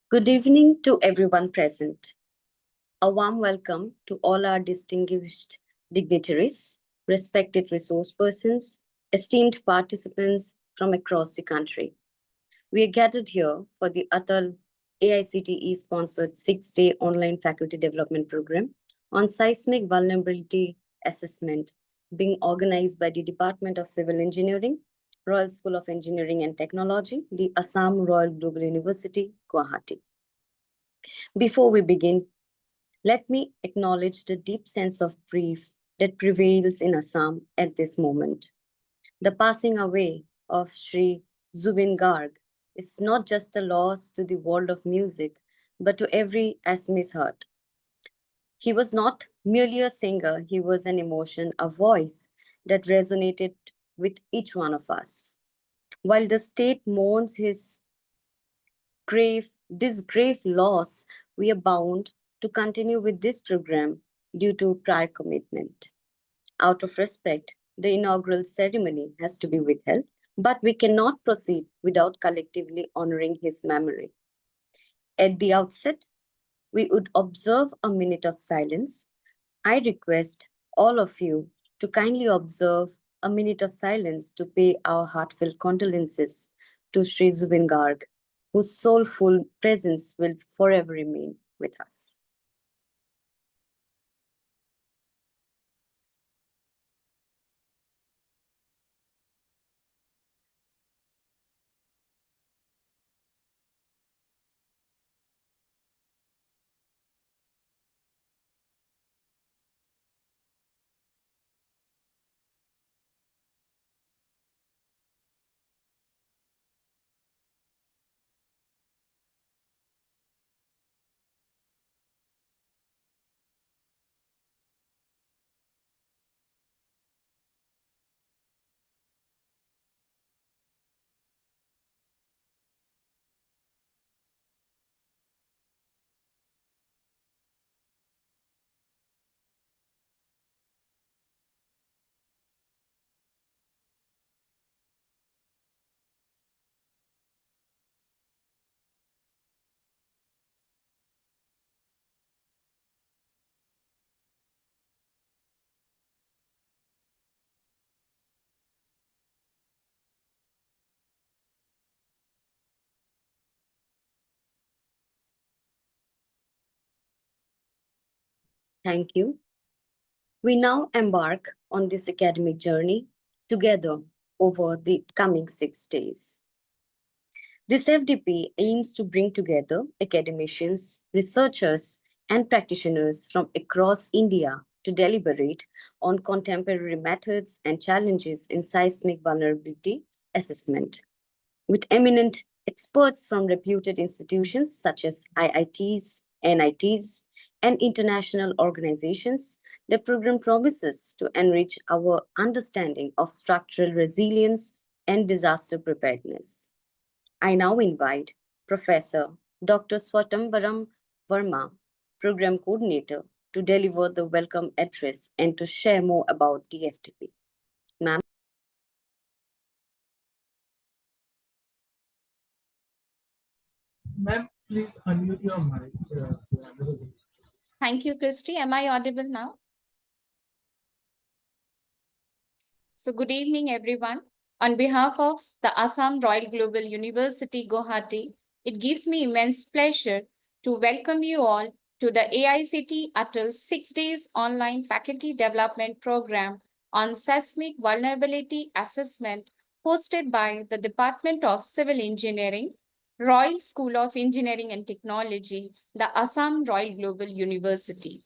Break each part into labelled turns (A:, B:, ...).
A: Good evening to everyone present. A warm welcome to all our distinguished dignitaries, respected resource persons, esteemed participants from across the country. We are gathered here for the Atal AICTE sponsored 6-day online faculty development program on seismic vulnerability assessment being organized by the Department of Civil Engineering, Royal School of Engineering and Technology, the Assam Royal Global University, Guwahati. Before we begin, let me acknowledge the deep sense of grief that prevails in Assam at this moment. The passing away of Sri Zubin Garg is not just a loss to the world of music, but to every Assamese heart. He was not merely a singer, he was an emotion, a voice that resonated with each one of us. While the state mourns this grave loss, we are bound to continue with this program due to prior commitment. Out of respect, the inaugural ceremony has to be withheld, but we cannot proceed without collectively honoring his memory. At the outset, we would observe a minute of silence. I request all of you to kindly observe a minute of silence to pay our heartfelt condolences to Sri Zubin Garg, whose soulful presence will forever remain with us. Thank you. We now embark on this academic journey together over the coming 6 days. This FDP aims to bring together academicians, researchers, and practitioners from across India to deliberate on contemporary methods and challenges in seismic vulnerability assessment. With eminent experts from reputed institutions such as IITs, NITs, and international organizations, the program promises to enrich our understanding of structural resilience and disaster preparedness. I now invite Professor Dr. Swatambaram Verma, Program Coordinator, to deliver the welcome address and to share more about DFTP. Ma'am.
B: Ma'am, please unmute your mic.
C: Thank you, Christy. Am I audible now? So good evening, everyone. On behalf of the Assam Royal Global University, Guwahati, it gives me immense pleasure to welcome you all to the AICT Atal 6 Days Online Faculty Development Program on Seismic Vulnerability Assessment hosted by the Department of Civil Engineering, Royal School of Engineering and Technology, the Assam Royal Global University.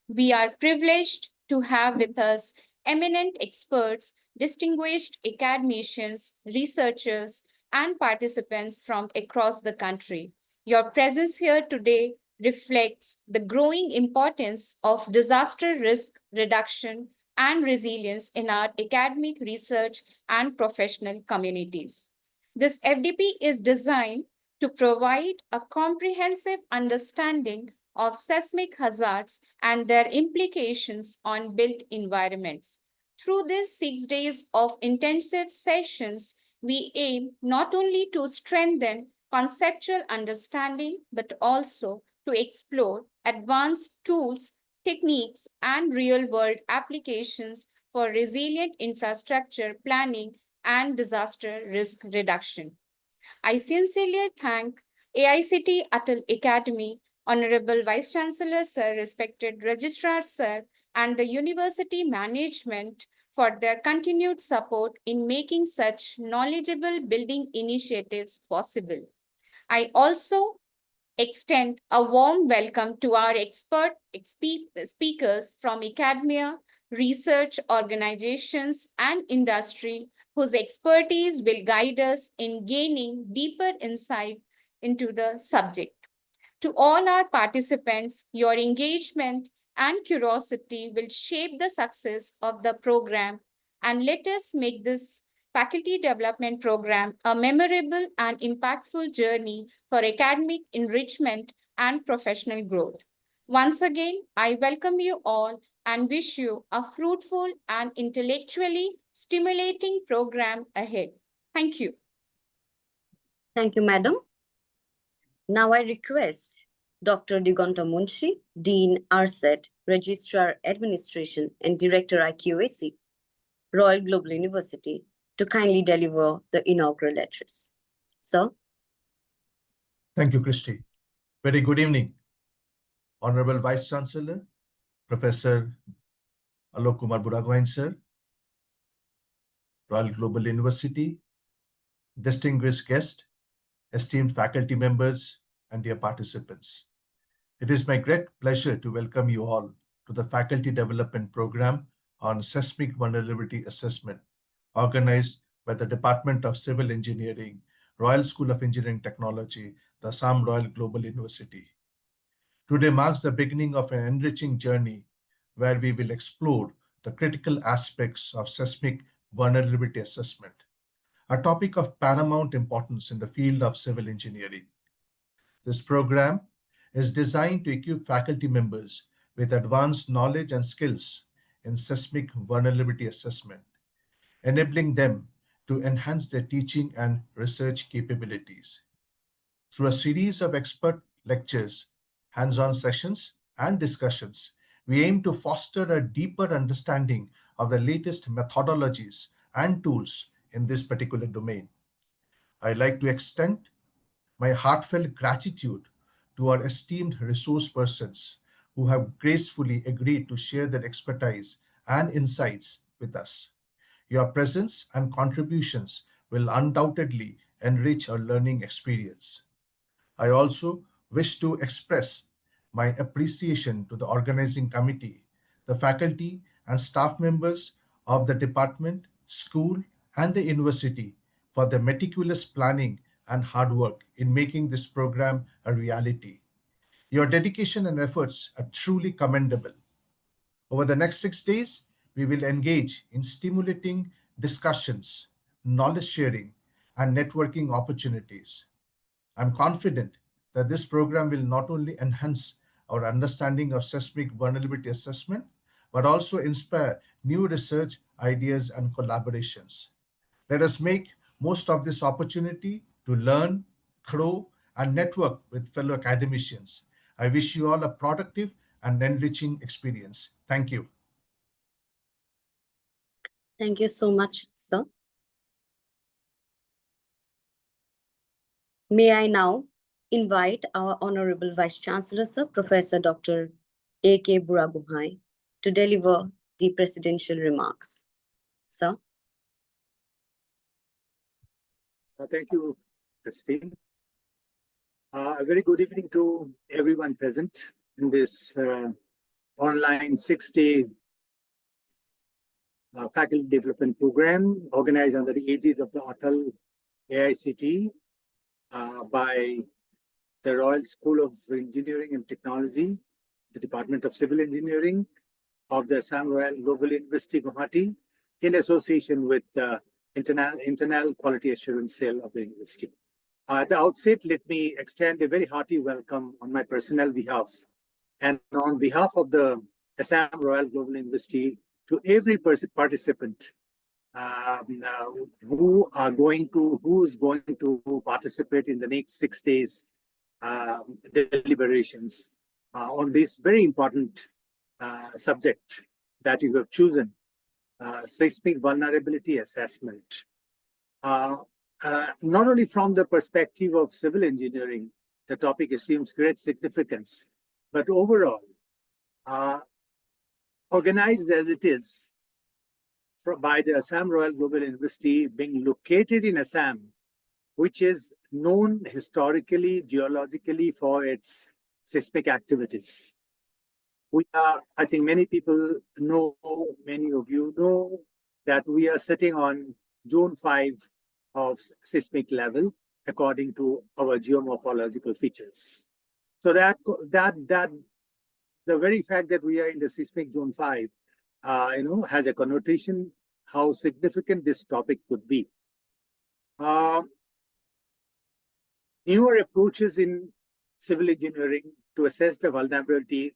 C: We are privileged to have with us eminent experts, distinguished academicians, researchers, and participants from across the country. Your presence here today reflects the growing importance of disaster risk reduction and resilience in our academic research and professional communities. This FDP is designed to provide a comprehensive understanding of seismic hazards and their implications on built environments. Through these 6 days of intensive sessions, we aim not only to strengthen conceptual understanding, but also to explore advanced tools, techniques, and real-world applications for resilient infrastructure planning and disaster risk reduction. I sincerely thank AICT Atal Academy, Honorable Vice Chancellor Sir, respected Registrar Sir, and the university management for their continued support in making such knowledgeable building initiatives possible. I also extend a warm welcome to our speakers from academia, research organizations, and industry whose expertise will guide us in gaining deeper insight into the subject. To all our participants, your engagement and curiosity will shape the success of the program, and let us make this faculty development program a memorable and impactful journey for academic enrichment and professional growth. Once again, I welcome you all and wish you a fruitful and intellectually stimulating program ahead. Thank you.
A: Thank you, Madam. Now I request Dr. Diganta Munshi, Dean RSET, Registrar Administration and Director IQAC, Royal Global University, to kindly deliver the inaugural address. Sir.
D: Thank you, Christy. Very good evening, Honorable Vice Chancellor, Professor Alok Kumar Buragoin, sir, Royal Global University, distinguished guests, esteemed faculty members, and dear participants. It is my great pleasure to welcome you all to the Faculty Development Program on Seismic Vulnerability Assessment, organized by the Department of Civil Engineering, Royal School of Engineering Technology, the Assam Royal Global University. Today marks the beginning of an enriching journey where we will explore the critical aspects of seismic vulnerability assessment, a topic of paramount importance in the field of civil engineering. This program is designed to equip faculty members with advanced knowledge and skills in seismic vulnerability assessment, enabling them to enhance their teaching and research capabilities. Through a series of expert lectures, hands-on sessions, and discussions, we aim to foster a deeper understanding of the latest methodologies and tools in this particular domain. I'd like to extend my heartfelt gratitude to our esteemed resource persons who have gracefully agreed to share their expertise and insights with us. Your presence and contributions will undoubtedly enrich our learning experience. I also wish to express my appreciation to the organizing committee, the faculty and staff members of the department, school, and the university for their meticulous planning and hard work in making this program a reality. Your dedication and efforts are truly commendable. Over the next 6 days, we will engage in stimulating discussions, knowledge sharing, and networking opportunities. I'm confident that this program will not only enhance our understanding of seismic vulnerability assessment, but also inspire new research ideas and collaborations. Let us make most of this opportunity to learn, grow, and network with fellow academicians. I wish you all a productive and enriching experience. Thank you.
A: Thank you so much, sir. May I now invite our Honorable Vice Chancellor, Sir, Professor Dr. A.K. Buragoin, to deliver the presidential remarks. Sir.
E: Thank you, Christine. A very good evening to everyone present in this online 6-day faculty development program organized under the aegis of the Atal AICT by the Royal School of Engineering and Technology, the Department of Civil Engineering of the Assam Royal Global University, Guwahati, in association with the Internal Quality Assurance Cell of the university. At the outset, let me extend a very hearty welcome on my personal behalf and on behalf of the Assam Royal Global University to every participant who's going to participate in the next 6 days deliberations on this very important subject that you have chosen, seismic vulnerability assessment. Not only from the perspective of civil engineering, the topic assumes great significance, but overall, organized as it is by the Assam Royal Global University being located in Assam, which is known historically, geologically for its seismic activities. I think many people know, many of you know, that we are sitting on zone 5 of seismic level according to our geomorphological features. So that the very fact that we are in the seismic zone 5, has a connotation how significant this topic could be. Newer approaches in civil engineering to assess the vulnerability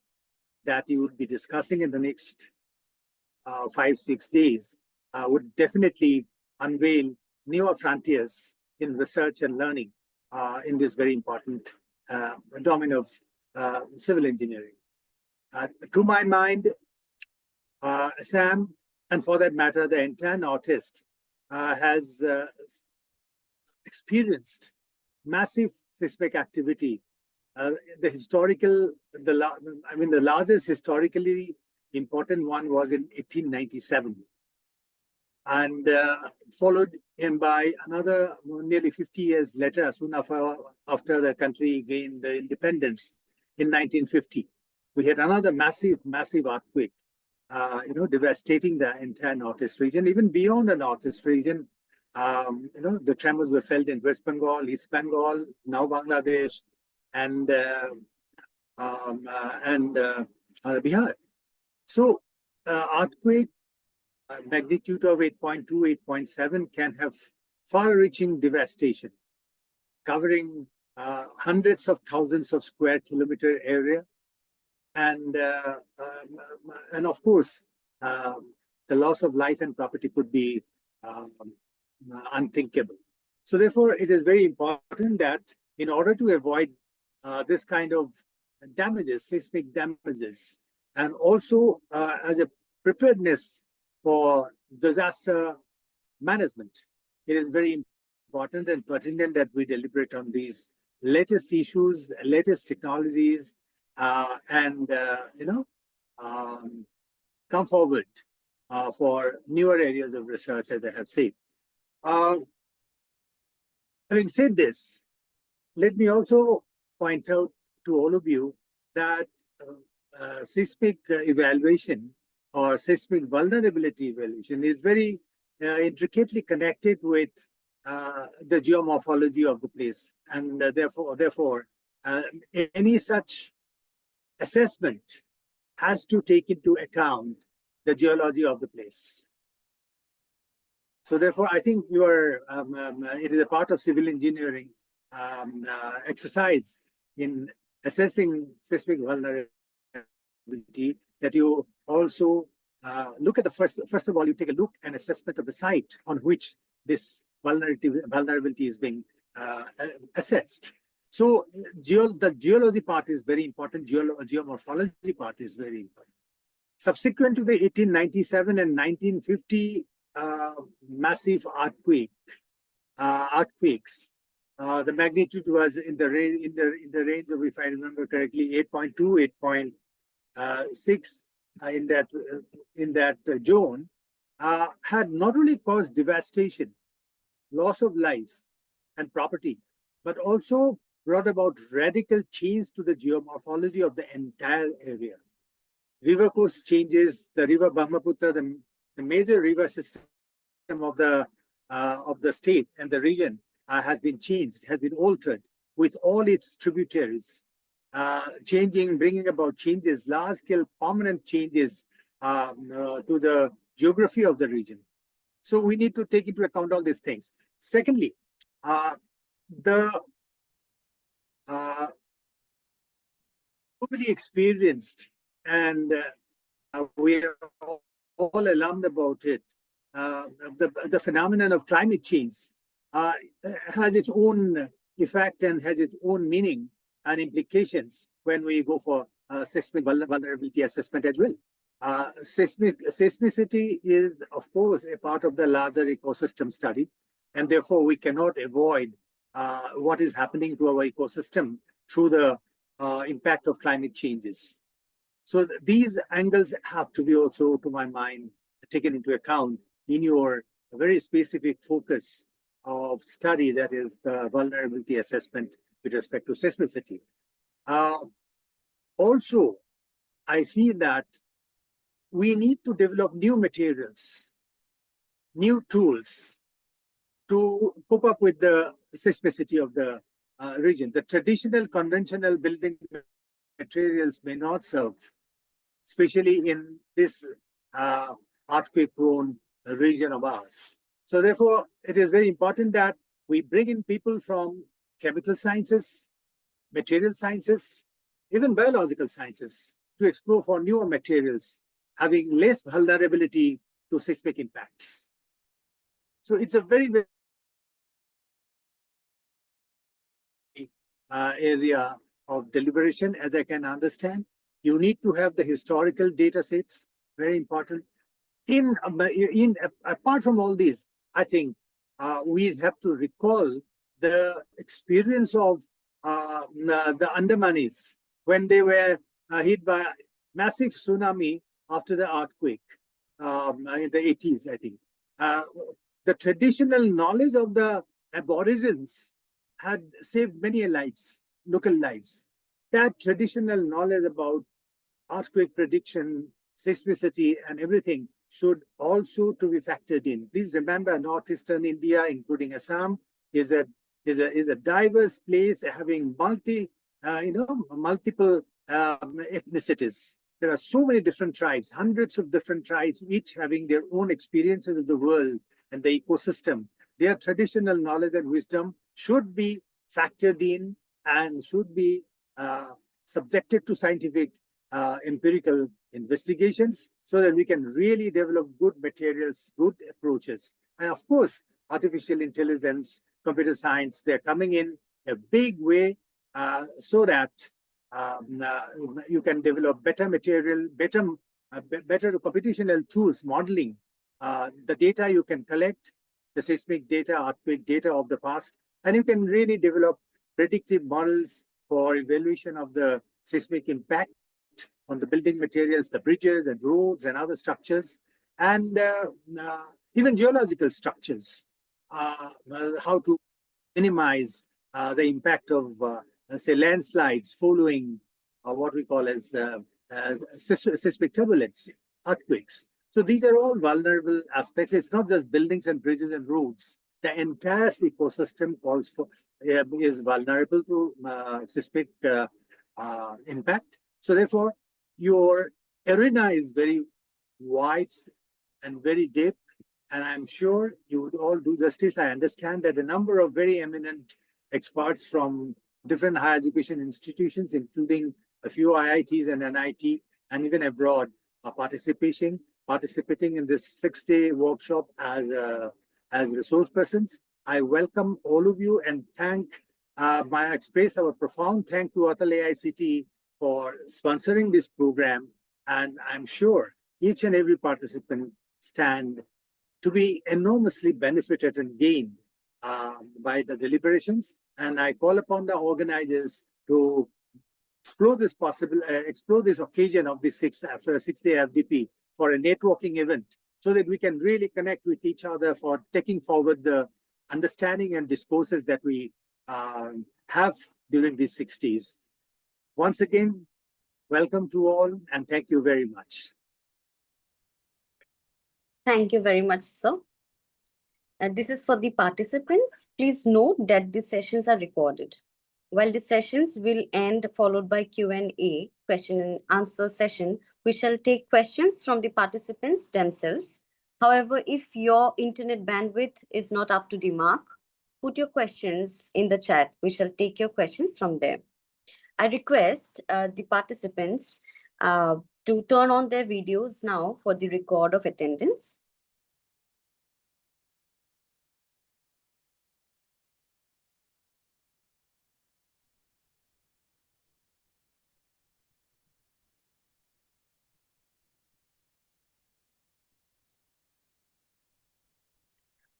E: that you would be discussing in the next 5-6 days would definitely unveil newer frontiers in research and learning in this very important domain of civil engineering. To my mind, Assam, and for that matter, the entire Northeast has experienced massive seismic activity. The largest historically important one was in 1897, and followed in by another nearly 50 years later, soon after the country gained the independence in 1950. We had another massive earthquake, devastating the entire Northeast region. Even beyond the Northeast region, the tremors were felt in West Bengal, East Bengal, now Bangladesh, and Bihar. So, earthquake magnitude of 8.2, 8.7 can have far-reaching devastation, covering hundreds of thousands of square kilometer area, and of course, the loss of life and property could be unthinkable. So therefore, it is very important that in order to avoid this kind of damages, seismic damages, and also as a preparedness for disaster management, it is very important and pertinent that we deliberate on these latest issues, latest technologies, and come forward for newer areas of research, as I have said. Having said this, let me also point out to all of you that seismic evaluation or seismic vulnerability evaluation is very intricately connected with the geomorphology of the place, and therefore, any such assessment has to take into account the geology of the place. So therefore, I think it is a part of civil engineering exercise in assessing seismic vulnerability that you also look at the first of all, you take a look and assessment of the site on which this vulnerability is being assessed. So the geology part is very important. Geomorphology part is very important. Subsequent to the 1897 and 1950 massive earthquakes, the magnitude was in the range of, if I remember correctly, 8.2, 8.6 in that zone, had not only caused devastation, loss of life and property, but also brought about radical change to the geomorphology of the entire area. River course changes, the river Brahmaputra, the major river system of the state and the region has been changed, has been altered with all its tributaries, bringing about changes, large-scale permanent changes to the geography of the region. So we need to take into account all these things. Secondly, the globally experienced, and we are all alarmed about it, the phenomenon of climate change has its own effect and has its own meaning and implications when we go for seismic vulnerability assessment as well. Seismicity is, of course, a part of the larger ecosystem study, and therefore we cannot avoid what is happening to our ecosystem through the impact of climate changes. So these angles have to be also, to my mind, taken into account in your very specific focus of study, that is the vulnerability assessment with respect to seismicity. Also, I feel that we need to develop new materials, new tools to cope up with the seismicity of the region. The traditional conventional building materials may not serve, especially in this earthquake-prone region of ours. So therefore, it is very important that we bring in people from chemical sciences, material sciences, even biological sciences to explore for newer materials having less vulnerability to seismic impacts. So it's a very, very area of deliberation, as I can understand. You need to have the historical data sets, very important. Apart from all these, I think we have to recall the experience of the Andamanis when they were hit by massive tsunami after the earthquake in the 80s, I think. The traditional knowledge of the aborigines had saved many lives, local lives. That traditional knowledge about earthquake prediction, seismicity, and everything should also to be factored in. Please remember, northeastern India, including Assam, is a diverse place having multiple ethnicities. There are so many different tribes, hundreds of different tribes, each having their own experiences of the world and the ecosystem. Their traditional knowledge and wisdom should be factored in and should be subjected to scientific empirical investigations so that we can really develop good materials, good approaches. And of course, artificial intelligence, computer science, they're coming in a big way so that you can develop better material, better computational tools, modeling the data you can collect, the seismic data, earthquake data of the past, and you can really develop predictive models for evaluation of the seismic impact on the building materials, the bridges and roads and other structures, and even geological structures, how to minimize the impact of, say, landslides following what we call as seismic turbulence, earthquakes. So these are all vulnerable aspects. It's not just buildings and bridges and roads. The entire ecosystem calls for is vulnerable to seismic impact. So therefore, your arena is very wide and very deep, and I'm sure you would all do justice. I understand that a number of very eminent experts from different higher education institutions, including a few IITs and NIT, and even abroad, are participating in this 6-day workshop as resource persons. I welcome all of you and express our profound thanks to Atal AICTE for sponsoring this program. And I'm sure each and every participant stand to be enormously benefited and gained by the deliberations. And I call upon the organizers to explore this occasion of this 6-day FDP for a networking event, so that we can really connect with each other for taking forward the understanding and discourses that we have during these 6 days. Once again, welcome to all, and thank you very much.
A: Thank you very much, sir. This is for the participants. Please note that the sessions are recorded. While the sessions will end, followed by Q&A, question and answer session, we shall take questions from the participants themselves. However, if your internet bandwidth is not up to the mark, put your questions in the chat. We shall take your questions from there. I request the participants to turn on their videos now for the record of attendance.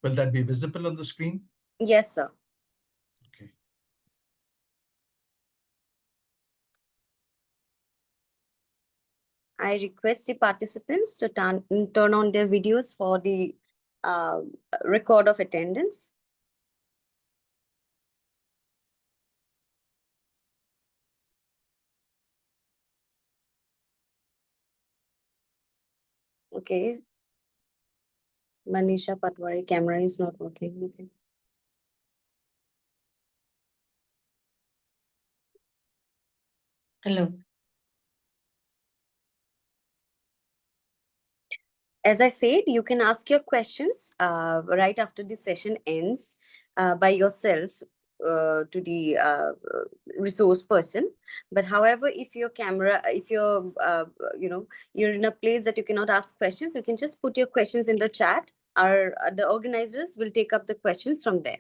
D: Will that be visible on the screen?
A: Yes, sir.
D: Okay.
A: I request the participants to turn on their videos for the uh, record of attendance. Okay. Manisha Patwari, camera is not working. Okay.
F: Hello.
A: As I said, you can ask your questions right after the session ends by yourself to the resource person. But however, if your camera, if you're, you're in a place that you cannot ask questions, you can just put your questions in the chat. The organizers will take up the questions from there.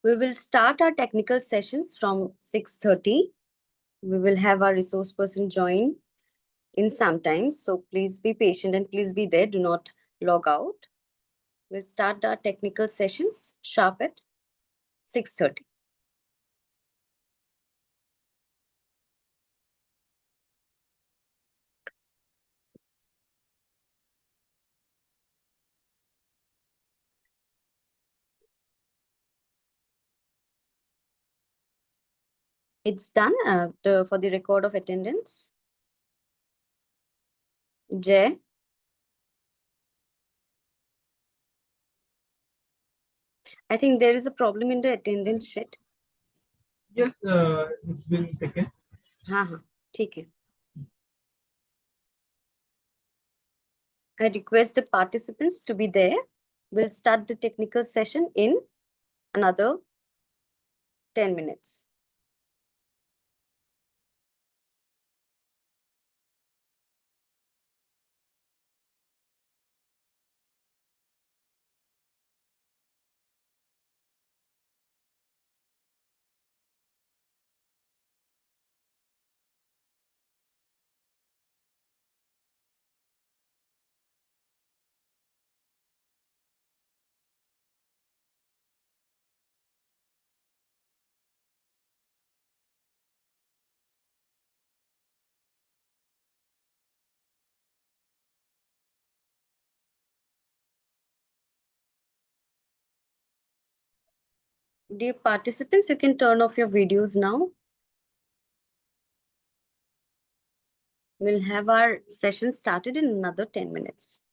A: We will start our technical sessions from 6:30. We will have our resource person join in some time. So please be patient and please be there. Do not log out. We'll start our technical sessions sharp at 6:30. It's done for the record of attendance. Jay, I think there is a problem in the attendance sheet.
B: Yes, it's been taken.
A: हाँ, ठीक है. I request the participants to be there. We'll start the technical session in another 10 minutes. Dear participants, you can turn off your videos now. We'll have our session started in another 10 minutes.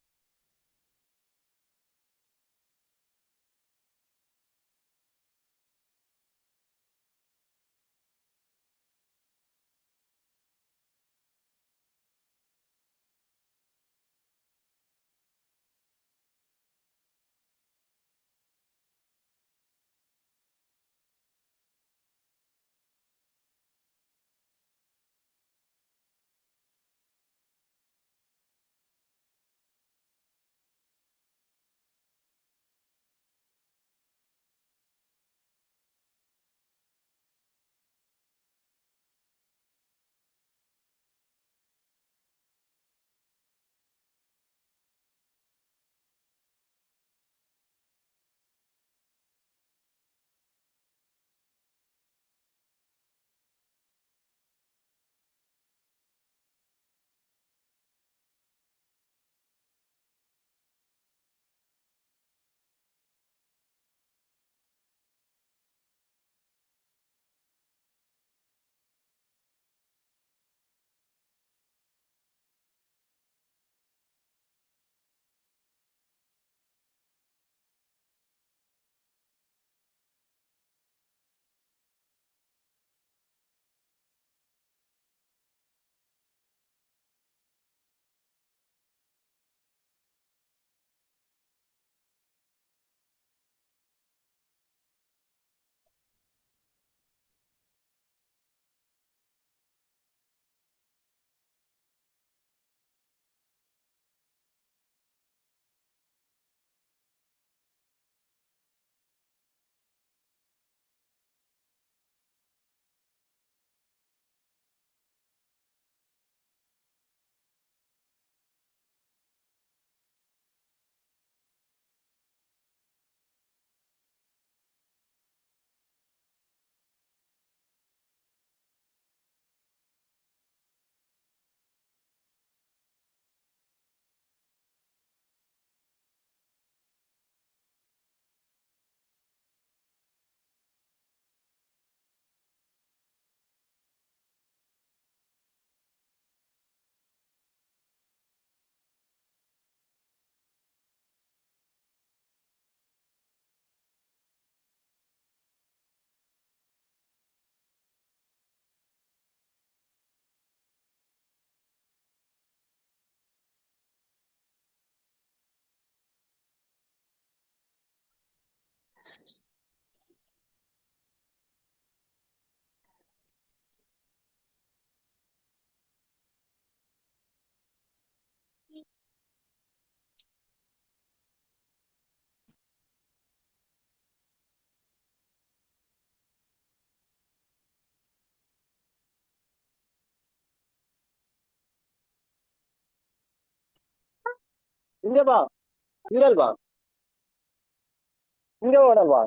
F: இங்க பா விரல் பா இங்க ஓடப்பா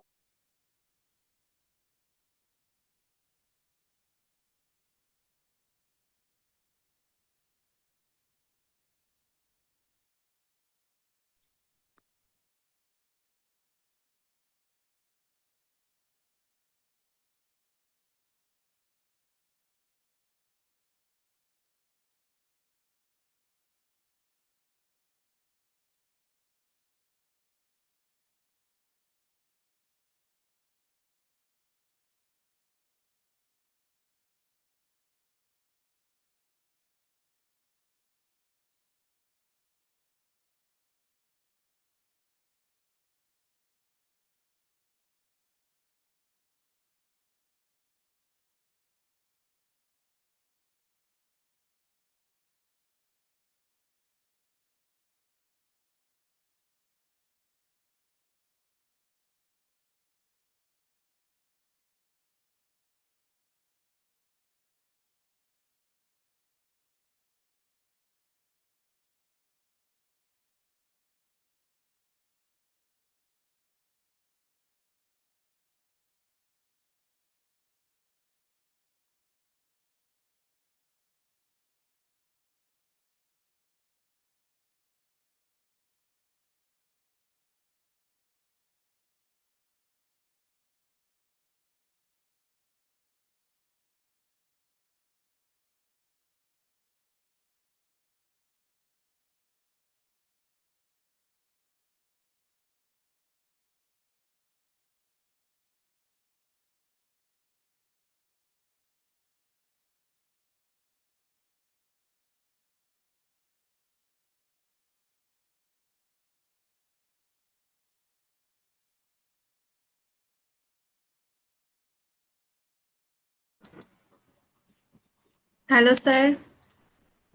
G: Hello, sir.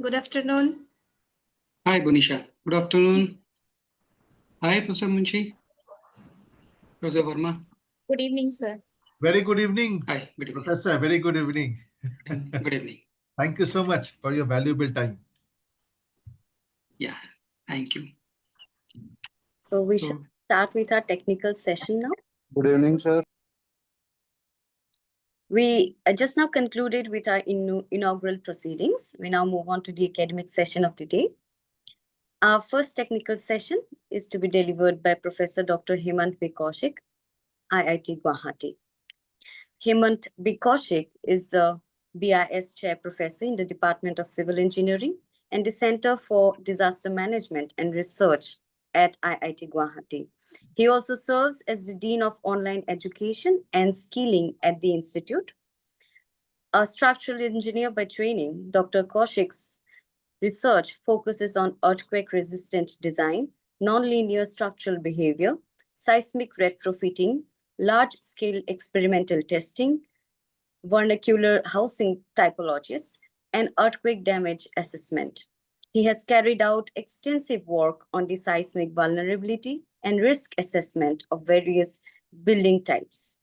G: Good afternoon.
H: Hi, Bonisha. Good afternoon. Hi, Professor Munshi. Professor Verma.
C: Good evening, sir.
D: Very good evening,
H: Hi, good evening.
D: Professor. Very good evening.
H: And good evening.
D: Thank you so much for your valuable time.
H: Yeah, thank you.
A: So we
H: So-
A: should start with our technical session now.
F: Good evening, sir.
A: We just now concluded with our inaugural proceedings. We now move on to the academic session of the day. Our first technical session is to be delivered by Professor Dr. Hemant B. Kaushik, IIT Guwahati. Hemant B. Kaushik is the BIS Chair Professor in the Department of Civil Engineering and the Center for Disaster Management and Research at IIT Guwahati. He also serves as the Dean of Online Education and Skilling at the Institute. A structural engineer by training, Dr. Kaushik's research focuses on earthquake-resistant design, nonlinear structural behavior, seismic retrofitting, large-scale experimental testing, vernacular housing typologies, and earthquake damage assessment. He has carried out extensive work on the seismic vulnerability and risk assessment of various building types.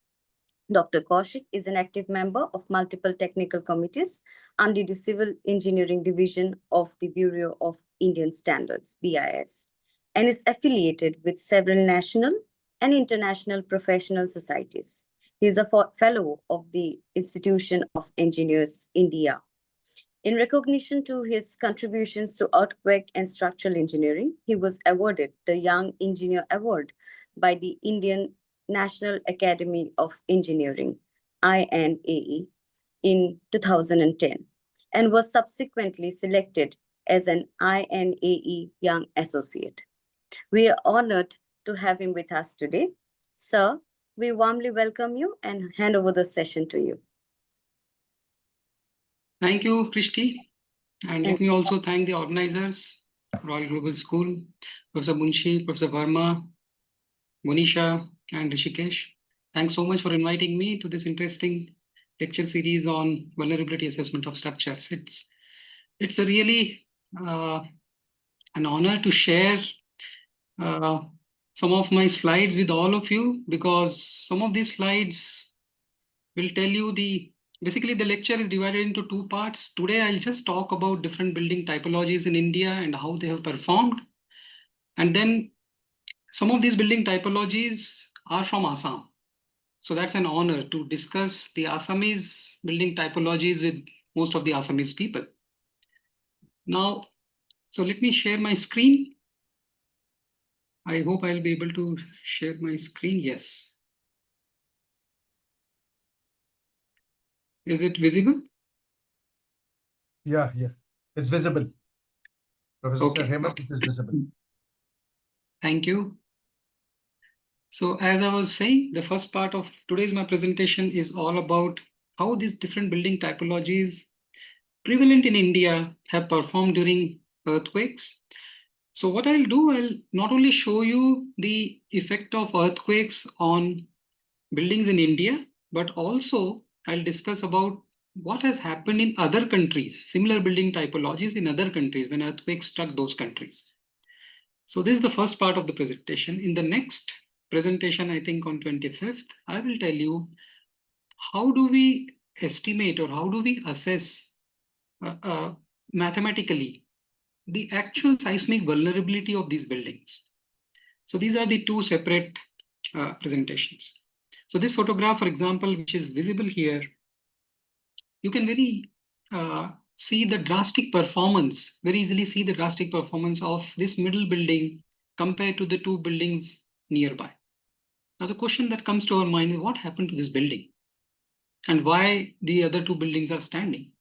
A: Dr. Kaushik is an active member of multiple technical committees under the Civil Engineering Division of the Bureau of Indian Standards, BIS, and is affiliated with several national and international professional societies. He is a fellow of the Institution of Engineers, India. In recognition to his contributions to earthquake and structural engineering, he was awarded the Young Engineer Award by the Indian National Academy of Engineering, INAE, in 2010, and was subsequently selected as an INAE Young Associate. We are honored to have him with us today. Sir, we warmly welcome you and hand over the session to you.
H: Thank you, Christy. And
A: Thank
H: let me also thank the organizers, Royal Global School, Professor Munshi, Professor Verma, Monisha, and Rishikesh. Thanks so much for inviting me to this interesting lecture series on vulnerability assessment of structures. It's a really an honor to share some of my slides with all of you, because some of these slides will tell you basically the lecture is divided into two parts. Today I'll just talk about different building typologies in India and how they have performed. And then some of these building typologies are from Assam. So that's an honor to discuss the Assamese building typologies with most of the Assamese people. Now, so let me share my screen. I hope I'll be able to share my screen. Yes. Is it visible?
D: Yeah, it's visible. Professor
H: Okay,
D: Hemant,
H: okay.
D: it is visible.
H: Thank you. So as I was saying, the first part of today's my presentation is all about how these different building typologies prevalent in India have performed during earthquakes. So what I'll do, I'll not only show you the effect of earthquakes on buildings in India, but also I'll discuss about what has happened in other countries, similar building typologies in other countries when earthquakes struck those countries. So this is the first part of the presentation. In the next presentation, I think on 25th, I will tell you how do we estimate or how do we assess mathematically the actual seismic vulnerability of these buildings. So these are the two separate presentations. So this photograph, for example, which is visible here, you can see the drastic performance, very easily see the drastic performance of this middle building compared to the two buildings nearby. Now the question that comes to our mind is what happened to this building and why the other two buildings are standing,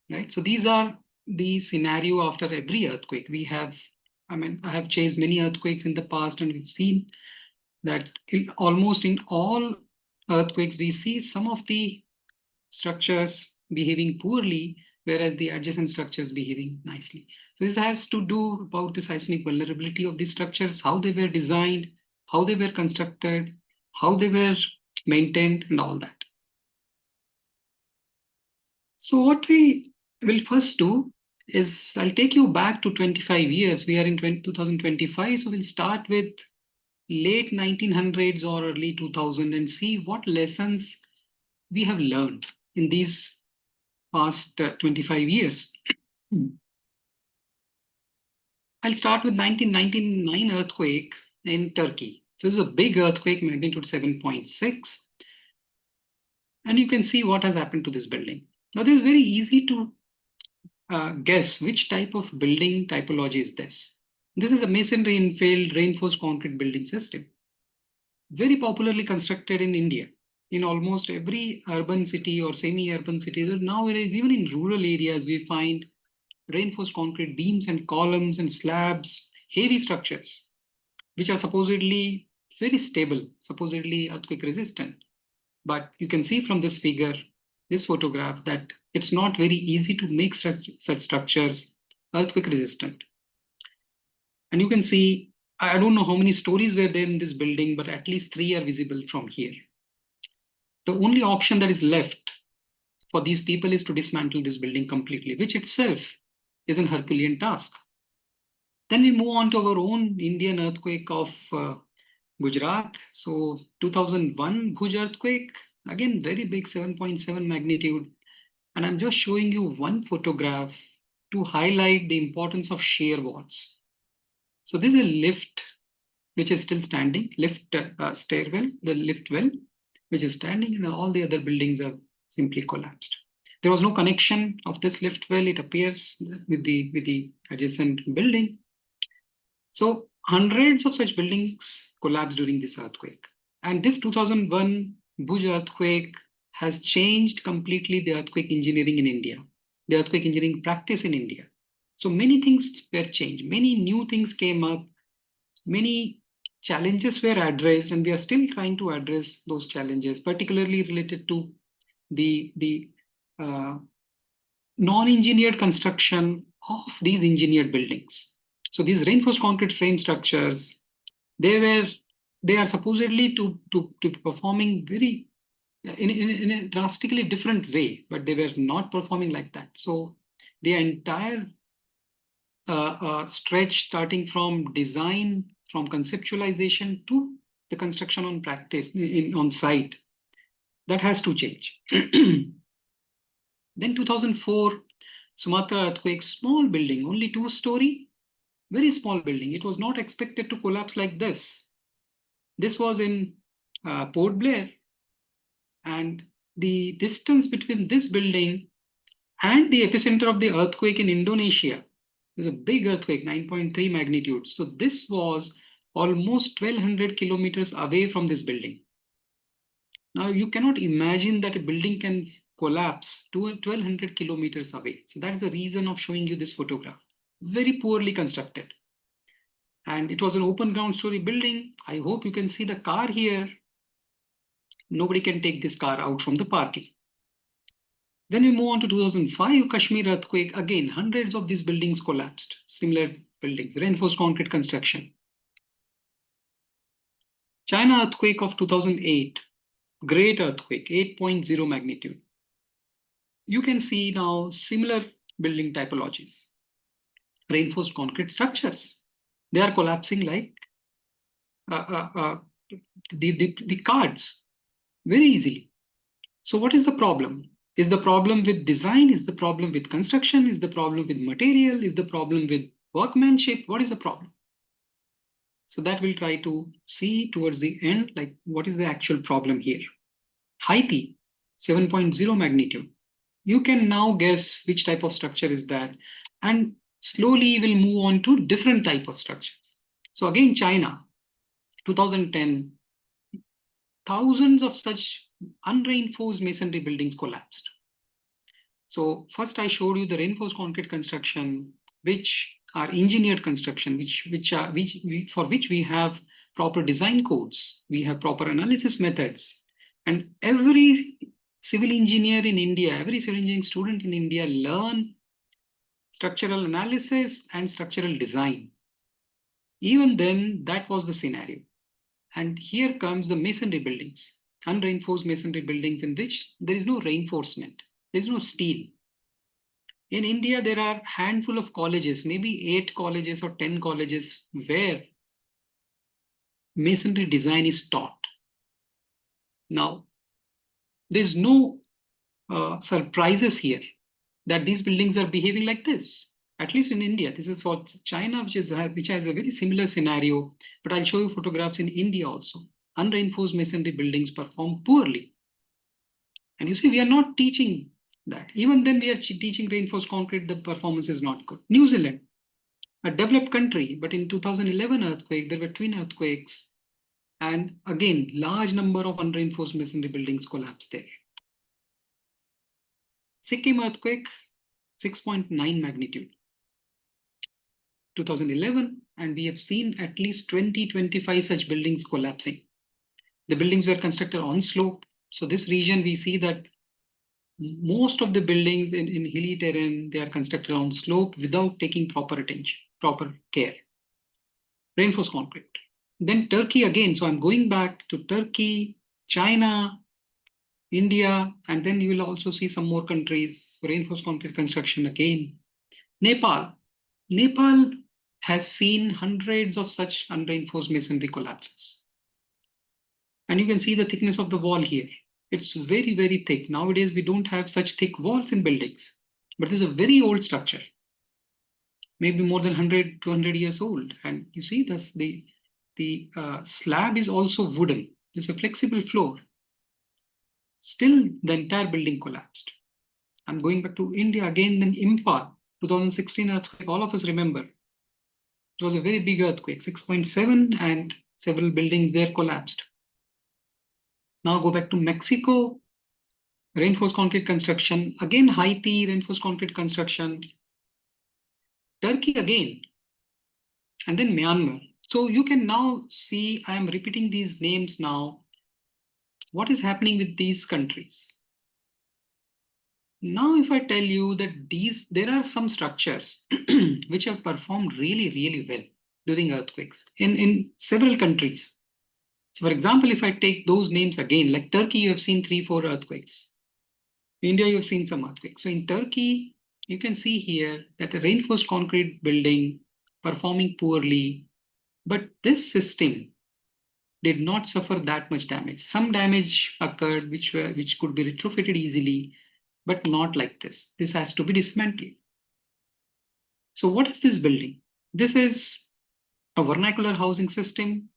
H: right? So these are the scenario after every earthquake. I have chased many earthquakes in the past and we've seen that almost in all earthquakes, we see some of the structures behaving poorly, whereas the adjacent structures behaving nicely. So this has to do about the seismic vulnerability of these structures, how they were designed, how they were constructed, how they were maintained, and all that. So what we will first do is I'll take you back to 25 years. We are in 2025, so we'll start with late 1900s or early 2000 and see what lessons we have learned in these past 25 years. I'll start with 1999 earthquake in Turkey. So this is a big earthquake, magnitude 7.6. And you can see what has happened to this building. Now, this is very easy to guess which type of building typology is this. This is a masonry infilled reinforced concrete building system, very popularly constructed in India. In almost every urban city or semi-urban cities, nowadays even in rural areas, we find reinforced concrete beams and columns and slabs, heavy structures, which are supposedly very stable, supposedly earthquake resistant. But you can see from this figure, this photograph, that it's not very easy to make such structures earthquake resistant. And you can see, I don't know how many stories were there in this building, but at least 3 are visible from here. The only option that is left for these people is to dismantle this building completely, which itself is an Herculean task. Then we move on to our own Indian earthquake of Gujarat. So 2001 Bhuj earthquake, again, very big 7.7 magnitude. And I'm just showing you one photograph to highlight the importance of shear walls. So this is a lift, which is still standing, stairwell, the lift well, which is standing, and all the other buildings have simply collapsed. There was no connection of this lift well, it appears, with the adjacent building. So hundreds of such buildings collapsed during this earthquake. And this 2001 Bhuj earthquake has changed completely the earthquake engineering in India, the earthquake engineering practice in India. So many things were changed, many new things came up, many challenges were addressed, and we are still trying to address those challenges, particularly related to the non-engineered construction of these engineered buildings. So these reinforced concrete frame structures, they are supposedly to performing very in a drastically different way, but they were not performing like that. So the entire stretch, starting from design, from conceptualization to the construction on practice on site, that has to change. Then 2004 Sumatra earthquake, small building, only 2-story, Very small building. It was not expected to collapse like this. This was in Port Blair, and the distance between this building and the epicenter of the earthquake in Indonesia is a big earthquake, 9.3 magnitude. So this was almost 1200 kilometers away from this building. Now you cannot imagine that a building can collapse to 1200 kilometers away. So that is the reason of showing you this photograph. Very poorly constructed. And it was an open ground story building. I hope you can see the car here. Nobody can take this car out from the parking. Then we move on to 2005 Kashmir earthquake. Again, hundreds of these buildings collapsed. Similar buildings, reinforced concrete construction. China earthquake of 2008, great earthquake, 8.0 magnitude. You can see now similar building typologies. Reinforced concrete structures. They are collapsing like the cards very easily. So what is the problem? Is the problem with design? Is the problem with construction? Is the problem with material? Is the problem with workmanship? What is the problem? So that we'll try to see towards the end, like what is the actual problem here? Haiti, 7.0 magnitude. You can now guess which type of structure is that, and slowly we'll move on to different type of structures. So again, China, 2010, thousands of such unreinforced masonry buildings collapsed. So first I showed you the reinforced concrete construction, which are engineered construction, for which we have proper design codes, we have proper analysis methods, and every civil engineer in India, every civil engineering student in India learn structural analysis and structural design. Even then, that was the scenario. And here comes the masonry buildings, unreinforced masonry buildings in which there is no reinforcement, there is no steel. In India, there are a handful of colleges, maybe 8 colleges or 10 colleges where masonry design is taught. Now, there's no surprises here that these buildings are behaving like this. At least in India, this is what China, which has a very similar scenario, but I'll show you photographs in India also. Unreinforced masonry buildings perform poorly. And you see, we are not teaching that. Even then we are teaching reinforced concrete, the performance is not good. New Zealand, a developed country, but in 2011 earthquake, there were twin earthquakes. And again, large number of unreinforced masonry buildings collapsed there. Sikkim earthquake, 6.9 magnitude. 2011, and we have seen at least 20-25 such buildings collapsing. The buildings were constructed on slope. So this region, we see that most of the buildings in hilly terrain, they are constructed on slope without taking proper attention, proper care. Reinforced concrete. Then Turkey again. So I'm going back to Turkey, China, India, and then you will also see some more countries, reinforced concrete construction again. Nepal. Nepal has seen hundreds of such unreinforced masonry collapses. And you can see the thickness of the wall here. It's very, very thick. Nowadays, we don't have such thick walls in buildings, but this is a very old structure, maybe more than 100, 200 years old. And you see this, the slab is also wooden. It's a flexible floor. Still, the entire building collapsed. I'm going back to India again, then Imphal, 2016 earthquake, all of us remember. It was a very big earthquake, 6.7, and several buildings there collapsed. Now go back to Mexico, reinforced concrete construction. Again, Haiti, reinforced concrete construction. Turkey again, and then Myanmar. So you can now see, I am repeating these names now. What is happening with these countries? Now, if I tell you that there are some structures which have performed really, really well during earthquakes in several countries. So for example, if I take those names again, like Turkey, you have seen 3-4 earthquakes. India, you have seen some earthquakes. So in Turkey, you can see here that the reinforced concrete building performing poorly, but this system did not suffer that much damage. Some damage occurred which could be retrofitted easily, but not like this. This has to be dismantled. So what is this building? This is a vernacular housing system.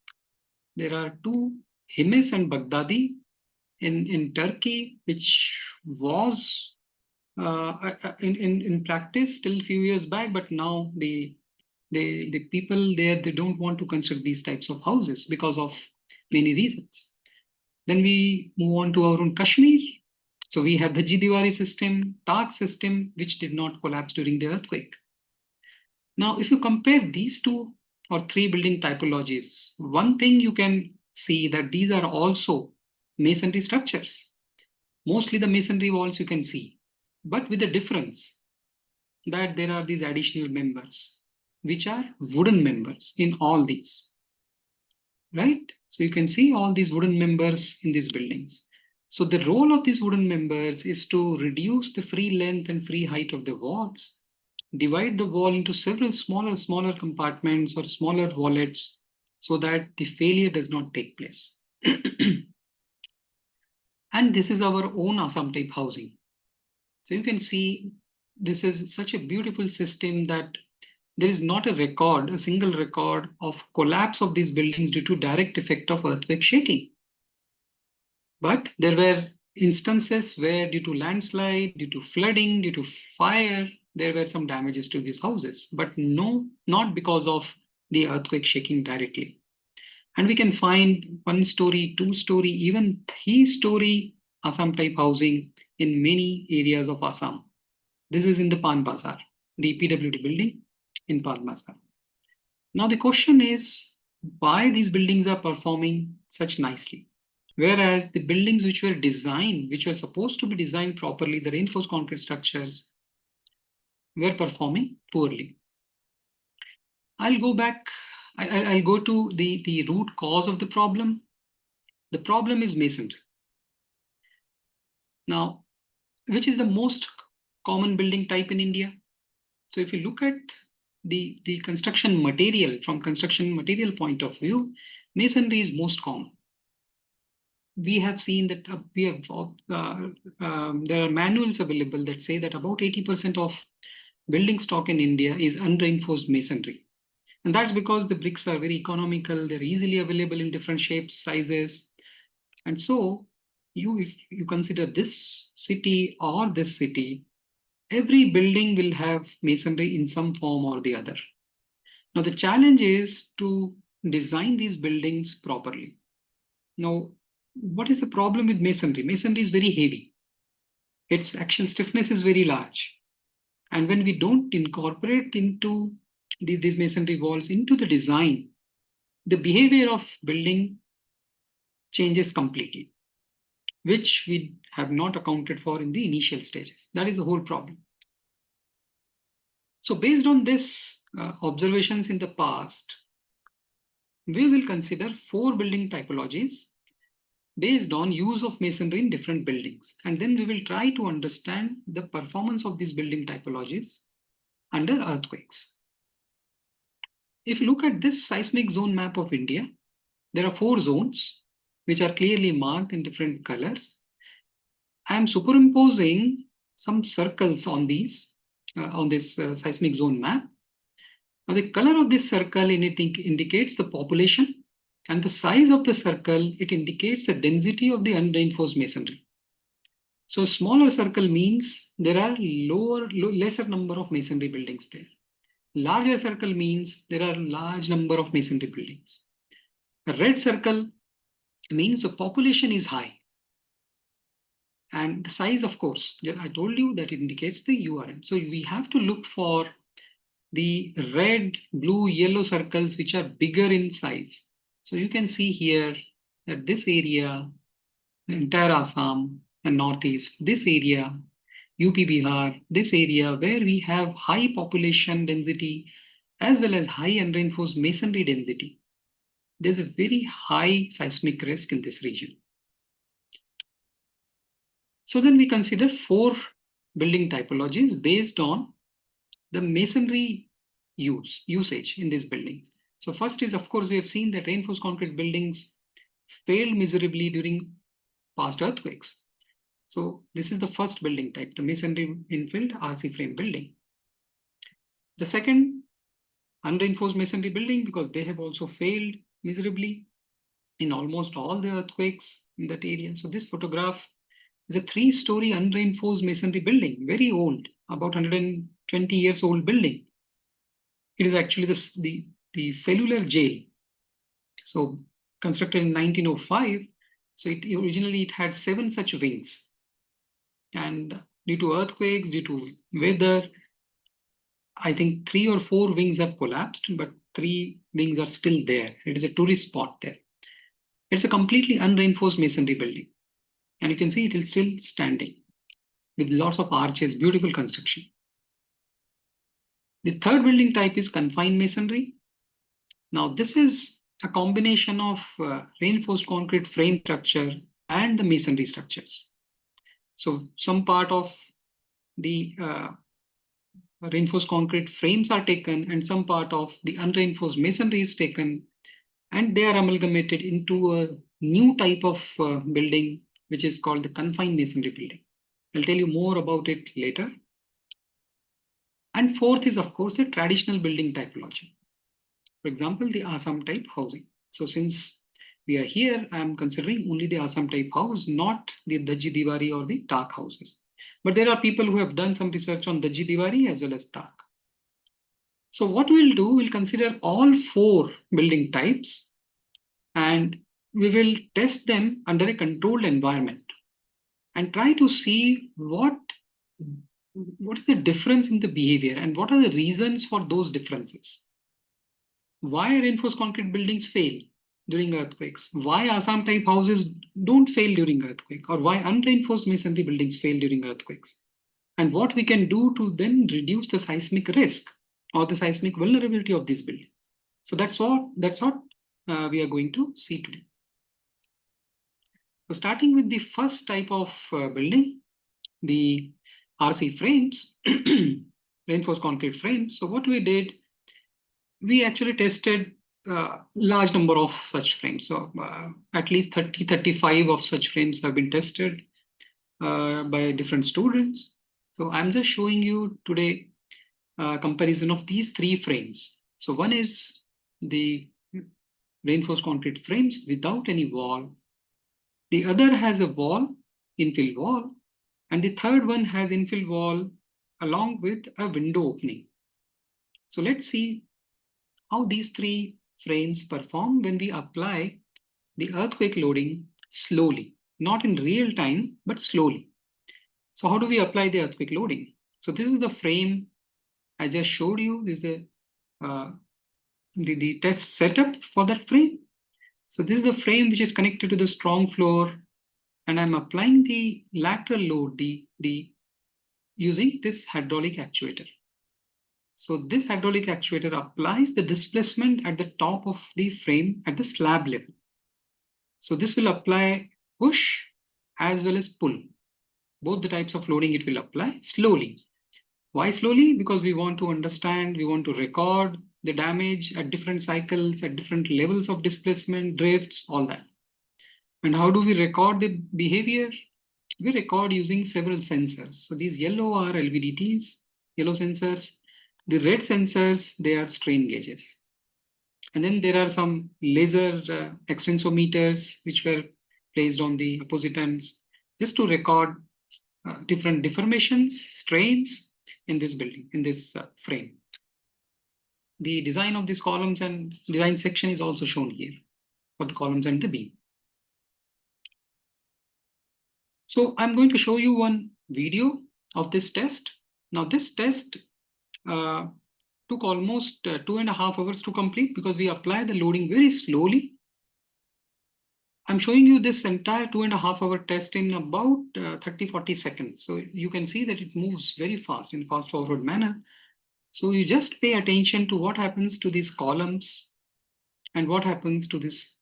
H: There are two, Himis and Baghdadi in Turkey, which was in practice till a few years back, but now the people there, they don't want to construct these types of houses because of many reasons. Then we move on to our own Kashmir. So we have the Jidiwari system, Tak system, which did not collapse during the earthquake. Now, if you compare these two or three building typologies, one thing you can see that these are also masonry structures. Mostly the masonry walls you can see, but with the difference that there are these additional members, which are wooden members in all these, right? So you can see all these wooden members in these buildings. So the role of these wooden members is to reduce the free length and free height of the walls, divide the wall into several smaller compartments or smaller wallets so that the failure does not take place. And this is our own Assam type housing. So you can see this is such a beautiful system that there is not a single record of collapse of these buildings due to direct effect of earthquake shaking. But there were instances where due to landslide, due to flooding, due to fire, there were some damages to these houses, but no, not because of the earthquake shaking directly. And we can find 1-story, 2-story, even 3-story Assam type housing in many areas of Assam. This is in the Pan Bazar, the PWD building in Pan Bazar. Now the question is why these buildings are performing such nicely, whereas the buildings which were designed, which were supposed to be designed properly, the reinforced concrete structures, were performing poorly. I'll go back. I'll go to the root cause of the problem. The problem is masonry. Now, which is the most common building type in India? So if you look at the construction material, from construction material point of view, masonry is most common. We have seen that there are manuals available that say that about 80% of building stock in India is unreinforced masonry. And that's because the bricks are very economical, they're easily available in different shapes, sizes. And so if you consider this city or this city, every building will have masonry in some form or the other. Now, the challenge is to design these buildings properly. Now, what is the problem with masonry? Masonry is very heavy. Its axial stiffness is very large. And when we don't incorporate into these masonry walls into the design, the behavior of building changes completely, which we have not accounted for in the initial stages. That is the whole problem. So based on this observations in the past, we will consider 4 building typologies based on use of masonry in different buildings. And then we will try to understand the performance of these building typologies under earthquakes. If you look at this seismic zone map of India, there are 4 zones which are clearly marked in different colors. I am superimposing some circles on these on this seismic zone map. Now the color of this circle indicates the population, and the size of the circle, it indicates the density of the unreinforced masonry. So smaller circle means there are lesser number of masonry buildings there. Larger circle means there are large number of masonry buildings. A red circle means the population is high. And the size, of course, I told you that it indicates the URM. So we have to look for the red, blue, yellow circles which are bigger in size. So you can see here that this area, the entire Assam and Northeast, this area, UP Bihar, this area where we have high population density as well as high unreinforced masonry density, there's a very high seismic risk in this region. So then we consider 4 building typologies based on the masonry usage in these buildings. So first is, of course, we have seen that reinforced concrete buildings failed miserably during past earthquakes. So this is the first building type, the masonry infilled RC frame building. The second unreinforced masonry building because they have also failed miserably in almost all the earthquakes in that area. So this photograph is a 3-story unreinforced masonry building, very old, about 120 years old building. It is actually the cellular jail. So constructed in 1905. So originally it had 7 such wings. And due to earthquakes, due to weather, I think 3 or 4 wings have collapsed, but 3 wings are still there. It is a tourist spot there. It's a completely unreinforced masonry building. And you can see it is still standing with lots of arches, beautiful construction. The third building type is confined masonry. Now this is a combination of reinforced concrete frame structure and the masonry structures. So some part of the reinforced concrete frames are taken and some part of the unreinforced masonry is taken, and they are amalgamated into a new type of building, which is called the confined masonry building. I'll tell you more about it later. And fourth is, of course, the traditional building typology. For example, the Assam type housing. So since we are here, I'm considering only the Assam type house, not the Daji Diwari or the Tak houses. But there are people who have done some research on Daji Diwari as well as Tak. So what we'll do, we'll consider all 4 building types and we will test them under a controlled environment and try to see what is the difference in the behavior and what are the reasons for those differences. Why reinforced concrete buildings fail during earthquakes? Why Assam type houses don't fail during earthquake? Or why unreinforced masonry buildings fail during earthquakes? And what we can do to then reduce the seismic risk or the seismic vulnerability of these buildings. So that's what we are going to see today. So starting with the first type of building, the RC frames, reinforced concrete frames. So what we did, we actually tested a large number of such frames. So at least 35 of such frames have been tested by different students. So I'm just showing you today a comparison of these 3 frames. So one is the reinforced concrete frames without any wall. The other has a wall, infill wall, and the third one has infill wall along with a window opening. So let's see how these 3 frames perform when we apply the earthquake loading slowly, not in real time, but slowly. So how do we apply the earthquake loading? So this is the frame I just showed you. This is the test setup for that frame. So this is the frame which is connected to the strong floor, and I'm applying the lateral load, using this hydraulic actuator. So this hydraulic actuator applies the displacement at the top of the frame at the slab level. So this will apply push as well as pull. Both the types of loading it will apply slowly. Why slowly? Because we want to understand, we want to record the damage at different cycles, at different levels of displacement, drifts, all that. And how do we record the behavior? We record using several sensors. So these yellow are LVDTs, yellow sensors. The red sensors, they are strain gauges. And then there are some laser extensometers which were placed on the opposite ends just to record different deformations, strains in this building, in this frame. The design of these columns and design section is also shown here for the columns and the beam. So I'm going to show you one video of this test. Now this test took almost 2.5 hours to complete because we applied the loading very slowly. I'm showing you this entire 2.5 hour test in about 30-40 seconds. So you can see that it moves very fast in a fast forward manner. So you just pay attention to what happens to these columns and what happens to this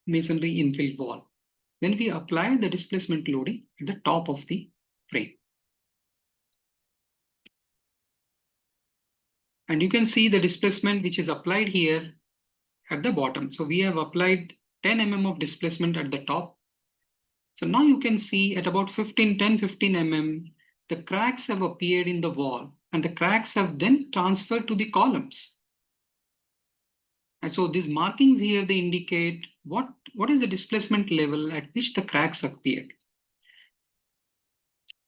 H: masonry infill wall when we apply the displacement loading at the top of the frame. And you can see the displacement which is applied here at the bottom. So we have applied 10 mm of displacement at the top. So now you can see at about 10-15 mm, the cracks have appeared in the wall and the cracks have then transferred to the columns. And so these markings here, they indicate what is the displacement level at which the cracks appeared.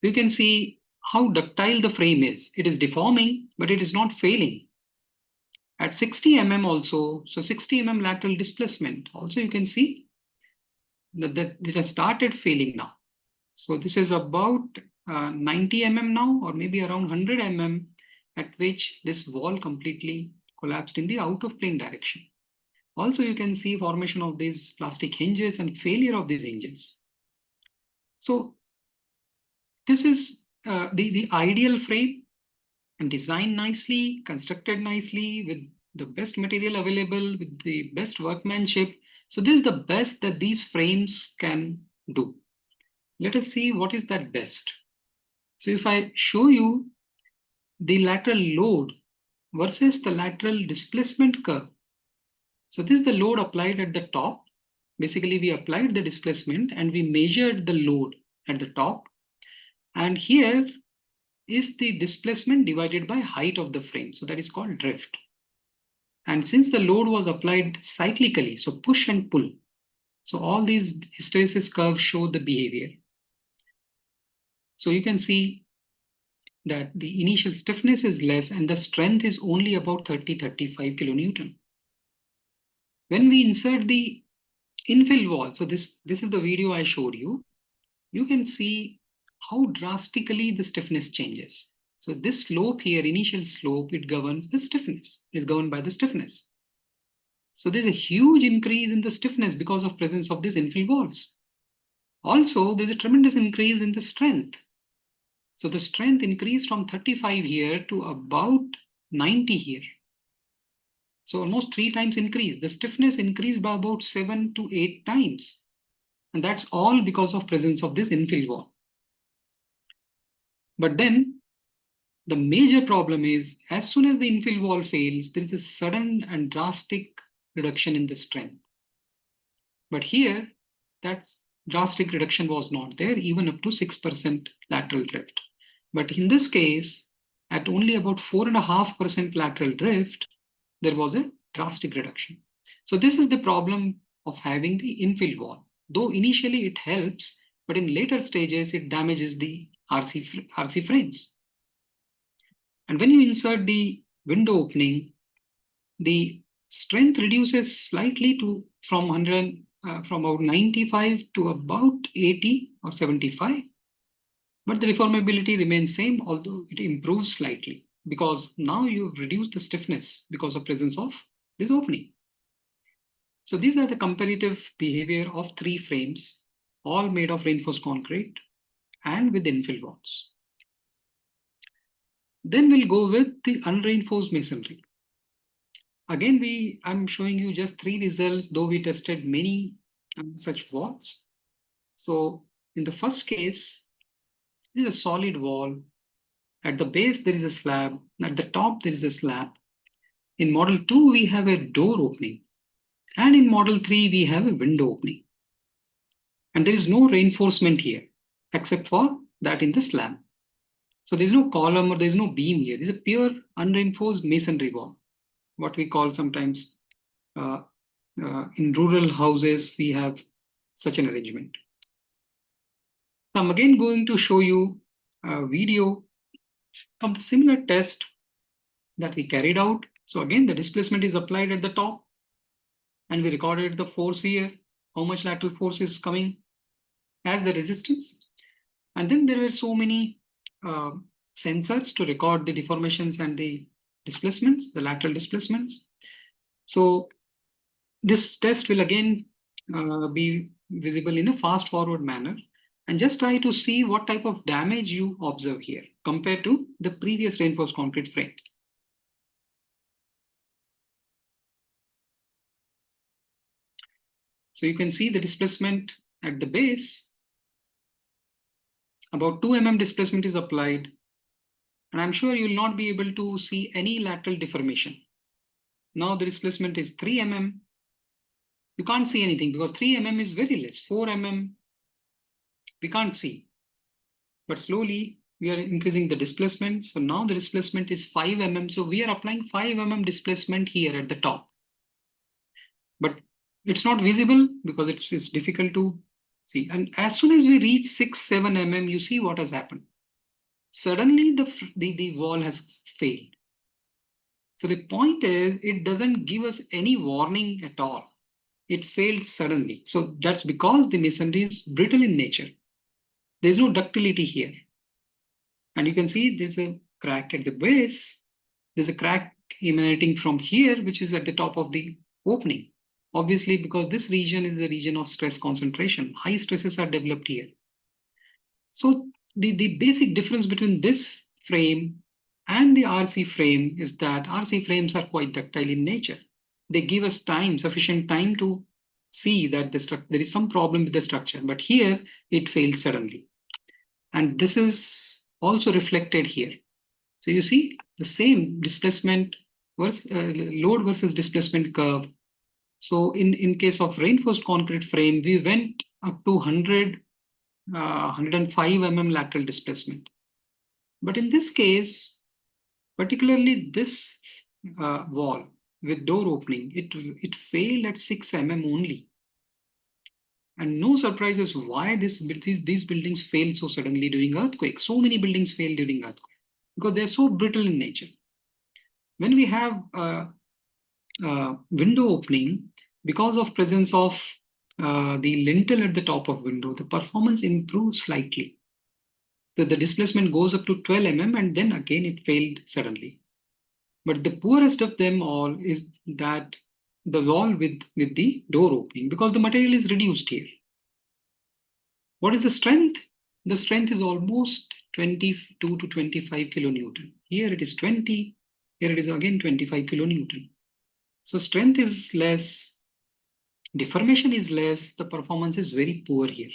H: You can see how ductile the frame is. It is deforming, but it is not failing. At 60 mm also, so 60 mm lateral displacement, also you can see that it has started failing now. So this is about 90 mm now, or maybe around 100 mm, at which this wall completely collapsed in the out of plane direction. Also, you can see formation of these plastic hinges and failure of these hinges. So this is the ideal frame, and designed nicely, constructed nicely with the best material available, with the best workmanship. So this is the best that these frames can do. Let us see what is that best. So if I show you the lateral load versus the lateral displacement curve. So this is the load applied at the top. Basically, we applied the displacement and we measured the load at the top. And here is the displacement divided by height of the frame. So that is called drift. And since the load was applied cyclically, so push and pull, so all these hysteresis curves show the behavior. So you can see that the initial stiffness is less and the strength is only about 30-35 kilonewton. When we insert the infill wall, so this is the video I showed you, you can see how drastically the stiffness changes. So this slope here, initial slope, it governs the stiffness, is governed by the stiffness. So there's a huge increase in the stiffness because of presence of these infill walls. Also, there's a tremendous increase in the strength. So the strength increased from 35 here to about 90 here. So almost 3 times increase. The stiffness increased by about 7 to 8 times. And that's all because of presence of this infill wall. But then the major problem is as soon as the infill wall fails, there is a sudden and drastic reduction in the strength. But here, that drastic reduction was not there, even up to 6% lateral drift. But in this case, at only about 4.5% lateral drift, there was a drastic reduction. So this is the problem of having the infill wall. Though initially it helps, but in later stages, it damages the RC frames. And when you insert the window opening, the strength reduces slightly to from about 95 to about 80 or 75. But the deformability remains same, although it improves slightly because now you've reduced the stiffness because of presence of this opening. So these are the comparative behavior of 3 frames, all made of reinforced concrete and with infill walls. Then we'll go with the unreinforced masonry. Again, I'm showing you just 3 results, though we tested many such walls. So in the first case, this is a solid wall. At the base, there is a slab. At the top, there is a slab. In model 2, we have a door opening. And in model 3, we have a window opening. And there is no reinforcement here, except for that in the slab. So there's no column or there's no beam here. This is a pure unreinforced masonry wall, what we call sometimes in rural houses, we have such an arrangement. So I'm again going to show you a video of a similar test that we carried out. So again, the displacement is applied at the top and we recorded the force here, how much lateral force is coming as the resistance. And then there were so many sensors to record the deformations and the displacements, the lateral displacements. So this test will again be visible in a fast forward manner and just try to see what type of damage you observe here compared to the previous reinforced concrete frame. So you can see the displacement at the base. About 2 mm displacement is applied. And I'm sure you'll not be able to see any lateral deformation. Now the displacement is 3 mm. You can't see anything because 3 mm is very less. 4 mm, we can't see. But slowly we are increasing the displacement. So now the displacement is 5 mm. So we are applying 5 mm displacement here at the top. it's not visible because it's difficult to see. And as soon as we reach 6-7 mm, you see what has happened. Suddenly the wall has failed. So the point is, it doesn't give us any warning at all. It failed suddenly. So that's because the masonry is brittle in nature. There's no ductility here. And you can see there's a crack at the base. There's a crack emanating from here, which is at the top of the opening. Obviously, because this region is the region of stress concentration. High stresses are developed here. So the basic difference between this frame and the RC frame is that RC frames are quite ductile in nature. They give us time, sufficient time to see that there is some problem with the structure, but here it failed suddenly. And this is also reflected here. So you see the same displacement versus load versus displacement curve. So in case of reinforced concrete frame, we went up to 105 mm lateral displacement. But in this case, particularly this wall with door opening, it failed at 6 mm only. And no surprises why these buildings fail so suddenly during earthquakes. So many buildings fail during earthquake because they're so brittle in nature. When we have window opening, because of presence of the lintel at the top of window, the performance improves slightly. So the displacement goes up to 12 mm and then again it failed suddenly. But the poorest of them all is that the wall with the door opening, because the material is reduced here. What is the strength? The strength is almost 22 to 25 kilonewton. Here it is 20, here it is again 25 kilonewton. So strength is less, deformation is less, the performance is very poor here.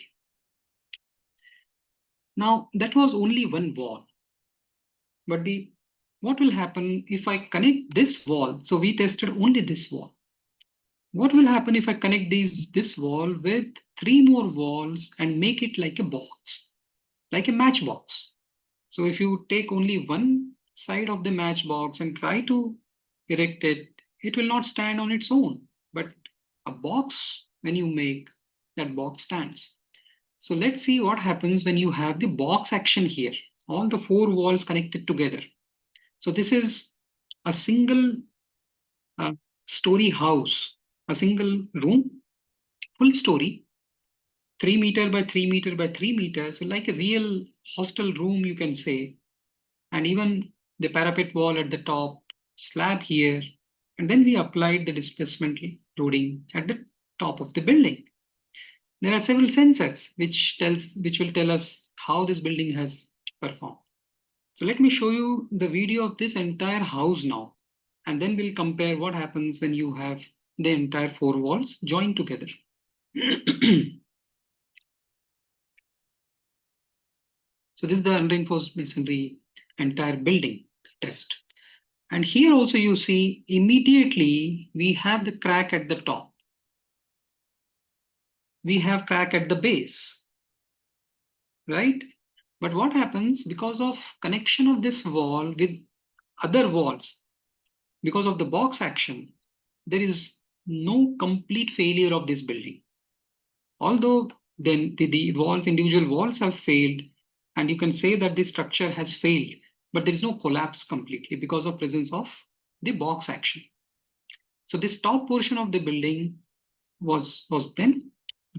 H: Now that was only one wall. But what will happen if I connect this wall? So we tested only this wall. What will happen if I connect this wall with 3 more walls and make it like a box, like a matchbox? So if you take only one side of the matchbox and try to erect it, it will not stand on its own. But a box, when you make, that box stands. So let's see what happens when you have the box action here, all the 4 walls connected together. So this is a single story house, a single room, full story, 3 meter by 3 meter by 3 meters, so like a real hostel room, you can say. And even the parapet wall at the top, slab here, and then we applied the displacement loading at the top of the building. There are several sensors which will tell us how this building has performed. So let me show you the video of this entire house now, and then we'll compare what happens when you have the entire 4 walls joined together. So this is the unreinforced masonry entire building test. And here also you see immediately we have the crack at the top. We have crack at the base, right? But what happens because of connection of this wall with other walls, because of the box action, there is no complete failure of this building. Although then the walls, individual walls have failed, and you can say that the structure has failed, but there is no collapse completely because of presence of the box action. So this top portion of the building was then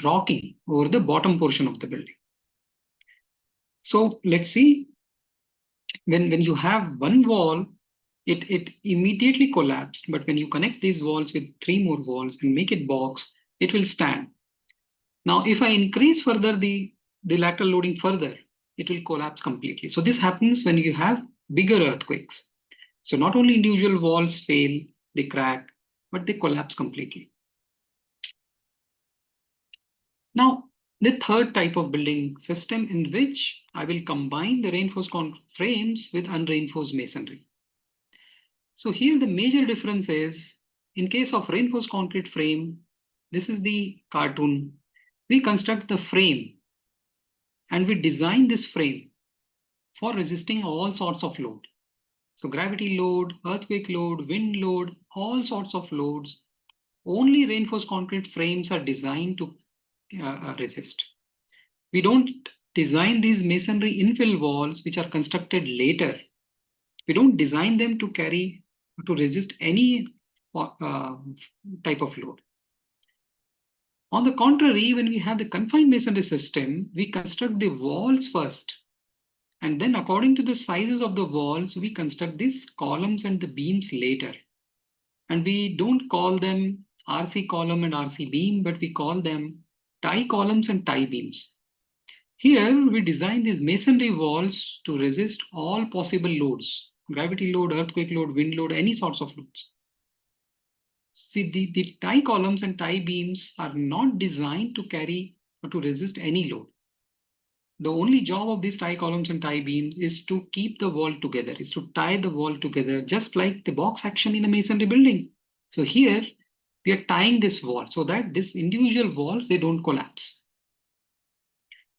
H: rocking over the bottom portion of the building. So let's see, when you have one wall, it immediately collapsed, but when you connect these walls with 3 more walls and make it box, it will stand. Now, if I increase further the lateral loading further, it will collapse completely. So this happens when you have bigger earthquakes. So not only individual walls fail, they crack, but they collapse completely. Now, the third type of building system in which I will combine the reinforced concrete frames with unreinforced masonry. So here the major difference is, in case of reinforced concrete frame, this is the cartoon. We construct the frame and we design this frame for resisting all sorts of load. So gravity load, earthquake load, wind load, all sorts of loads only reinforced concrete frames are designed to resist. We don't design these masonry infill walls which are constructed later. We don't design them to resist any type of load. On the contrary, when we have the confined masonry system, we construct the walls first. And then according to the sizes of the walls, we construct these columns and the beams later. And we don't call them RC column and RC beam, but we call them tie columns and tie beams. Here, we design these masonry walls to resist all possible loads, gravity load, earthquake load, wind load, any sorts of loads. See, the tie columns and tie beams are not designed to carry or to resist any load. The only job of these tie columns and tie beams is to keep the wall together, is to tie the wall together, just like the box action in a masonry building. So here, we are tying this wall so that these individual walls, they don't collapse.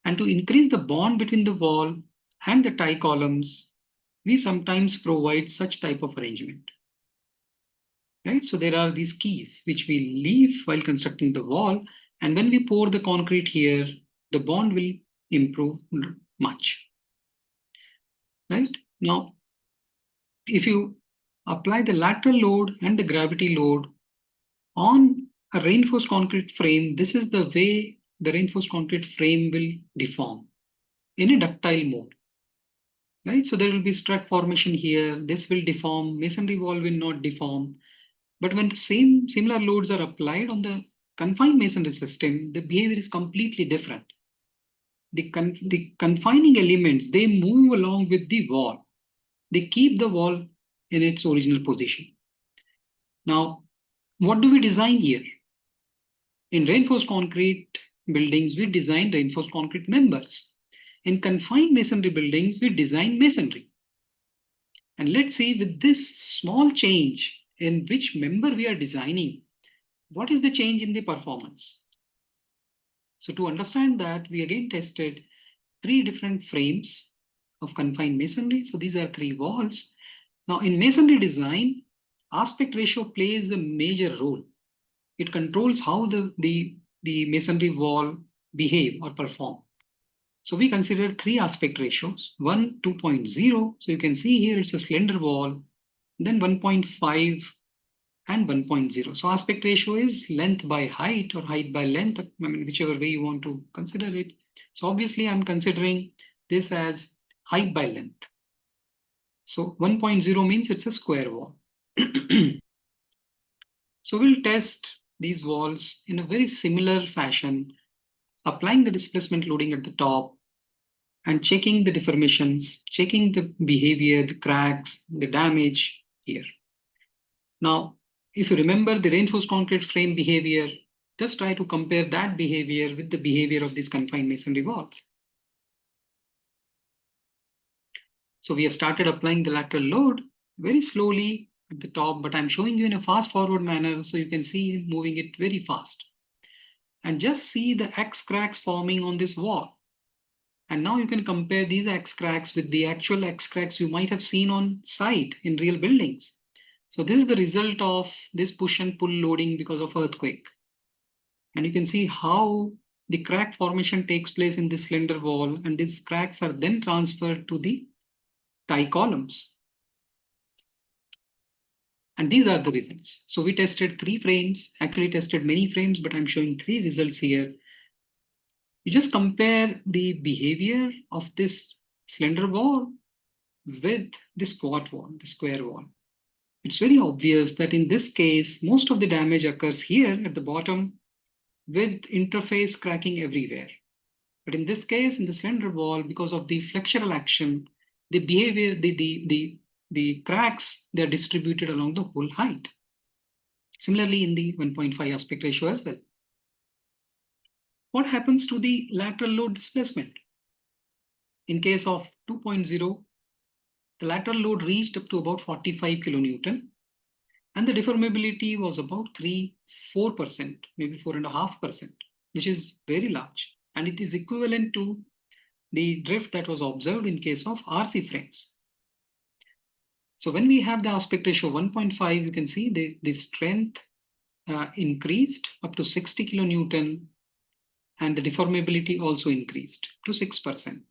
H: And to increase the bond between the wall and the tie columns, we sometimes provide such type of arrangement. Right? So there are these keys which we leave while constructing the wall. And when we pour the concrete here, the bond will improve much. Right? Now, if you apply the lateral load and the gravity load on a reinforced concrete frame, this is the way the reinforced concrete frame will deform in a ductile mode. Right? So there will be strut formation here. This will deform. Masonry wall will not deform. But when the similar loads are applied on the confined masonry system, the behavior is completely different. The confining elements, they move along with the wall. They keep the wall in its original position. Now, what do we design here? In reinforced concrete buildings, we design reinforced concrete members. In confined masonry buildings, we design masonry. And let's see, with this small change in which member we are designing, what is the change in the performance? So to understand that, we again tested 3 different frames of confined masonry. So these are 3 walls. Now in masonry design, aspect ratio plays a major role. It controls how the masonry wall behave or perform. So we considered 3 aspect ratios, 1, 2.0. So you can see here it's a slender wall, then 1.5 and 1.0. So aspect ratio is length by height or height by length, I mean, whichever way you want to consider it. So obviously I'm considering this as height by length. So 1.0 means it's a square wall. So we'll test these walls in a very similar fashion, applying the displacement loading at the top and checking the deformations, checking the behavior, the cracks, the damage here. Now, if you remember the reinforced concrete frame behavior, just try to compare that behavior with the behavior of this confined masonry wall. So we have started applying the lateral load very slowly at the top, but I'm showing you in a fast forward manner so you can see moving it very fast. And just see the X cracks forming on this wall. And now you can compare these X cracks with the actual X cracks you might have seen on site in real buildings. So this is the result of this push and pull loading because of earthquake. And you can see how the crack formation takes place in this slender wall, and these cracks are then transferred to the tie columns. And these are the results. So we tested 3 frames, actually tested many frames, but I'm showing 3 results here. You just compare the behavior of this slender wall with the squat wall, the square wall. It's very obvious that in this case, most of the damage occurs here at the bottom with interface cracking everywhere. But in this case, in the slender wall, because of the flexural action, the behavior, the cracks, they're distributed along the whole height. Similarly, in the 1.5 aspect ratio as well. What happens to the lateral load displacement? In case of 2.0, the lateral load reached up to about 45 kilonewton, and the deformability was about 4%, maybe 4.5%, which is very large. And it is equivalent to the drift that was observed in case of RC frames. So when we have the aspect ratio 1.5, you can see the strength increased up to 60 kilonewton, and the deformability also increased to 6%.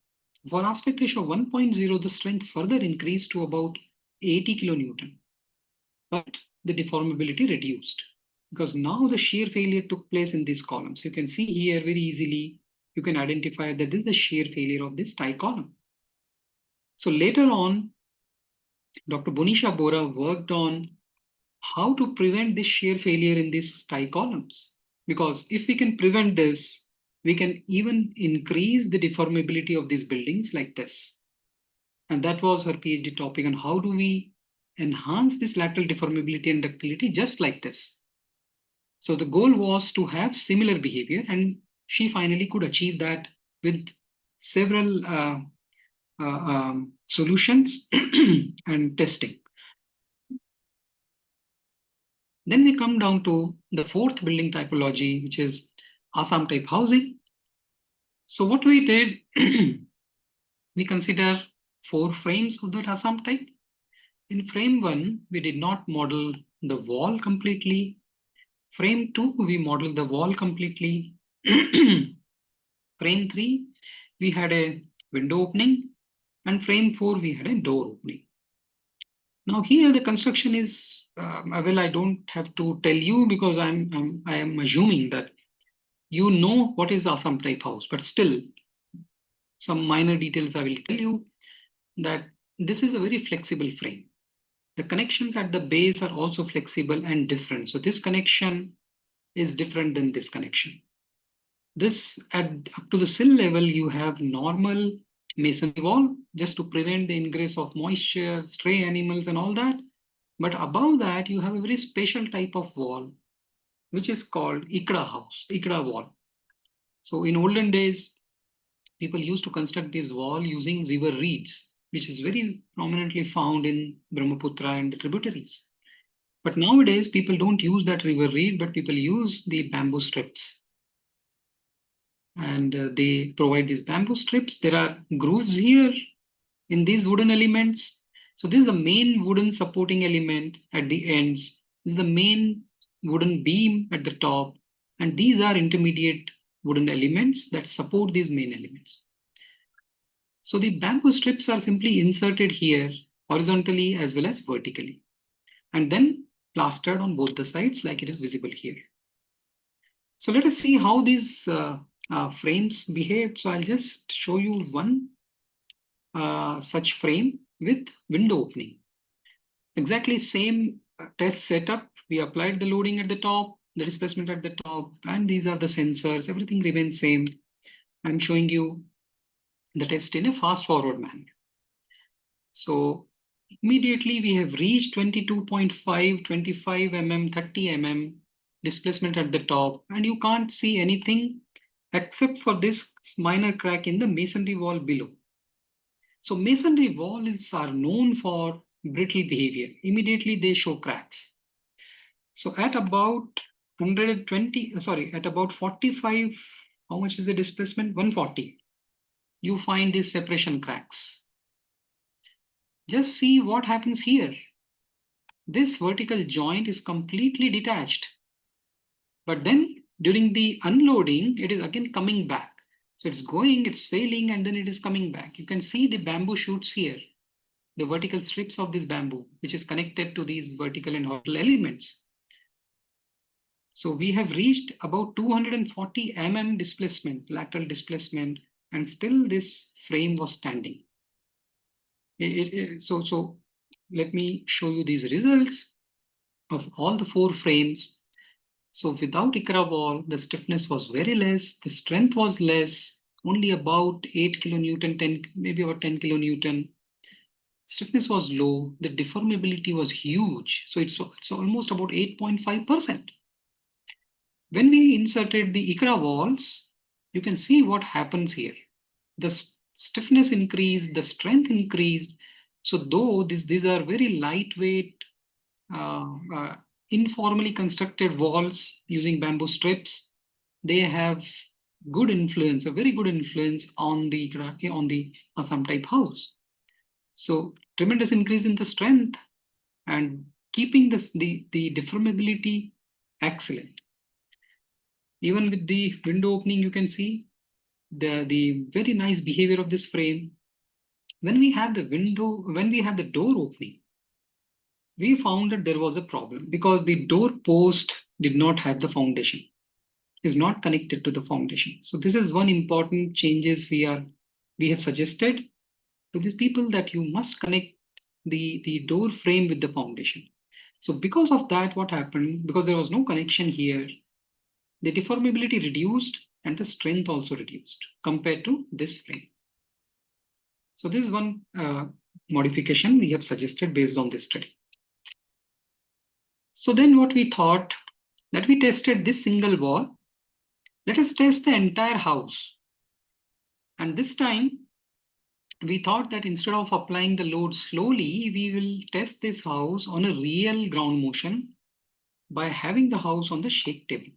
H: For aspect ratio 1.0, the strength further increased to about 80 kilonewton, but the deformability reduced because now the shear failure took place in these columns. You can see here very easily, you can identify that this is the shear failure of this tie column. So later on, Dr. Bonisha Bora worked on how to prevent this shear failure in these tie columns. Because if we can prevent this, we can even increase the deformability of these buildings like this. And that was her PhD topic on how do we enhance this lateral deformability and ductility just like this. So the goal was to have similar behavior, and she finally could achieve that with several solutions and testing. Then we come down to the fourth building typology, which is Assam type housing. So what we did, we consider 4 frames of that Assam type. In frame 1, we did not model the wall completely. Frame 2, we modeled the wall completely. Frame 3, we had a window opening, and frame 4, we had a door opening. Now here the construction is, well, I don't have to tell you because I am assuming that you know what is Assam type house, but still some minor details I will tell you that this is a very flexible frame. The connections at the base are also flexible and different. So this connection is different than this connection. This up to the sill level, you have normal masonry wall just to prevent the ingress of moisture, stray animals and all that. But above that, you have a very special type of wall, which is called Ikra house, Ikra wall. So in olden days, people used to construct this wall using river reeds, which is very prominently found in Brahmaputra and the tributaries. But nowadays, people don't use that river reed, but people use the bamboo strips. And they provide these bamboo strips. There are grooves here in these wooden elements. So this is the main wooden supporting element at the ends. This is the main wooden beam at the top. And these are intermediate wooden elements that support these main elements. So the bamboo strips are simply inserted here horizontally as well as vertically, and then plastered on both the sides like it is visible here. So let us see how these frames behave. So I'll just show you one such frame with window opening. Exactly same test setup. We applied the loading at the top, the displacement at the top, and these are the sensors. Everything remains same. I'm showing you the test in a fast forward manner. So immediately we have reached 22.5, 25 mm, 30 mm displacement at the top, and you can't see anything except for this minor crack in the masonry wall below. So masonry walls are known for brittle behavior. Immediately they show cracks. So at about 45, how much is the displacement? 140. You find these separation cracks. Just see what happens here. This vertical joint is completely detached. But then during the unloading, it is again coming back. So it's going, it's failing, and then it is coming back. You can see the bamboo shoots here, the vertical strips of this bamboo, which is connected to these vertical and horizontal elements. So we have reached about 240 mm displacement, lateral displacement, and still this frame was standing. So let me show you these results of all the 4 frames. So without Ikra wall, the stiffness was very less, the strength was less, only about 8 kilonewton, maybe about 10 kilonewton. Stiffness was low, the deformability was huge. So it's almost about 8.5%. When we inserted the Ikra walls, you can see what happens here. The stiffness increased, the strength increased. So though these are very lightweight, informally constructed walls using bamboo strips, they have good influence, a very good influence on the Assam type house. So tremendous increase in the strength and keeping the deformability Excellent. Even with the window opening, you can see the very nice behavior of this frame. When we have the door opening, we found that there was a problem because the door post did not have the foundation, is not connected to the foundation. So this is one important changes we have suggested to these people, that you must connect the door frame with the foundation. So because of that, what happened, because there was no connection here, the deformability reduced and the strength also reduced compared to this frame. So this is one modification we have suggested based on this study. So then what we thought, that we tested this single wall. Let us test the entire house. And this time we thought that instead of applying the load slowly, we will test this house on a real ground motion by having the house on the shake table.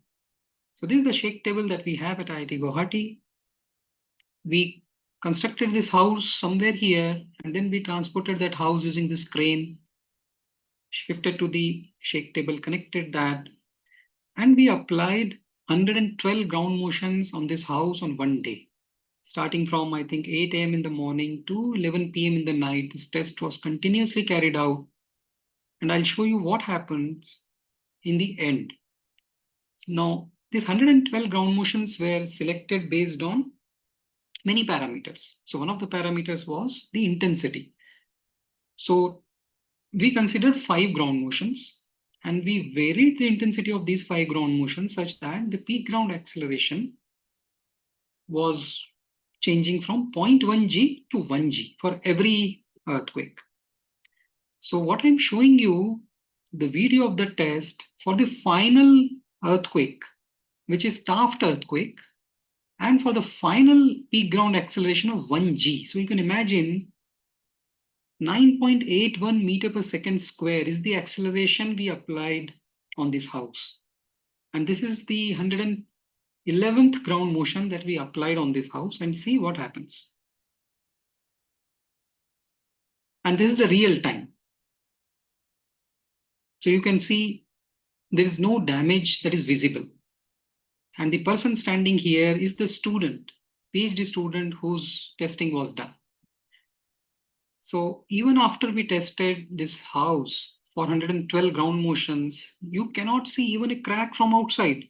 H: So this is the shake table that we have at IIT Guwahati. We constructed this house somewhere here, and then we transported that house using this crane, shifted to the shake table, connected that, and we applied 112 ground motions on this house on one day. Starting from, I think, 8 a.m. in the morning to 11 p.m. in the night, this test was continuously carried out. And I'll show you what happens in the end. Now, these 112 ground motions were selected based on many parameters. So one of the parameters was the intensity. So we considered 5 ground motions, and we varied the intensity of these 5 ground motions such that the peak ground acceleration was changing from 0.1 g to 1 g for every earthquake. So what I'm showing you, the video of the test for the final earthquake, which is Taft earthquake, and for the final peak ground acceleration of 1 g. So you can imagine 9.81 meter per second square is the acceleration we applied on this house. And this is the 111th ground motion that we applied on this house, and see what happens. And this is the real time. So you can see there is no damage that is visible. And the person standing here is the student, PhD student whose testing was done. So even after we tested this house for 112 ground motions, you cannot see even a crack from outside.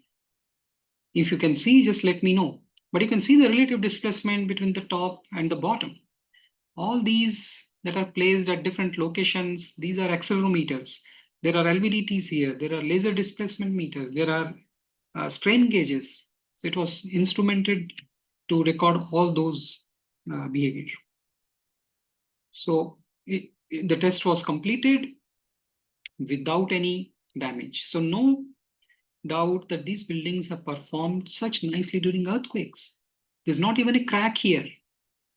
H: If you can see, just let me know. But you can see the relative displacement between the top and the bottom. All these that are placed at different locations, these are accelerometers. There are LVDTs here. There are laser displacement meters. There are strain gauges. So it was instrumented to record all those behavior. So the test was completed without any damage. So no doubt that these buildings have performed such nicely during earthquakes. There's not even a crack here.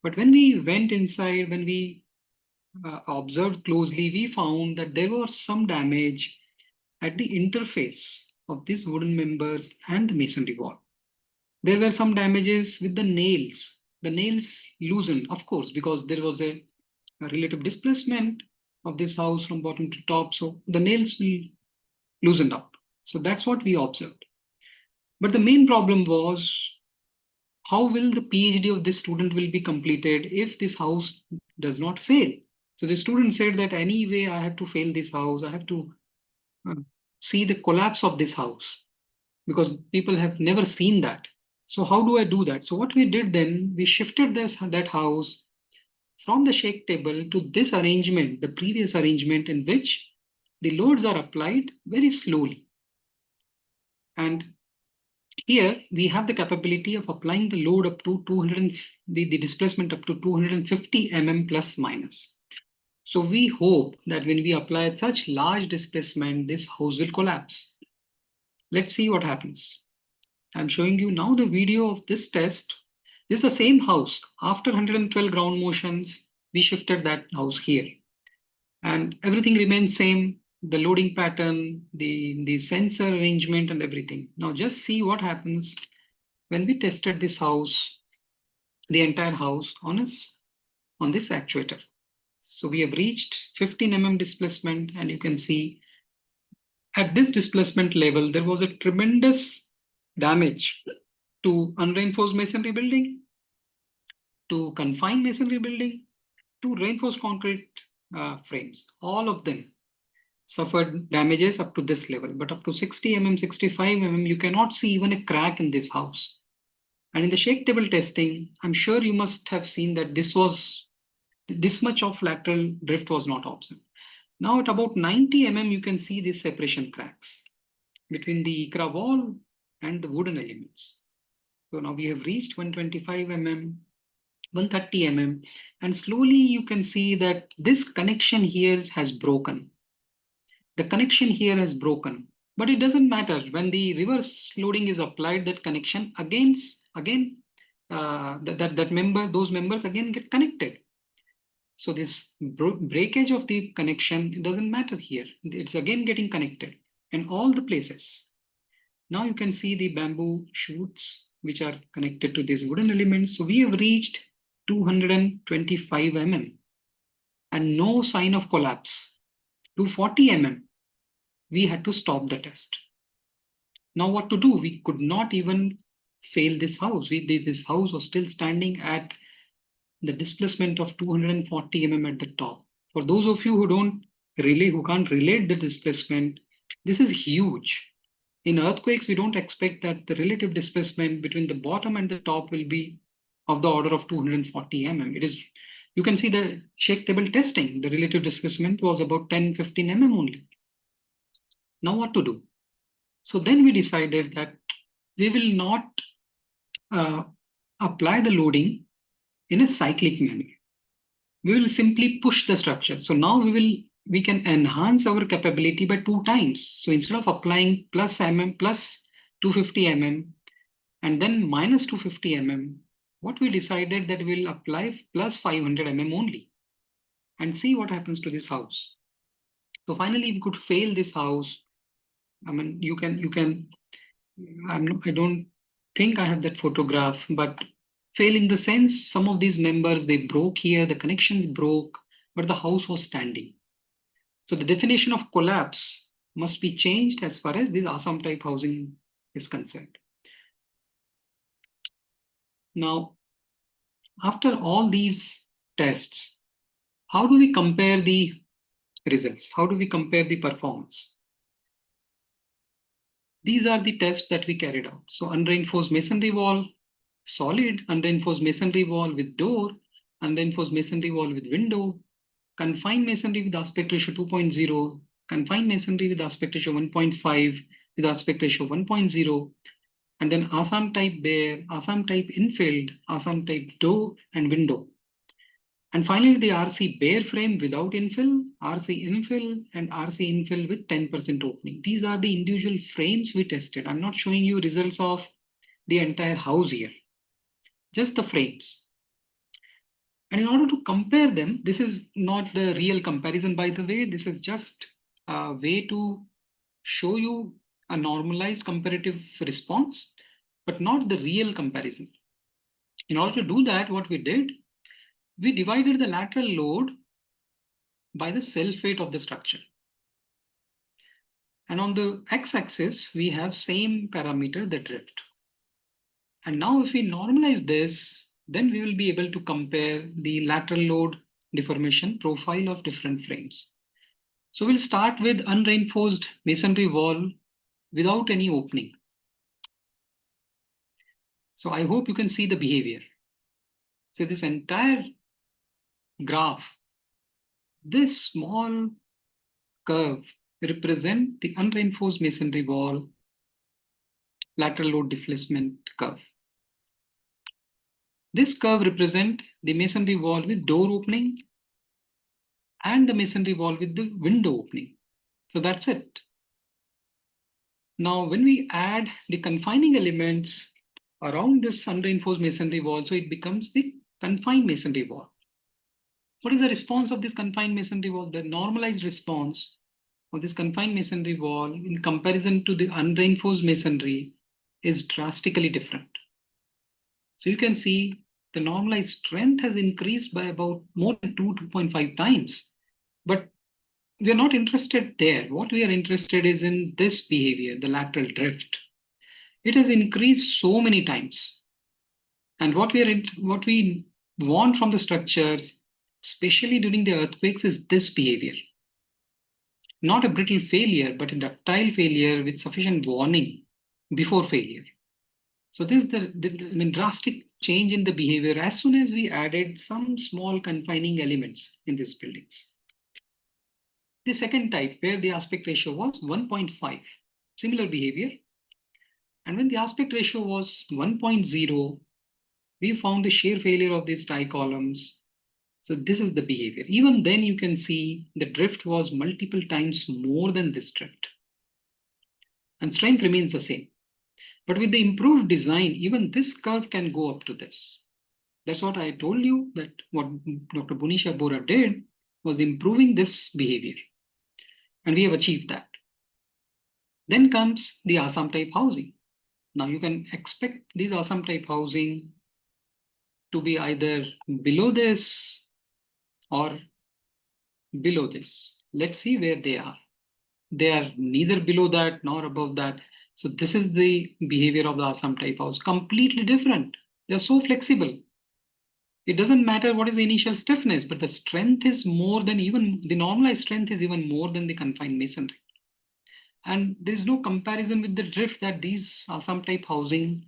H: But when we went inside, when we observed closely, we found that there was some damage at the interface of these wooden members and the masonry wall. There were some damages with the nails. The nails loosened, of course, because there was a relative displacement of this house from bottom to top. So the nails will loosen up. So that's what we observed. But the main problem was, how will the PhD of this student will be completed if this house does not fail? So the student said that anyway, I have to fail this house. I have to see the collapse of this house because people have never seen that. So how do I do that? So what we did then, we shifted that house from the shake table to this arrangement, the previous arrangement in which the loads are applied very slowly. And here we have the capability of applying the load up to 200, the displacement up to 250 mm plus minus. So we hope that when we apply such large displacement, this house will collapse. Let's see what happens. I'm showing you now the video of this test. This is the same house. After 112 ground motions, we shifted that house here. And everything remains same. The loading pattern, the sensor arrangement and everything. Now just see what happens when we tested this house, the entire house on this actuator. So we have reached 15 mm displacement, and you can see at this displacement level, there was a tremendous damage to unreinforced masonry building, to confined masonry building, to reinforced concrete frames. All of them suffered damages up to this level, but up to 60 mm, 65 mm, you cannot see even a crack in this house. And in the shake table testing, I'm sure you must have seen that this much of lateral drift was not observed. Now at about 90 mm, you can see these separation cracks between the ICRA wall and the wooden elements. So now we have reached 125 mm, 130 mm, and slowly you can see that this connection here has broken. The connection here has broken, but it doesn't matter. When the reverse loading is applied, that connection those members again get connected. So this breakage of the connection, it doesn't matter here. It's again getting connected in all the places. Now you can see the bamboo shoots which are connected to these wooden elements. So we have reached 225 mm and no sign of collapse. 240 mm, we had to stop the test. Now what to do? We could not even fail this house. This house was still standing at the displacement of 240 mm at the top. For those of you who can't relate the displacement, this is huge. In earthquakes, we don't expect that the relative displacement between the bottom and the top will be of the order of 240 mm. You can see the shake table testing, the relative displacement was about 10-15 mm only. Now what to do? So then we decided that we will not apply the loading in a cyclic manner. We will simply push the structure. So now we can enhance our capability by 2 times. So instead of applying plus 250 mm and then minus 250 mm, what we decided that we'll apply plus 500 mm only and see what happens to this house. So finally we could fail this house. I mean, I don't think I have that photograph, but fail in the sense some of these members, they broke here, the connections broke, but the house was standing. So the definition of collapse must be changed as far as this Assam type housing is concerned. Now, after all these tests, how do we compare the results? How do we compare the performance? These are the tests that we carried out. So unreinforced masonry wall, solid unreinforced masonry wall with door, unreinforced masonry wall with window, confined masonry with aspect ratio 2.0, confined masonry with aspect ratio 1.5, with aspect ratio 1.0, and then Assam type bare, Assam type infilled, Assam type door and window. And finally, the RC bare frame without infill, RC infill, and RC infill with 10% opening. These are the individual frames we tested. I'm not showing you results of the entire house here, just the frames. And in order to compare them, this is not the real comparison, by the way. This is just a way to show you a normalized comparative response, but not the real comparison. In order to do that, what we did, we divided the lateral load by the self-weight of the structure. And on the x-axis, we have same parameter, the drift. And now if we normalize this, then we will be able to compare the lateral load deformation profile of different frames. So we'll start with unreinforced masonry wall without any opening. So I hope you can see the behavior. So this entire graph, this small curve represent the unreinforced masonry wall lateral load displacement curve. This curve represent the masonry wall with door opening and the masonry wall with the window opening. So that's it. Now, when we add the confining elements around this unreinforced masonry wall, so it becomes the confined masonry wall. What is the response of this confined masonry wall? The normalized response of this confined masonry wall in comparison to the unreinforced masonry is drastically different. So you can see the normalized strength has increased by about more than 2.5 times. But we are not interested there. What we are interested is in this behavior, the lateral drift. It has increased so many times. And what we want from the structures, especially during the earthquakes, is this behavior. Not a brittle failure, but a ductile failure with sufficient warning before failure. So this is the drastic change in the behavior as soon as we added some small confining elements in these buildings. The second type, where the aspect ratio was 1.5, similar behavior. And when the aspect ratio was 1.0, we found the shear failure of these tie columns. So this is the behavior. Even then you can see the drift was multiple times more than this drift. And strength remains the same. But with the improved design, even this curve can go up to this. That's what I told you, that what Dr. Bunisha Bora did was improving this behavior. And we have achieved that. Then comes the Assam type housing. Now you can expect these Assam type housing to be either below this or below this. Let's see where they are. They are neither below that nor above that. So this is the behavior of the Assam type house, completely different. They're so flexible. It doesn't matter what is the initial stiffness, but the strength is more than even the normalized strength is even more than the confined masonry. And there's no comparison with the drift that these Assam type housing,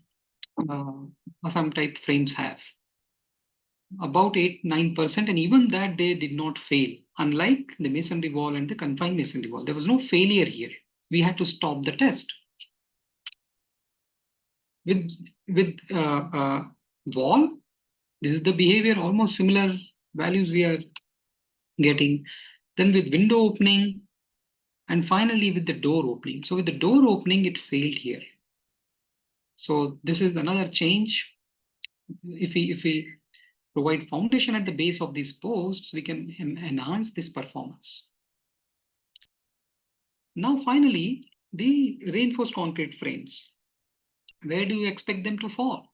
H: Assam type frames have. About 8-9%, and even that they did not fail. Unlike the masonry wall and the confined masonry wall, there was no failure here. We had to stop the test. With wall, this is the behavior, almost similar values we are getting. Then with window opening, and finally with the door opening. So with the door opening, it failed here. So this is another change. If we provide foundation at the base of these posts, we can enhance this performance. Now, finally, the reinforced concrete frames. Where do you expect them to fall?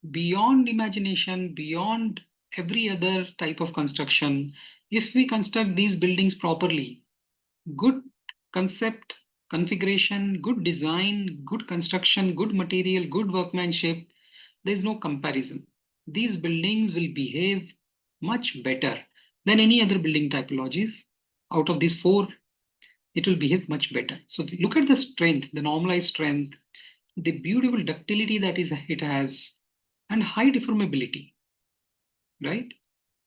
H: Beyond imagination, beyond every other type of construction, if we construct these buildings properly, good concept, configuration, good design, good construction, good material, good workmanship, there's no comparison. These buildings will behave much better than any other building typologies. Out of these four, it will behave much better. So look at the strength, the normalized strength, the beautiful ductility that it has, and high deformability, right?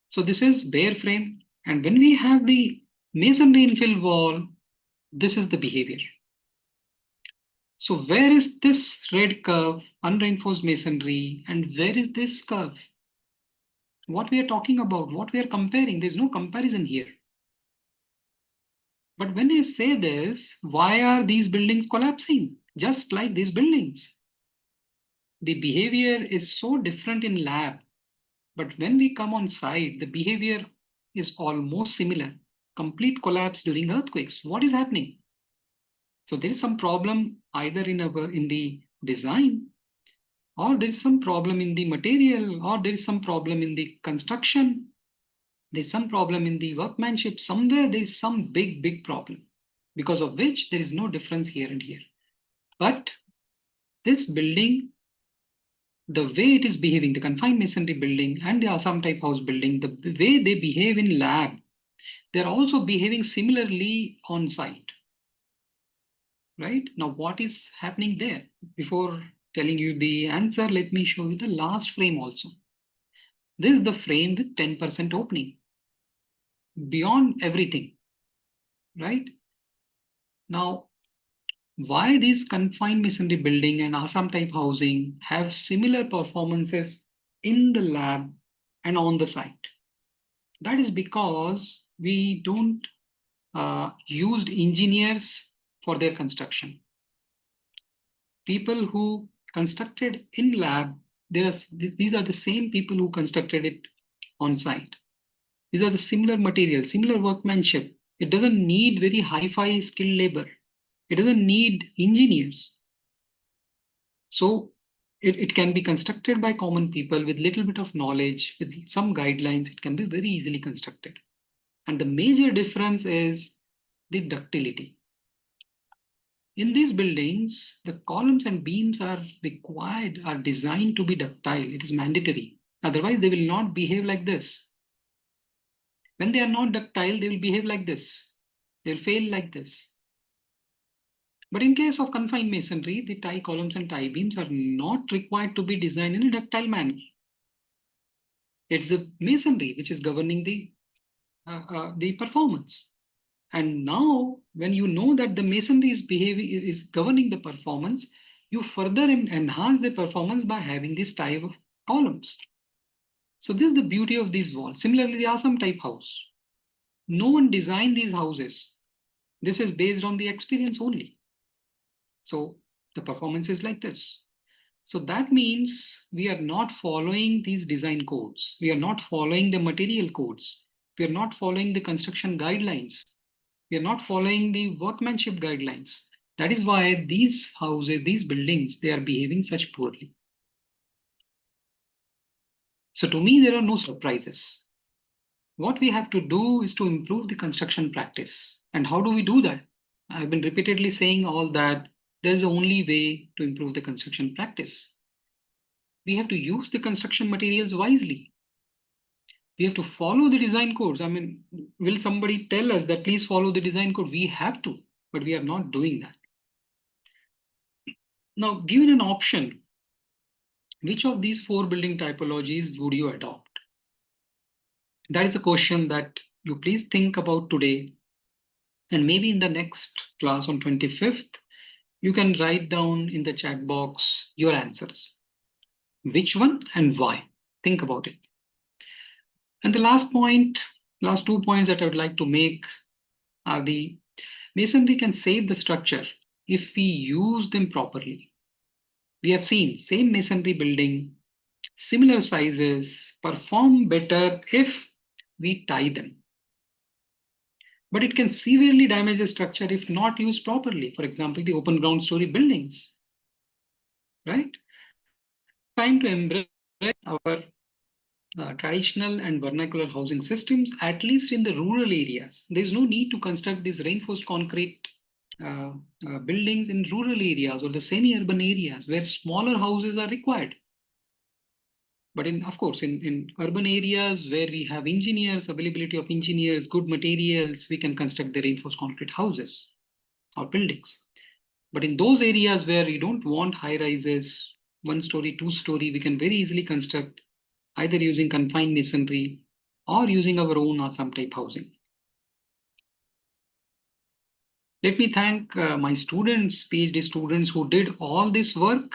H: So this is bare frame. And when we have the masonry infill wall, this is the behavior. So where is this red curve, unreinforced masonry, and where is this curve? What we are talking about, what we are comparing, there's no comparison here. But when I say this, why are these buildings collapsing? Just like these buildings. The behavior is so different in lab, but when we come on site, the behavior is almost similar. Complete collapse during earthquakes. What is happening? So there is some problem either in the design, or there is some problem in the material, or there is some problem in the construction. There's some problem in the workmanship. Somewhere there is some big problem, because of which there is no difference here and here. But this building, the way it is behaving, the confined masonry building and the Assam type house building, the way they behave in lab, they're also behaving similarly on site. Right? Now, what is happening there? Before telling you the answer, let me show you the last frame also. This is the frame with 10% opening. Beyond everything, right? Now, why these confined masonry building and Assam type housing have similar performances in the lab and on the site? That is because we don't use engineers for their construction. People who constructed in lab, these are the same people who constructed it on site. These are the similar materials, similar workmanship. It doesn't need very hi-fi skilled labor. It doesn't need engineers. So it can be constructed by common people with little bit of knowledge, with some guidelines. It can be very easily constructed. And the major difference is the ductility. In these buildings, the columns and beams are designed to be ductile. It is mandatory. Otherwise, they will not behave like this. When they are not ductile, they will behave like this. They'll fail like this. But in case of confined masonry, the tie columns and tie beams are not required to be designed in a ductile manner. It's the masonry which is governing the performance. And now, when you know that the masonry is governing the performance, you further enhance the performance by having these type of columns. So this is the beauty of these walls. Similarly, the Assam type house. No one designed these houses. This is based on the experience only. So the performance is like this. So that means we are not following these design codes. We are not following the material codes. We are not following the construction guidelines. We are not following the workmanship guidelines. That is why these houses, these buildings, they are behaving such poorly. So to me, there are no surprises. What we have to do is to improve the construction practice. And how do we do that? I've been repeatedly saying all that there's the only way to improve the construction practice. We have to use the construction materials wisely. We have to follow the design codes. I mean, will somebody tell us that please follow the design code? We have to, but we are not doing that. Now, given an option, which of these 4 building typologies would you adopt? That is a question that you please think about today. And maybe in the next class on 25th, you can write down in the chat box your answers. Which one and why? Think about it. And the last 2 points that I would like to make are the masonry can save the structure if we use them properly. We have seen same masonry building, similar sizes, perform better if we tie them. But it can severely damage the structure if not used properly. For example, the open ground story buildings, right? Time to embrace our traditional and vernacular housing systems, at least in the rural areas. There's no need to construct these reinforced concrete buildings in rural areas or the semi-urban areas where smaller houses are required. But of course, in urban areas where we have engineers, availability of engineers, good materials, we can construct the reinforced concrete houses or buildings. But in those areas where we don't want high rises, 1-story, 2-story, we can very easily construct either using confined masonry or using our own Assam type housing. Let me thank my students, PhD students who did all this work,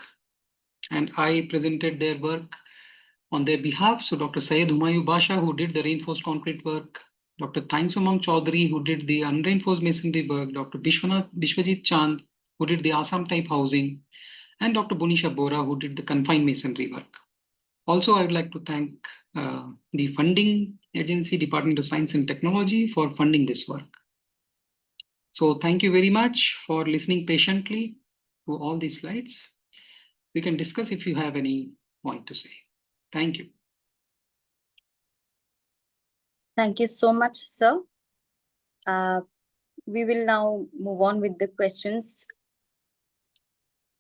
H: and I presented their work on their behalf. So Dr. Syed Humayun Basha, who did the reinforced concrete work, Dr. Tainsumang Chaudhary, who did the unreinforced masonry work, Dr. Bishwajit Chand, who did the Assam type housing, and Dr. Bunisha Bora, who did the confined masonry work. Also, I would like to thank the funding agency, Department of Science and Technology, for funding this work. So thank you very much for listening patiently to all these slides. We can discuss if you have any point to say. Thank you.
A: Thank you so much, sir. We will now move on with the questions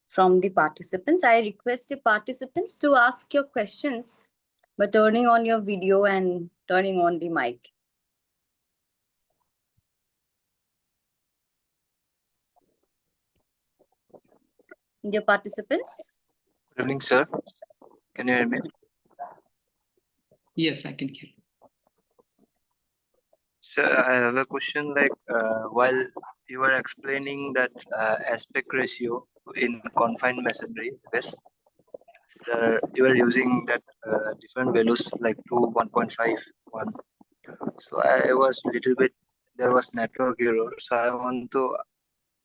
A: from the participants. I request the participants to ask your questions by turning on your video and turning on the mic. Dear participants.
F: Good evening, sir. Can you hear me?
H: Yes, I can hear you.
F: Sir, I have a question like while you were explaining that aspect ratio in confined masonry, yes, you were using that different values like 2, 1.5, 1. So I was little bit, there was network error. So I want to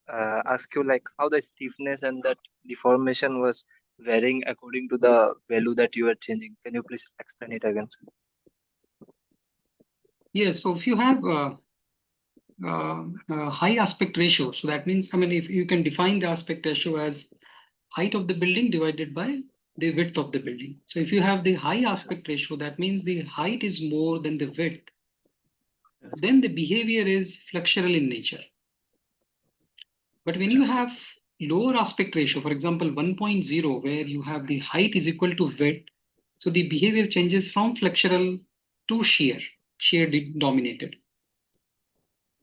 F: ask you like how the stiffness and that deformation was varying according to the value that you are changing. Can you please explain it again, sir?
H: Yes, so if you have high aspect ratio, so that means, I mean, if you can define the aspect ratio as height of the building divided by the width of the building. So if you have the high aspect ratio, that means the height is more than the width. then the behavior is flexural in nature. But when you have lower aspect ratio, for example, 1.0, where you have the height is equal to width, so the behavior changes from flexural to shear dominated.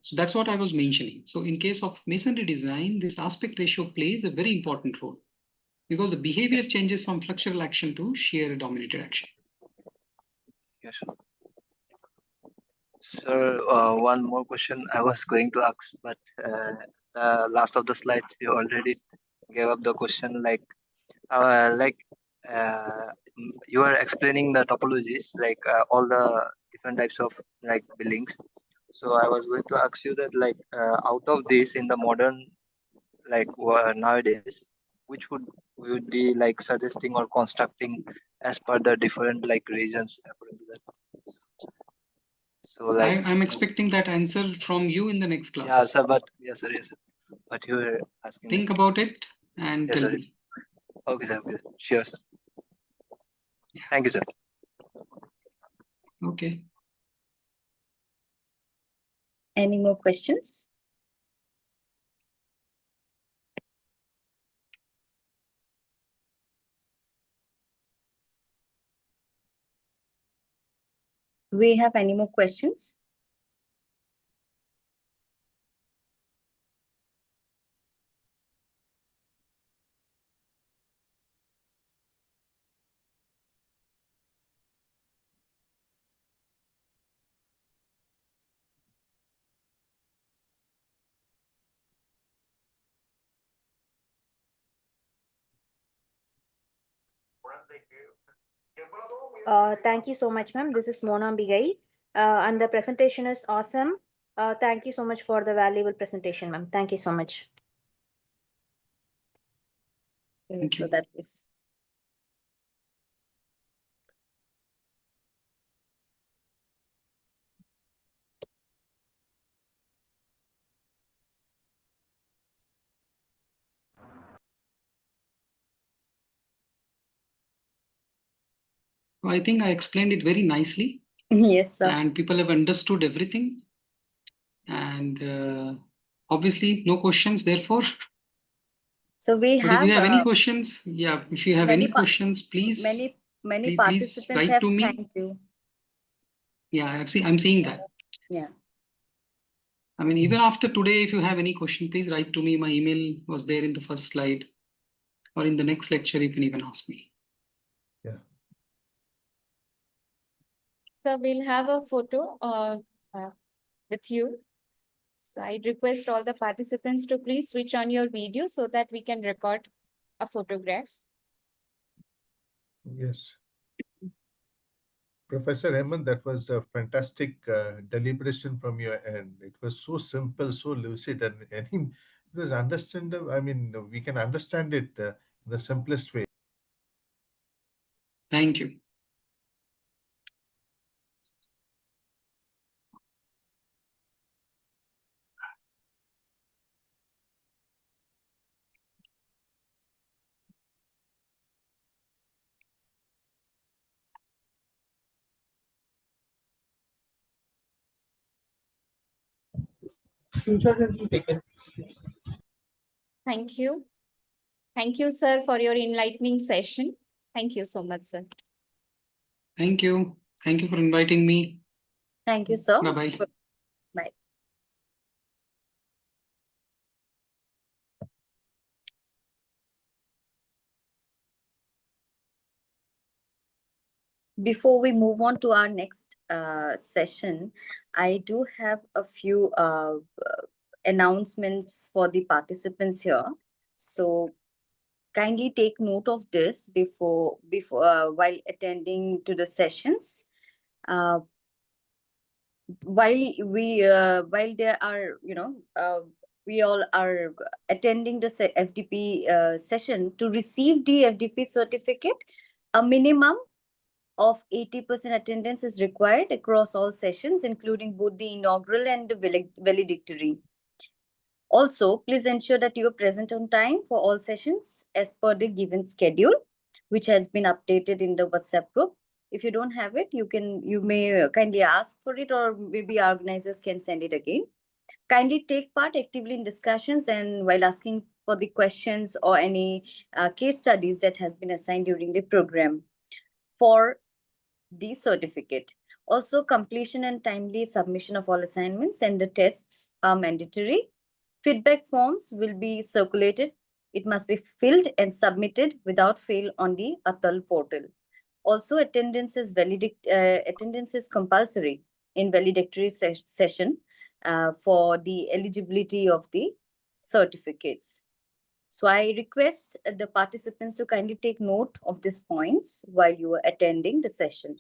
H: So that's what I was mentioning. So in case of masonry design, this aspect ratio plays a very important role because the behavior changes from flexural action to shear dominated action.
F: Yes. Sir, one more question I was going to ask, but the last of the slide you already gave up the question. Like you are explaining the topologies, like all the different types of like buildings. So I was going to ask you that, like out of this in the modern nowadays, which would we would be like suggesting or constructing as per the different like regions according to that. So like
H: I'm expecting that answer from you in the next class.
F: yeah, sir. But yes, sir. Yes, sir. But you were asking.
H: Think about it and
F: Yes,
H: tell
F: sir.
H: me.
F: Yes. Okay, sir. Okay. Sure, sir.
H: Yeah.
F: Thank you, sir.
H: Okay.
A: Any more questions? Do we have any more questions?
I: Thank you so much, ma'am. This is Mona Bigai, and the presentation is awesome. Thank you so much for the valuable presentation, ma'am. Thank you so much.
A: Okay,
H: Thank
A: so
H: you.
A: that is.
H: I think I explained it very nicely.
A: Yes, sir.
H: And people have understood everything. And obviously, no questions, therefore.
A: So we
H: But
A: have.
H: if you have any questions, yeah, if you have any questions, please.
A: Many
H: please
A: participants
H: write
A: have
H: to me.
A: thanked you.
H: Yeah, I'm seeing that.
A: Yeah.
H: I mean, even after today, if you have any question, please write to me. My email was there in the first slide, or in the next lecture, you can even ask me.
D: Yeah.
C: So we'll have a photo with you. So I request all the participants to please switch on your video so that we can record a photograph.
D: Yes. Professor Hemant, that was a fantastic deliberation from your end. It was so simple, so lucid, and it was understandable. I mean, we can understand it in the simplest way.
H: Thank you.
B: Screenshot has been taken.
C: Thank you. Thank you, sir, for your enlightening session. Thank you so much, sir.
H: Thank you. Thank you for inviting me.
A: Thank you, sir.
H: Bye-bye.
A: Bye. Before we move on to our next session, I do have a few announcements for the participants here. So kindly take note of this before while attending to the sessions. While there are, we all are attending the FDP session, to receive the FDP certificate, a minimum of 80% attendance is required across all sessions, including both the inaugural and the valedictory. Also, please ensure that you are present on time for all sessions as per the given schedule, which has been updated in the WhatsApp group. If you don't have it, you may kindly ask for it, or maybe organizers can send it again. Kindly take part actively in discussions and while asking for the questions or any case studies that has been assigned during the program for the certificate. Also, completion and timely submission of all assignments and the tests are mandatory. Feedback forms will be circulated. It must be filled and submitted without fail on the Atal portal. Also, attendance is compulsory in valedictory session for the eligibility of the certificates. So I request the participants to kindly take note of these points while you are attending the session.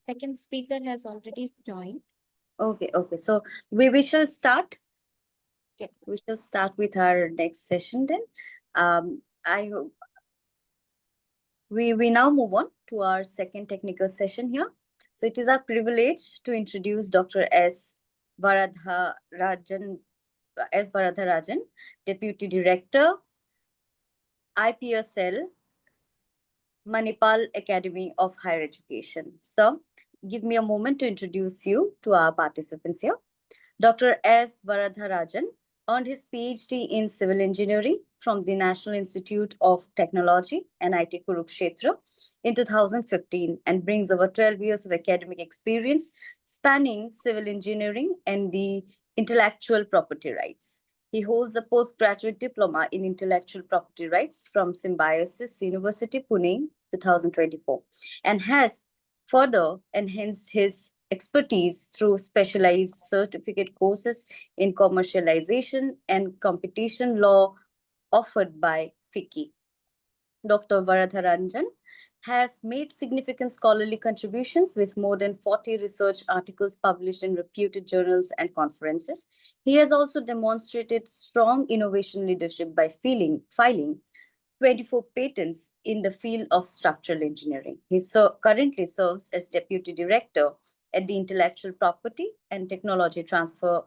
C: Second speaker has already joined.
A: Okay. So we shall start. Okay, we shall start with our next session then. I hope we now move on to our second technical session here. So it is our privilege to introduce Dr. S. Varadharajan, Deputy Director, IPSL, Manipal Academy of Higher Education. So, give me a moment to introduce you to our participants here. Dr. S. Varadharajan earned his PhD in Civil Engineering from the National Institute of Technology and IT Kurukshetra in 2015 and brings over 12 years of academic experience spanning civil engineering and the intellectual property rights. He holds a postgraduate diploma in intellectual property rights from Symbiosis University, Pune, 2024, and has further enhanced his expertise through specialized certificate courses in commercialization and competition law offered by FICCI. Dr. Varadharajan has made significant scholarly contributions with more than 40 research articles published in reputed journals and conferences. He has also demonstrated strong innovation leadership by filing 24 patents in the field of structural engineering. He currently serves as Deputy Director at the Intellectual Property and Technology Transfer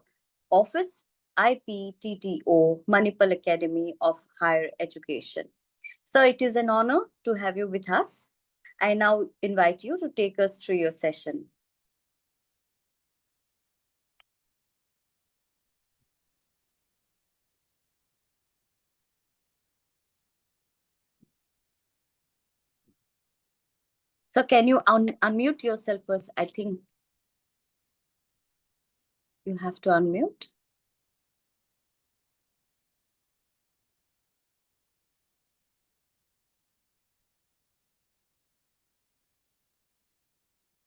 A: Office, IPTTO, Manipal Academy of Higher Education. So it is an honor to have you with us. I now invite you to take us through your session. So can you unmute yourself first? I think you have to unmute.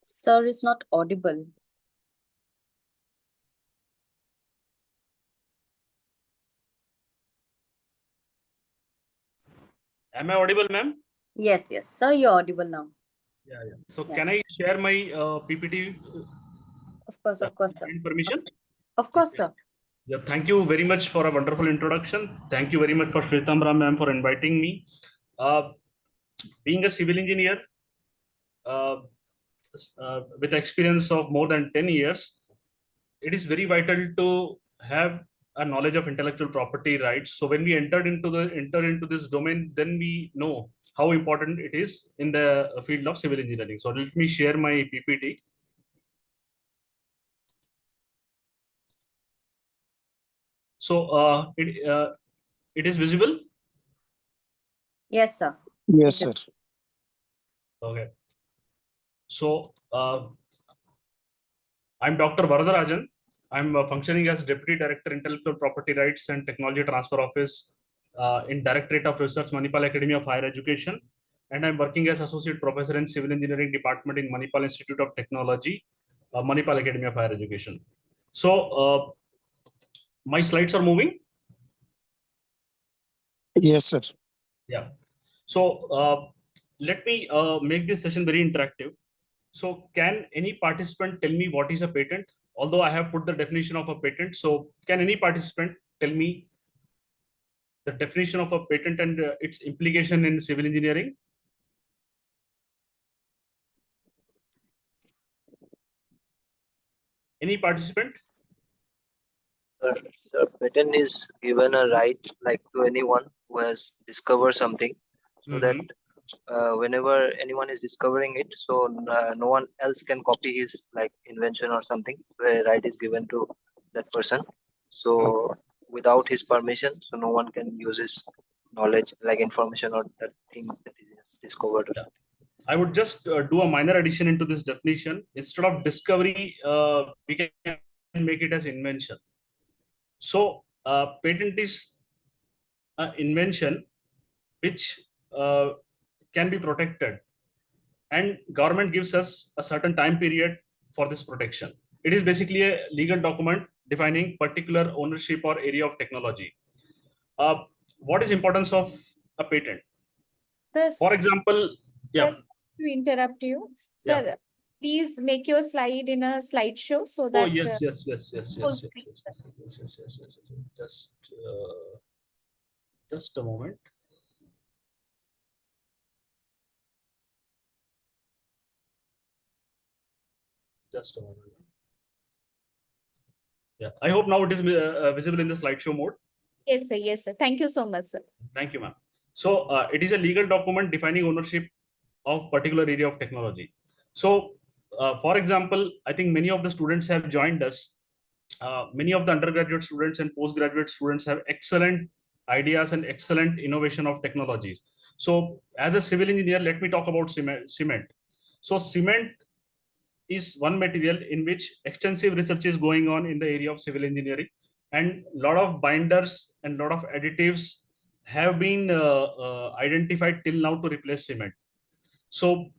A: Sir is not audible.
J: Am I audible, ma'am?
A: Yes, sir, you're audible now.
J: Yeah. So
A: Yeah.
J: can I share my PPT?
A: Of course, sir.
J: Permission?
A: Of course, sir.
J: Yeah, thank you very much for a wonderful introduction. Thank you very much for Shvetambra ma'am for inviting me. Being a civil engineer with experience of more than 10 years, it is very vital to have a knowledge of intellectual property rights. So when we enter into this domain, then we know how important it is in the field of civil engineering. So let me share my PPT. So it is visible?
A: Yes, sir.
E: Yes, sir.
J: Okay. So I'm Dr. Varadharajan. I'm functioning as Deputy Director, Intellectual Property Rights and Technology Transfer Office in Directorate of Research, Manipal Academy of Higher Education. And I'm working as Associate Professor in Civil Engineering Department in Manipal Institute of Technology, Manipal Academy of Higher Education. So my slides are moving?
E: Yes, sir.
J: Yeah. So let me make this session very interactive. So can any participant tell me what is a patent? Although I have put the definition of a patent. So can any participant tell me the definition of a patent and its implication in civil engineering? Any participant?
F: Sir, patent is given a right like to anyone who has discovered something, so that whenever anyone is discovering it, so no one else can copy his like invention or something. So a right is given to that person. So without his permission, so no one can use his knowledge, like information or that thing that is discovered or something.
J: I would just do a minor addition into this definition. Instead of discovery, we can make it as invention. So, patent is an invention which can be protected, and government gives us a certain time period for this protection. It is basically a legal document defining particular ownership or area of technology. What is importance of a patent?
C: Sir,
J: For example, yeah,
C: just to interrupt you,
J: yeah.
C: sir, please make your slide in a slideshow so
J: Oh,
C: that
J: yes.
C: full screen.
J: Just a moment. Just a moment. Yeah, I hope now it is visible in the slideshow mode.
C: Yes, sir. Yes, sir. Thank you so much, sir.
J: Thank you, ma'am. So it is a legal document defining ownership of particular area of technology. So, for example, I think many of the students have joined us. Many of the undergraduate students and postgraduate students have excellent ideas and excellent innovation of technologies. So, as a civil engineer, let me talk about cement. So, cement is one material in which extensive research is going on in the area of civil engineering, and a lot of binders and a lot of additives have been identified till now to replace cement. So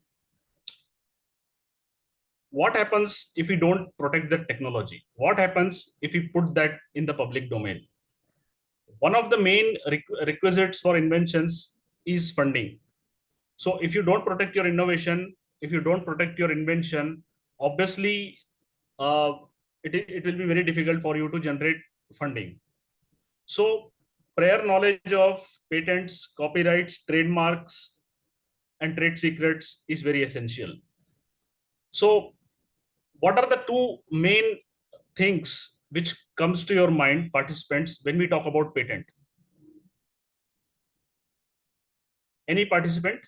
J: what happens if we don't protect the technology? What happens if we put that in the public domain? One of the main requisites for inventions is funding. So if you don't protect your innovation, if you don't protect your invention, obviously uh, it will be very difficult for you to generate funding. So prior knowledge of patents, copyrights, trademarks, and trade secrets is very essential. So what are the two main things which comes to your mind, participants, when we talk about patent? Any participant?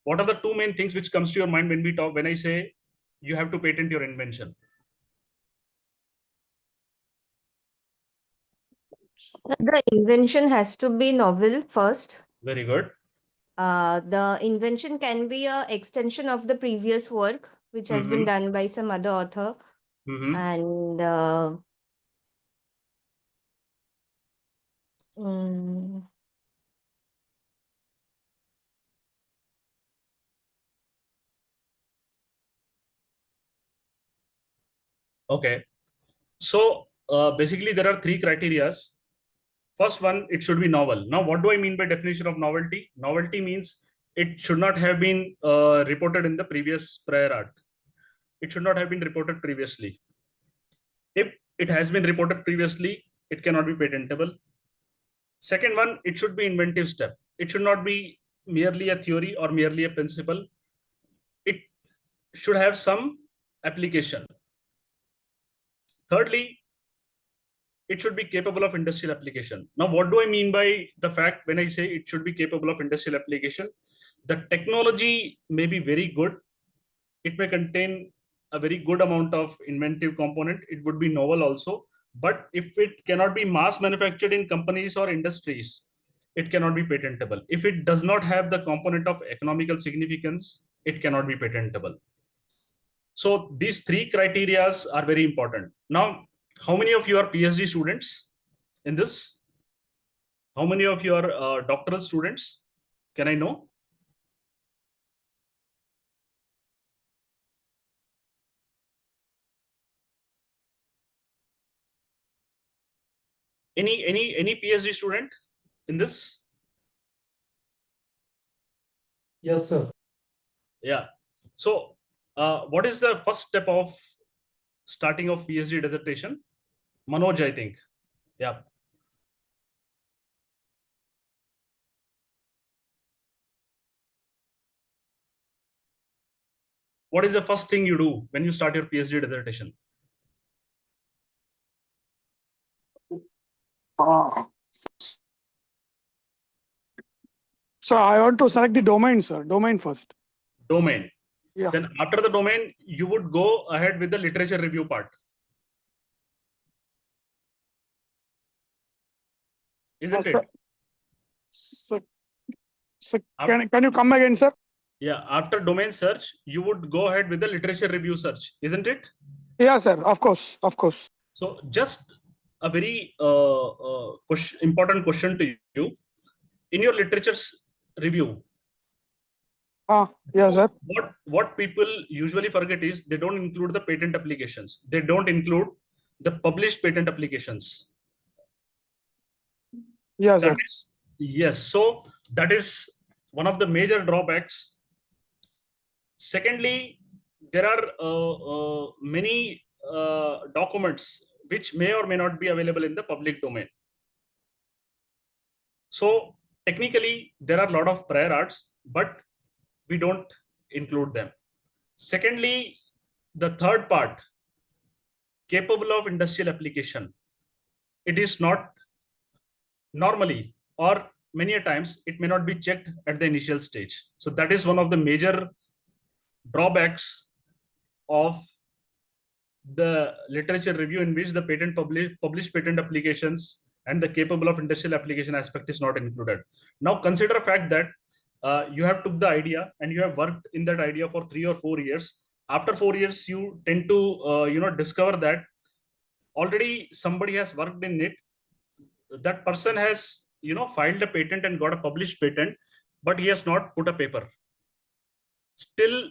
J: What are the two main things which comes to your mind when I say you have to patent your invention?
K: The invention has to be novel first.
J: Very good.
K: The invention can be a extension of the previous work, which has been done by some other author. And
J: Okay. So basically there are three criterias. First one, it should be novel. Now, what do I mean by definition of novelty? Novelty means it should not have been reported in the previous prior art. It should not have been reported previously. If it has been reported previously, it cannot be patentable. Second one, it should be inventive step. It should not be merely a theory or merely a principle. It should have some application. Thirdly, it should be capable of industrial application. Now, what do I mean by the fact when I say it should be capable of industrial application? The technology may be very good. It may contain a very good amount of inventive component. It would be novel also. But if it cannot be mass manufactured in companies or industries, it cannot be patentable. If it does not have the component of economical significance, it cannot be patentable. So these three criterias are very important. Now, how many of you are PhD students in this? How many of you are doctoral students? Can I know? Any PhD student in this?
B: Yes, sir.
J: Yeah. So what is the first step of starting of PhD dissertation? Manoj, I think. Yeah. what is the first thing you do when you start your PhD dissertation?
B: So I want to select the domain, sir. Domain first.
J: Domain.
B: Yeah.
J: Then after the domain, you would go ahead with the literature review part. Isn't it?
B: So can you come again, sir?
J: Yeah, after domain search, you would go ahead with the literature review search, isn't it?
B: Yeah, sir. Of course.
J: So just a very important question to you. In your literature's review,
B: yeah, sir.
J: what people usually forget is they don't include the patent applications. They don't include the published patent applications.
B: Yeah, sir.
J: Yes. So that is one of the major drawbacks. Secondly, there are many documents which may or may not be available in the public domain. So technically, there are a lot of prior arts, but we don't include them. Secondly, the third part, capable of industrial application. It is not normally, or many a times, it may not be checked at the initial stage. So that is one of the major drawbacks of the literature review, in which the published patent applications and the capable of industrial application aspect is not included. Now consider a fact that you have took the idea and you have worked in that idea for 3 or 4 years. After 4 years, you tend to discover that already somebody has worked in it. That person has filed a patent and got a published patent, but he has not put a paper. Still,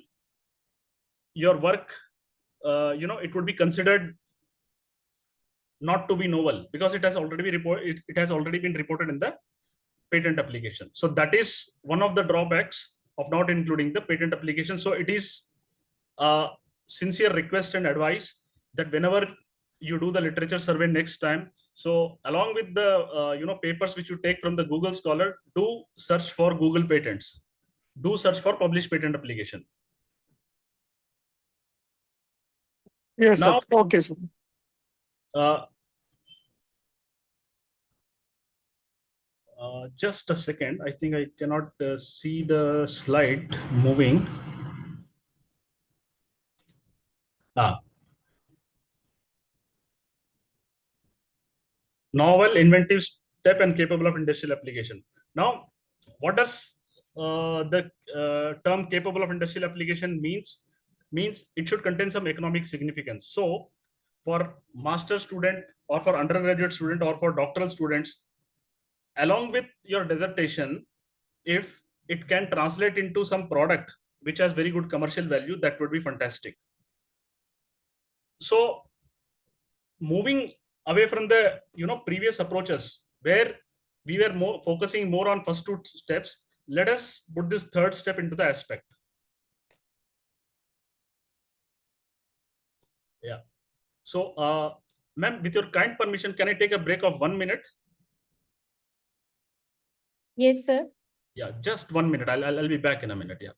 J: your work, it would be considered not to be novel because it has already been reported in the patent application. So that is one of the drawbacks of not including the patent application. So it is a sincere request and advice that whenever you do the literature survey next time, so along with the papers which you take from the Google Scholar, do search for Google patents, do search for published patent application.
B: Yes,
J: now,
B: sir. Okay, sir.
J: Just a second. I think I cannot see the slide moving. Novel, inventive step and capable of industrial application. Now, what does the term capable of industrial application means? Means it should contain some economic significance. So for master student or for undergraduate student or for doctoral students, along with your dissertation, if it can translate into some product which has very good commercial value, that would be fantastic. So moving away from the previous approaches where we were focusing more on first two steps, let us put this third step into the aspect. Yeah. So ma'am, with your kind permission, can I take a break of 1 minute?
C: Yes, sir.
J: Yeah, just 1 minute. I'll be back in a minute. Yeah.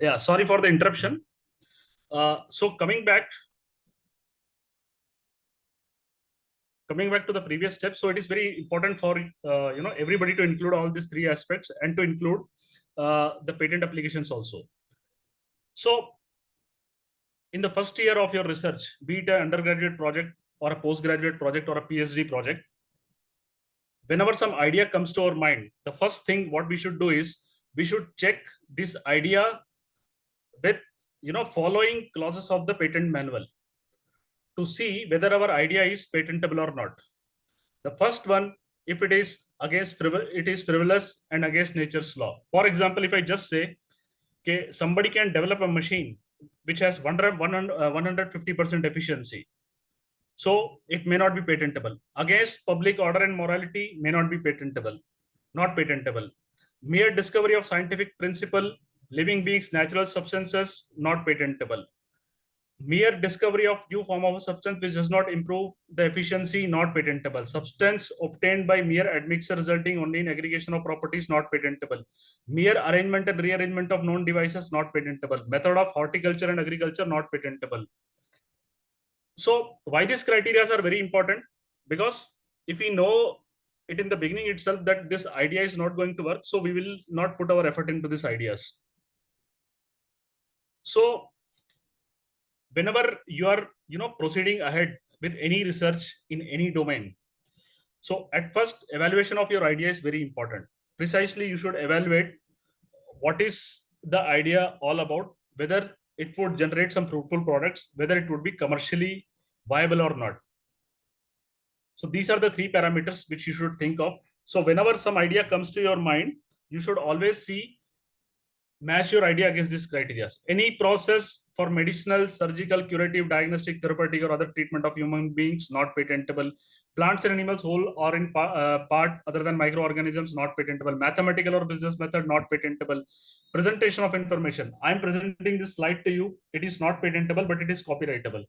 J: Yeah, sorry for the interruption. So coming back to the previous step, so it is very important for everybody to include all these three aspects and to include the patent applications also. So in the first year of your research, be it an undergraduate project or a postgraduate project or a PhD project, whenever some idea comes to our mind, the first thing what we should do is we should check this idea with following clauses of the patent manual to see whether our idea is patentable or not. The first one, if it is frivolous and against nature's law. For example, if I just say, okay, somebody can develop a machine which has 150% efficiency, so it may not be patentable. Against public order and morality may not be patentable, not patentable. Mere discovery of scientific principle, living beings, natural substances, not patentable. Mere discovery of new form of a substance which does not improve the efficiency, not patentable. Substance obtained by mere admixture resulting only in aggregation of properties, not patentable. Mere arrangement and rearrangement of known devices, not patentable. Method of horticulture and agriculture, not patentable. So why these criteria are very important? Because if we know it in the beginning itself that this idea is not going to work, so we will not put our effort into these ideas. So whenever you are proceeding ahead with any research in any domain, so at first evaluation of your idea is very important. Precisely, you should evaluate what is the idea all about, whether it would generate some fruitful products, whether it would be commercially viable or not. So these are the three parameters which you should think of. So whenever some idea comes to your mind, you should always match your idea against these criteria. Any process for medicinal, surgical, curative, diagnostic, therapeutic, or other treatment of human beings, not patentable. Plants and animals, whole or in part other than microorganisms, not patentable. Mathematical or business method, not patentable. Presentation of information. I am presenting this slide to you. It is not patentable, but it is copyrightable.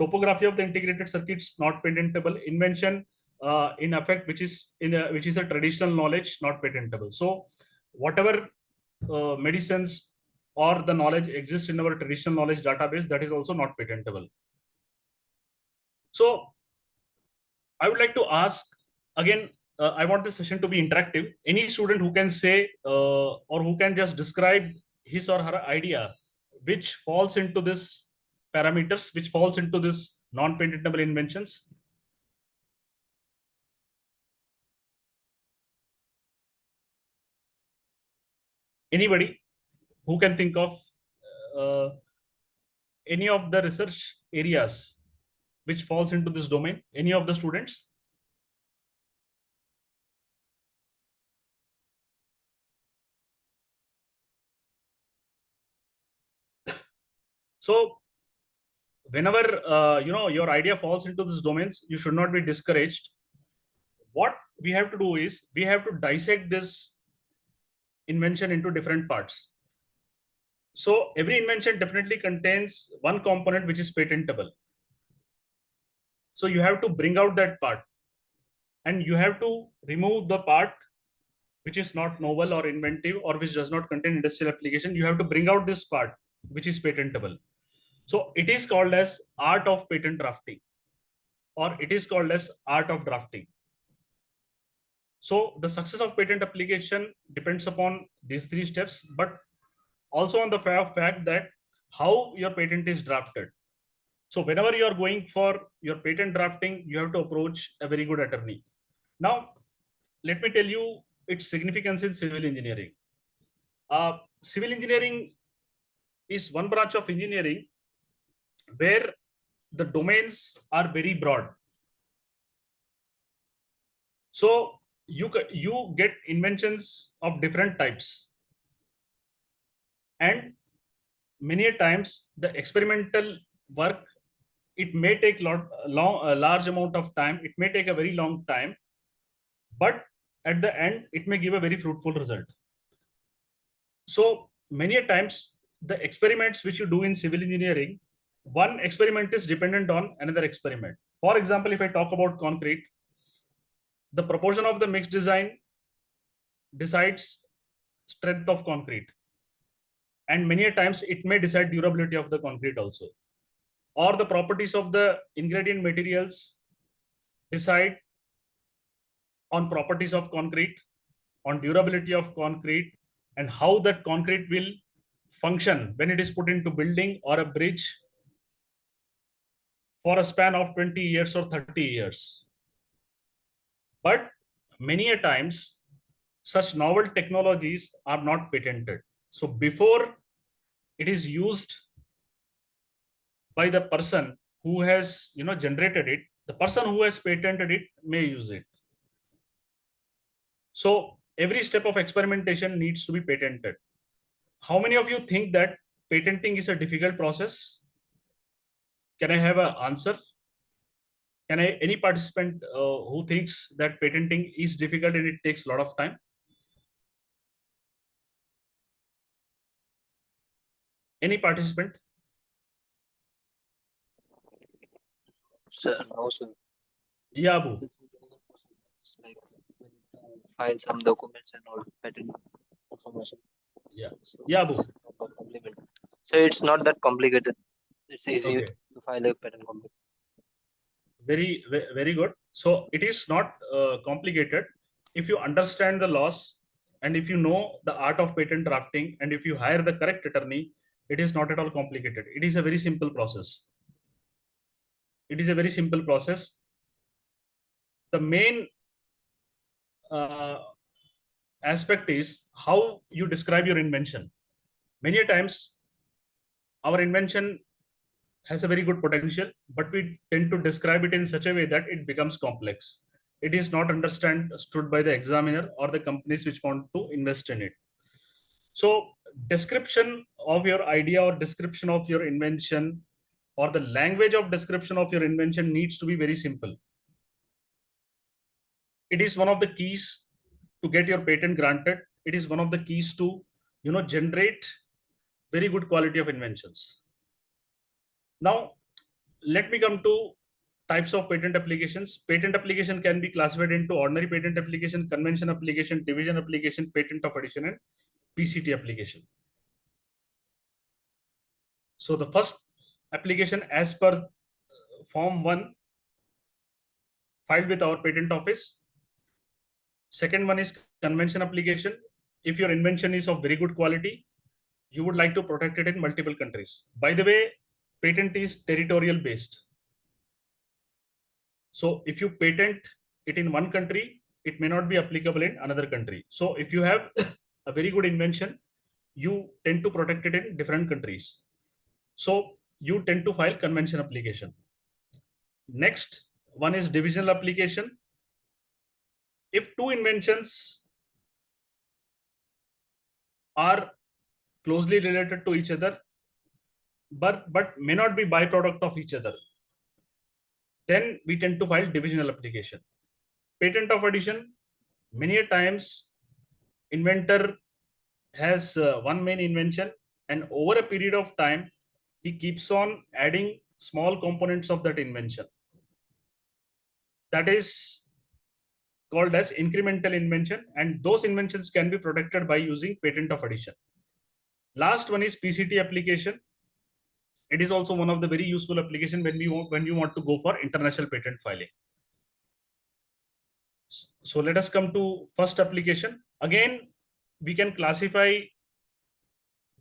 J: Topography of the integrated circuits, not patentable. Invention in effect, which is a traditional knowledge, not patentable. So whatever medicines or the knowledge exists in our traditional knowledge database, that is also not patentable. So I would like to ask again, I want this session to be interactive. Any student who can say or who can just describe his or her idea which falls into this parameters, which falls into this non-patentable inventions. Anybody who can think of any of the research areas which falls into this domain? Any of the students? So whenever your idea falls into these domains, you should not be discouraged. What we have to do is we have to dissect this invention into different parts. So every invention definitely contains one component which is patentable. So you have to bring out that part, and you have to remove the part which is not novel or inventive or which does not contain industrial application. You have to bring out this part which is patentable. So it is called as art of patent drafting, or it is called as art of drafting. So the success of patent application depends upon these three steps, but also on the fact that how your patent is drafted. So whenever you are going for your patent drafting, you have to approach a very good attorney. Now, let me tell you its significance in civil engineering. Civil engineering is one branch of engineering where the domains are very broad. So you get inventions of different types, and many a times the experimental work, it may take a large amount of time. It may take a very long time, but at the end, it may give a very fruitful result. So many a times the experiments which you do in civil engineering, one experiment is dependent on another experiment. For example, if I talk about concrete, the proportion of the mixed design decides strength of concrete. And many a times it may decide durability of the concrete also, or the properties of the ingredient materials decide on properties of concrete, on durability of concrete, and how that concrete will function when it is put into building or a bridge for a span of 20 years or 30 years. But many a times such novel technologies are not patented. So before it is used by the person who has generated it, the person who has patented it may use it. So every step of experimentation needs to be patented. How many of you think that patenting is a difficult process? Can I have an answer? Can I, any participant who thinks that patenting is difficult and it takes a lot of time? Any participant?
F: Sir, no, sir.
J: Yeah, Abu.
F: Like we need to file some documents and all patent information.
J: Yeah.
F: So
J: Yeah,
F: it's
J: Abu.
F: not that complicated. So it's not that complicated. It's easy
J: Okay.
F: to file a patent company.
J: Very good. So it is not complicated if you understand the laws, and if you know the art of patent drafting, and if you hire the correct attorney. It is not at all complicated. It is a very simple process. It is a very simple process. The main aspect is how you describe your invention. Many times our invention has a very good potential, but we tend to describe it in such a way that it becomes complex. It is not understood by the examiner or the companies which want to invest in it. So description of your idea or description of your invention or the language of description of your invention needs to be very simple. It is one of the keys to get your patent granted. It is one of the keys to generate very good quality of inventions. Now, let me come to types of patent applications. Patent application can be classified into ordinary patent application, convention application, division application, patent of addition, and PCT application. So the first application as per Form 1 filed with our patent office. Second one is convention application. If your invention is of very good quality, you would like to protect it in multiple countries. By the way, patent is territorial based. So if you patent it in one country, it may not be applicable in another country. So if you have a very good invention, you tend to protect it in different countries. So you tend to file convention application. Next one is divisional application. If two inventions are closely related to each other, but may not be byproduct of each other, then we tend to file divisional application. Patent of addition, many a times inventor has one main invention, and over a period of time he keeps on adding small components of that invention. That is called as incremental invention, and those inventions can be protected by using patent of addition. Last one is PCT application. It is also one of the very useful application when you want to go for international patent filing. So let us come to first application. Again, we can classify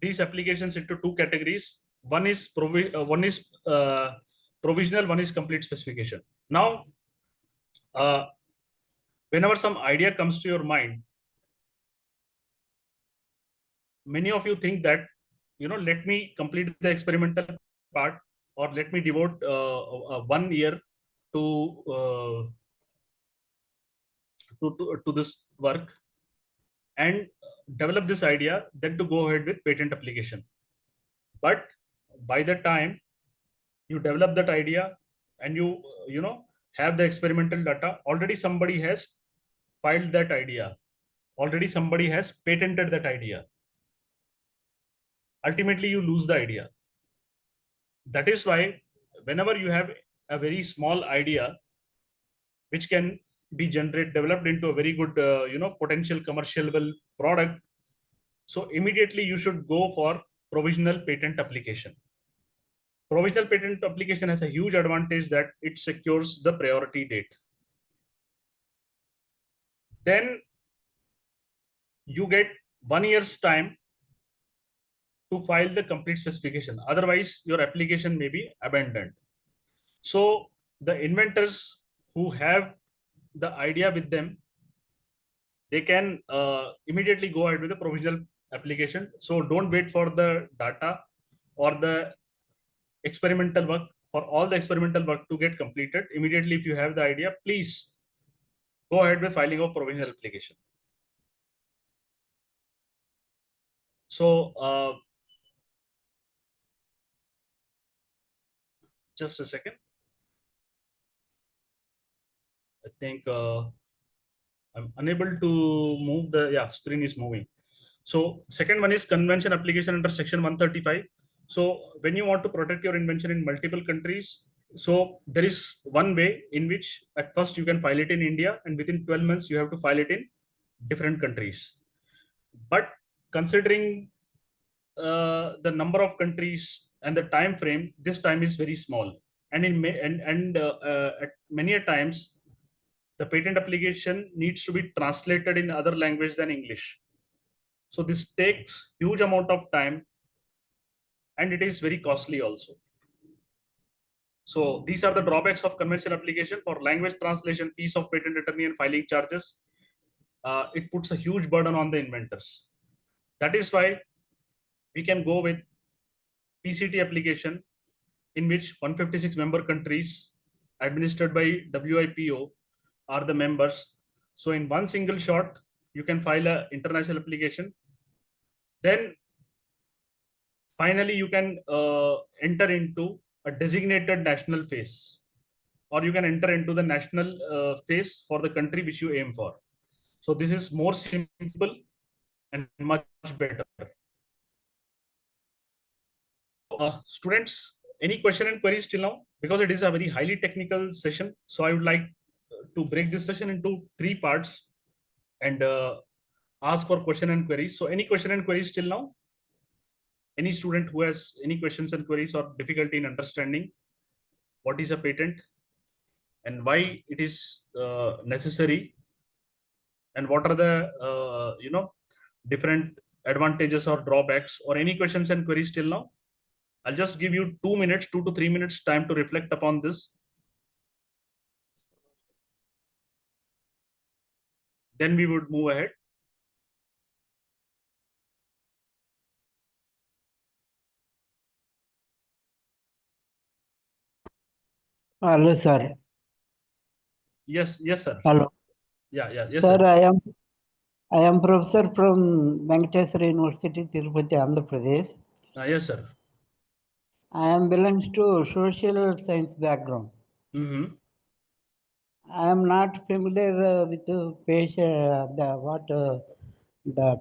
J: these applications into two categories. One is provisional, one is complete specification. Now, whenever some idea comes to your mind, many of you think that, let me complete the experimental part, or let me devote 1 year to this work and develop this idea, then to go ahead with patent application. But by the time you develop that idea and you have the experimental data, already somebody has filed that idea, already somebody has patented that idea. Ultimately you lose the idea. That is why whenever you have a very small idea which can be developed into a very good potential commercial product, so immediately you should go for provisional patent application. Provisional patent application has a huge advantage that it secures the priority date. Then you get 1 year's time to file the complete specification. Otherwise, your application may be abandoned. So the inventors who have the idea with them, they can immediately go ahead with the provisional application. So don't wait for the data or the experimental work. For all the experimental work to get completed immediately, if you have the idea, please go ahead with filing of provisional application. So just a second. I think I'm unable to move the screen is moving. So second one is convention application under section 135. So when you want to protect your invention in multiple countries, so there is one way in which at first you can file it in India, and within 12 months you have to file it in different countries. But considering the number of countries and the time frame, this time is very small, and at many a times the patent application needs to be translated in other language than English. So this takes huge amount of time, and it is very costly also. So these are the drawbacks of convention application. For language translation, fees of patent attorney and filing charges, it puts a huge burden on the inventors. That is why we can go with PCT application, in which 156 member countries administered by WIPO are the members. So in one single shot, you can file an international application. Then finally, you can enter into a designated national phase, or you can enter into the national phase for the country which you aim for. So this is more simple and much better. Students, any question and queries till now? Because it is a very highly technical session, so I would like to break this session into 3 parts and ask for question and queries. So any question and queries till now? Any student who has any questions and queries or difficulty in understanding what is a patent and why it is necessary, and what are the different advantages or drawbacks, or any questions and queries till now? I'll just give you 2 minutes, 2 to 3 minutes time to reflect upon this. Then we would move ahead.
L: Hello, sir.
J: Yes, sir.
L: Hello.
J: Yes,
L: sir.
J: sir.
L: I am professor from Venkateswara University, Tirupati, Andhra Pradesh.
J: Yes, sir.
L: I am belongs to social science background.
J: Mm-hmm.
L: I am not familiar with the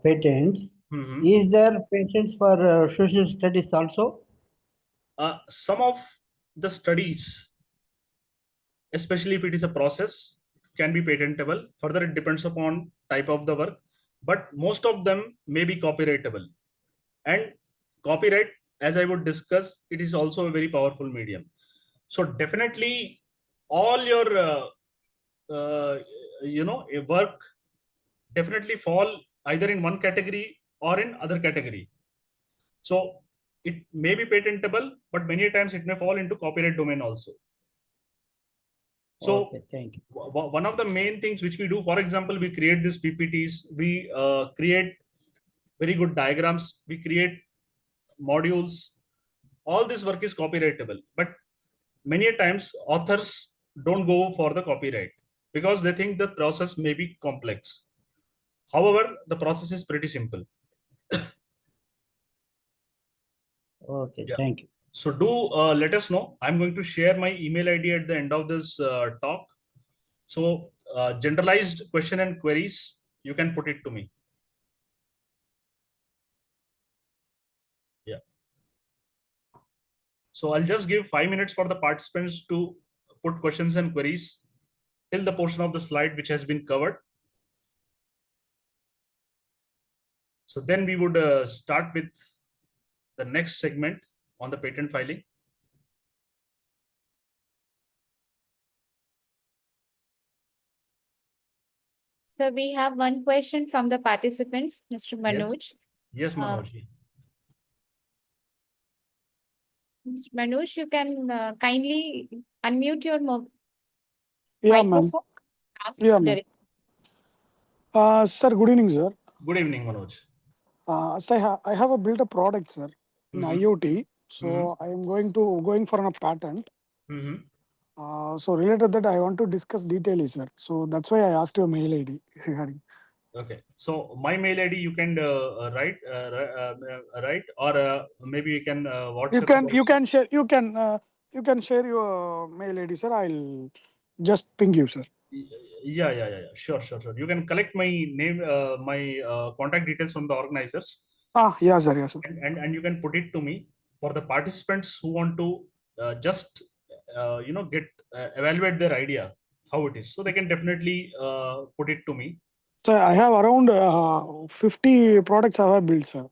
L: patents.
J: Mm-hmm.
L: Is there patents for social studies also?
J: Some of the studies, especially if it is a process, can be patentable. Further, it depends upon type of the work, but most of them may be copyrightable. And copyright, as I would discuss, it is also a very powerful medium. So definitely all your work definitely fall either in one category or in other category. So it may be patentable, but many times it may fall into copyright domain also. So
L: okay, thank you.
J: One of the main things which we do, for example, we create these PPTs, we create very good diagrams, we create modules. All this work is copyrightable, but many times authors don't go for the copyright because they think the process may be complex. However, the process is pretty simple.
L: Okay, thank you.
J: So do let us know. I'm going to share my email ID at the end of this talk. So generalized question and queries, you can put it to me. Yeah. So I'll just give 5 minutes for the participants to put questions and queries till the portion of the slide which has been covered. So then we would start with the next segment on the patent filing.
C: So we have one question from the participants, Mr. Manoj.
J: Yes, Manoj.
C: Mr. Manoj, you can kindly unmute your
B: Yeah, ma'am.
C: microphone. Ask
B: Yeah, ma'am.
C: directly.
B: Sir, good evening, sir.
J: Good evening, Manoj.
B: So I have built a product, sir, in
J: Mhm.
B: IoT. So I am going for a patent.
J: Mhm.
B: So related that, I want to discuss details, sir. So that's why I asked your mail ID regarding.
J: Okay, so my mail ID you can write, or maybe you can WhatsApp.
B: You can share your mail ID, sir. I'll just ping you, sir.
J: Yeah. Sure. You can collect my name, my contact details from the organizers.
B: Yeah, sir. Yes, sir.
J: And you can put it to me for the participants who want to just get evaluate their idea how it is. So they can definitely put it to me.
B: So I have around 50 products I have built, sir.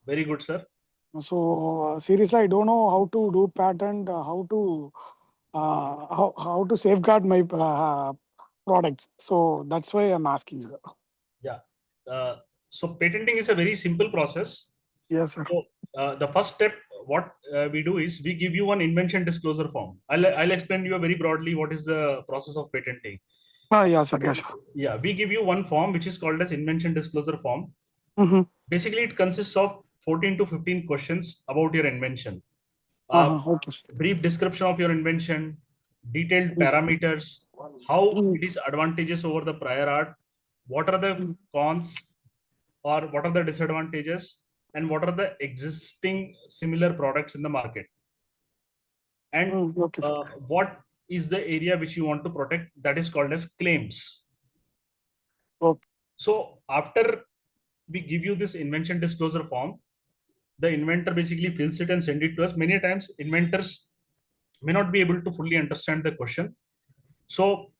J: Very good, sir.
B: So seriously, I don't know how to do patent, how to safeguard my products. So that's why I'm asking, sir.
J: Yeah. So patenting is a very simple process.
B: Yes, sir.
J: So the first step, what we do is we give you one invention disclosure form. I'll explain you very broadly what is the process of patenting.
B: Yeah, sir. Yes, sir.
J: Yeah, we give you one form which is called as invention disclosure form.
B: Mm-hmm.
J: Basically, it consists of 14 to 15 questions about your invention.
B: Okay.
J: Brief description of your invention, detailed parameters, how it is advantageous over the prior art, what are the cons or what are the disadvantages, and what are the existing similar products in the market, and what is the area which you want to protect, that is called as claims.
B: Okay.
J: So after we give you this invention disclosure form, the inventor basically fills it and send it to us. Many times inventors may not be able to fully understand the question. So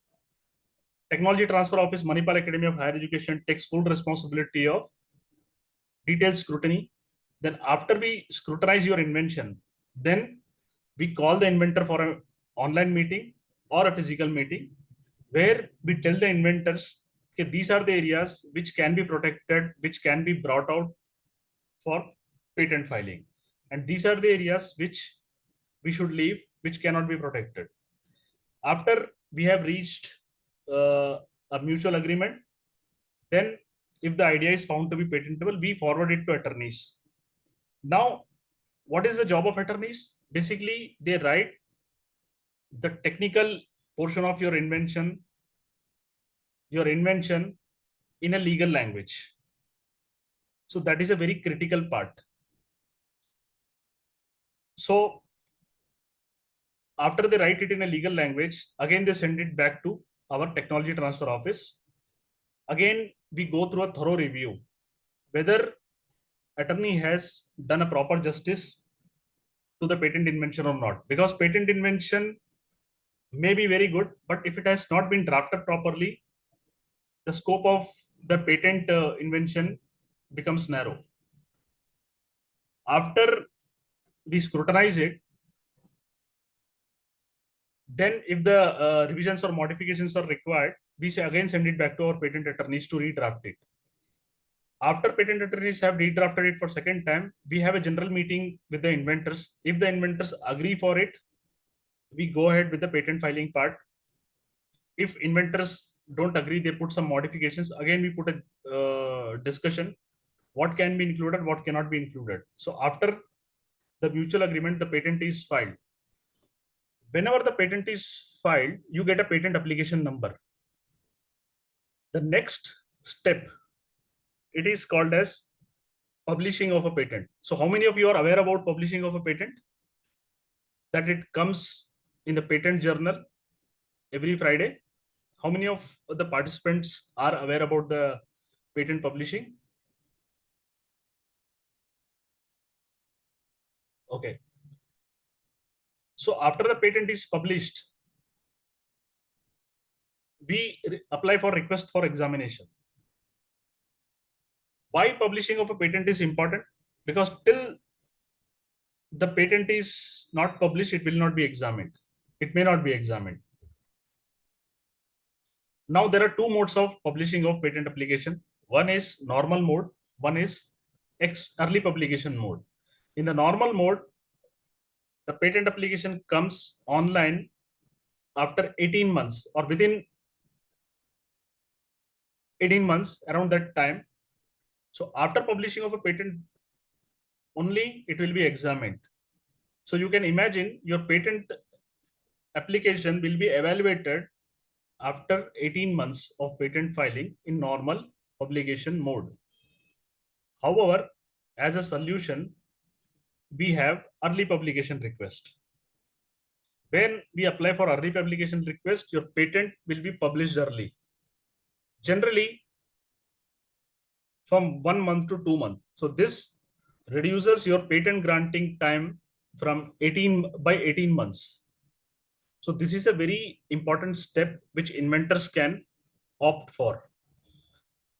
J: Technology Transfer Office, Manipal Academy of Higher Education takes full responsibility of detailed scrutiny. Then after we scrutinize your invention, then we call the inventor for an online meeting or a physical meeting where we tell the inventors, okay, these are the areas which can be protected, which can be brought out for patent filing. And these are the areas which we should leave, which cannot be protected. After we have reached a mutual agreement, then if the idea is found to be patentable, we forward it to attorneys. Now, what is the job of attorneys? Basically, they write the technical portion of your invention in a legal language. So that is a very critical part. So after they write it in a legal language, again they send it back to our technology transfer office. Again, we go through a thorough review whether attorney has done a proper justice to the patent invention or not, because patent invention may be very good, but if it has not been drafted properly, the scope of the patent invention becomes narrow. After we scrutinize it, then if the revisions or modifications are required, we again send it back to our patent attorneys to redraft it. After patent attorneys have redrafted it for second time, we have a general meeting with the inventors. If the inventors agree for it, we go ahead with the patent filing part. If inventors don't agree, they put some modifications. Again, we put a discussion. What can be included, what cannot be included. So after the mutual agreement, the patent is filed. Whenever the patent is filed, you get a patent application number. The next step, it is called as publishing of a patent. So how many of you are aware about publishing of a patent? That it comes in the patent journal every Friday. How many of the participants are aware about the patent publishing? Okay. So after the patent is published, we apply for request for examination. Why publishing of a patent is important? Because till the patent is not published, it will not be examined. It may not be examined. Now there are two modes of publishing of patent application. One is normal mode, one is early publication mode. In the normal mode, the patent application comes online after 18 months or within 18 months around that time. So after publishing of a patent, only it will be examined. So you can imagine your patent application will be evaluated after 18 months of patent filing in normal publication mode. However, as a solution, we have early publication request. When we apply for early publication request, your patent will be published early. Generally, from 1 month to 2 months. So this reduces your patent granting time from 18 months. So this is a very important step which inventors can opt for.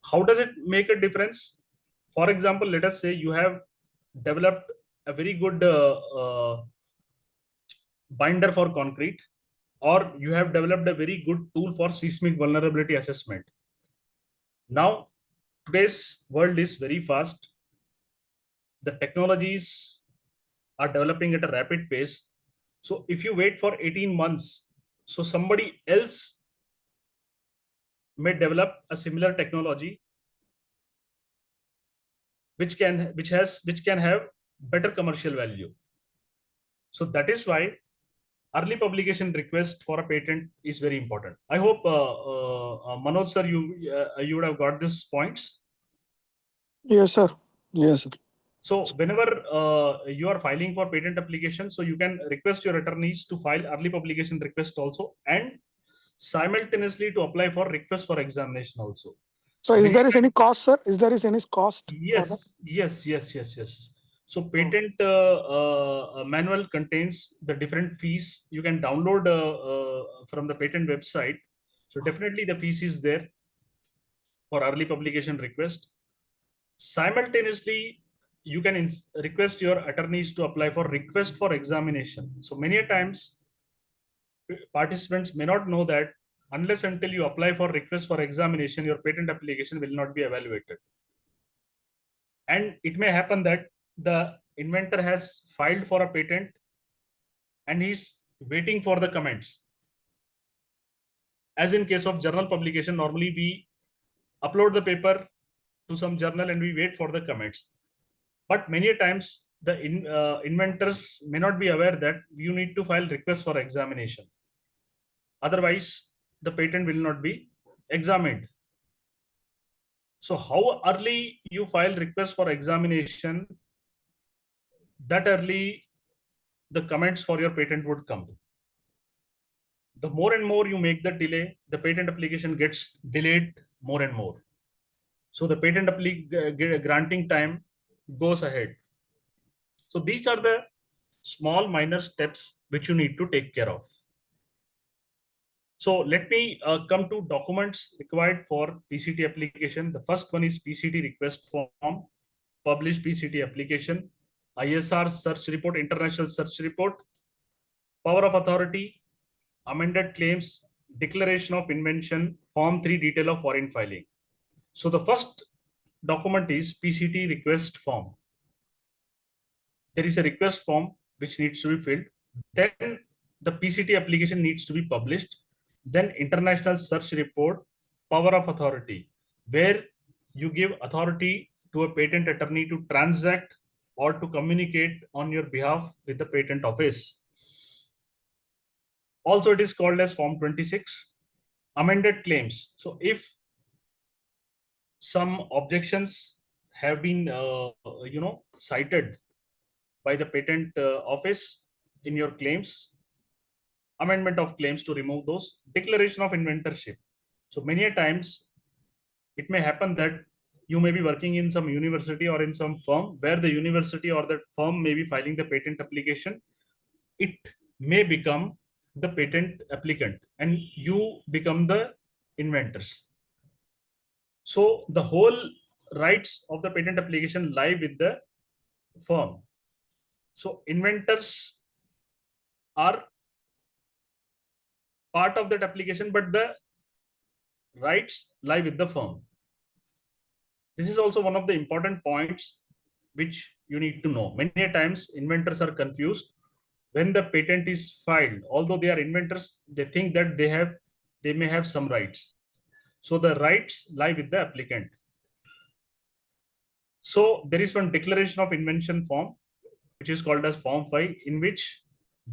J: How does it make a difference? For example, let us say you have developed a very good binder for concrete, or you have developed a very good tool for seismic vulnerability assessment. Now, today's world is very fast. The technologies are developing at a rapid pace. So if you wait for 18 months, so somebody else may develop a similar technology which can have better commercial value. So that is why early publication request for a patent is very important. I hope Manoj sir, you would have got these points.
B: Yes, sir. Yes, sir.
J: So whenever you are filing for patent application, so you can request your attorneys to file early publication request also, and simultaneously to apply for request for examination also.
B: So is there any cost, sir? Is there any cost?
J: Yes. So patent manual contains the different fees. You can download from the patent website. So definitely the fees is there for early publication request. Simultaneously, you can request your attorneys to apply for request for examination. So many times participants may not know that unless until you apply for request for examination, your patent application will not be evaluated. And it may happen that the inventor has filed for a patent and he's waiting for the comments. As in case of journal publication, normally we upload the paper to some journal and we wait for the comments. But many times the inventors may not be aware that you need to file request for examination. Otherwise, the patent will not be examined. So how early you file request for examination, that early the comments for your patent would come. The more and more you make the delay, the patent application gets delayed more and more. So the patent granting time goes ahead. So these are the small minor steps which you need to take care of. So let me come to documents required for PCT application. The first one is PCT request form, published PCT application, ISR search report, international search report, power of authority, amended claims, declaration of invention, form 3 detail of foreign filing. So the first document is PCT request form. There is a request form which needs to be filled. Then the PCT application needs to be published. Then international search report, power of authority, where you give authority to a patent attorney to transact or to communicate on your behalf with the patent office. Also, it is called as Form 26, amended claims. So if some objections have been cited by the patent office in your claims, amendment of claims to remove those, declaration of inventorship. So many a times it may happen that you may be working in some university or in some firm where the university or that firm may be filing the patent application. It may become the patent applicant and you become the inventors. So the whole rights of the patent application lie with the firm. So inventors are part of that application, but the rights lie with the firm. This is also one of the important points which you need to know. Many times inventors are confused when the patent is filed. Although they are inventors, they think that they may have some rights. So the rights lie with the applicant. So there is one declaration of invention form, which is called as Form 5, in which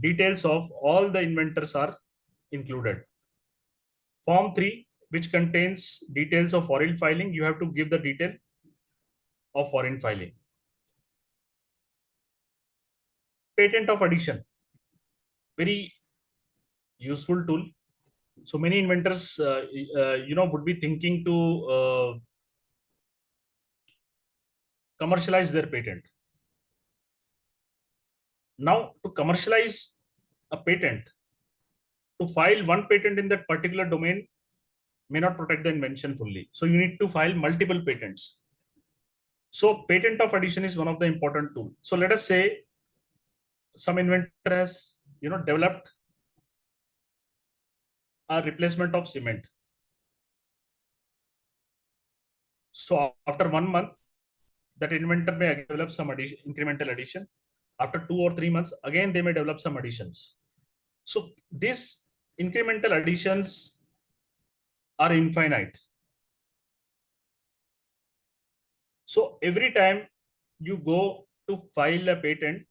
J: details of all the inventors are included. Form 3, which contains details of foreign filing, you have to give the detail of foreign filing. Patent of addition, very useful tool. So many inventors, would be thinking to commercialize their patent. Now, to commercialize a patent, to file one patent in that particular domain may not protect the invention fully. So you need to file multiple patents. So patent of addition is one of the important tools. So let us say some inventor has developed a replacement of cement. So after 1 month, that inventor may develop some incremental addition. After 2 or 3 months, again they may develop some additions. So these incremental additions are infinite. So every time you go to file a patent,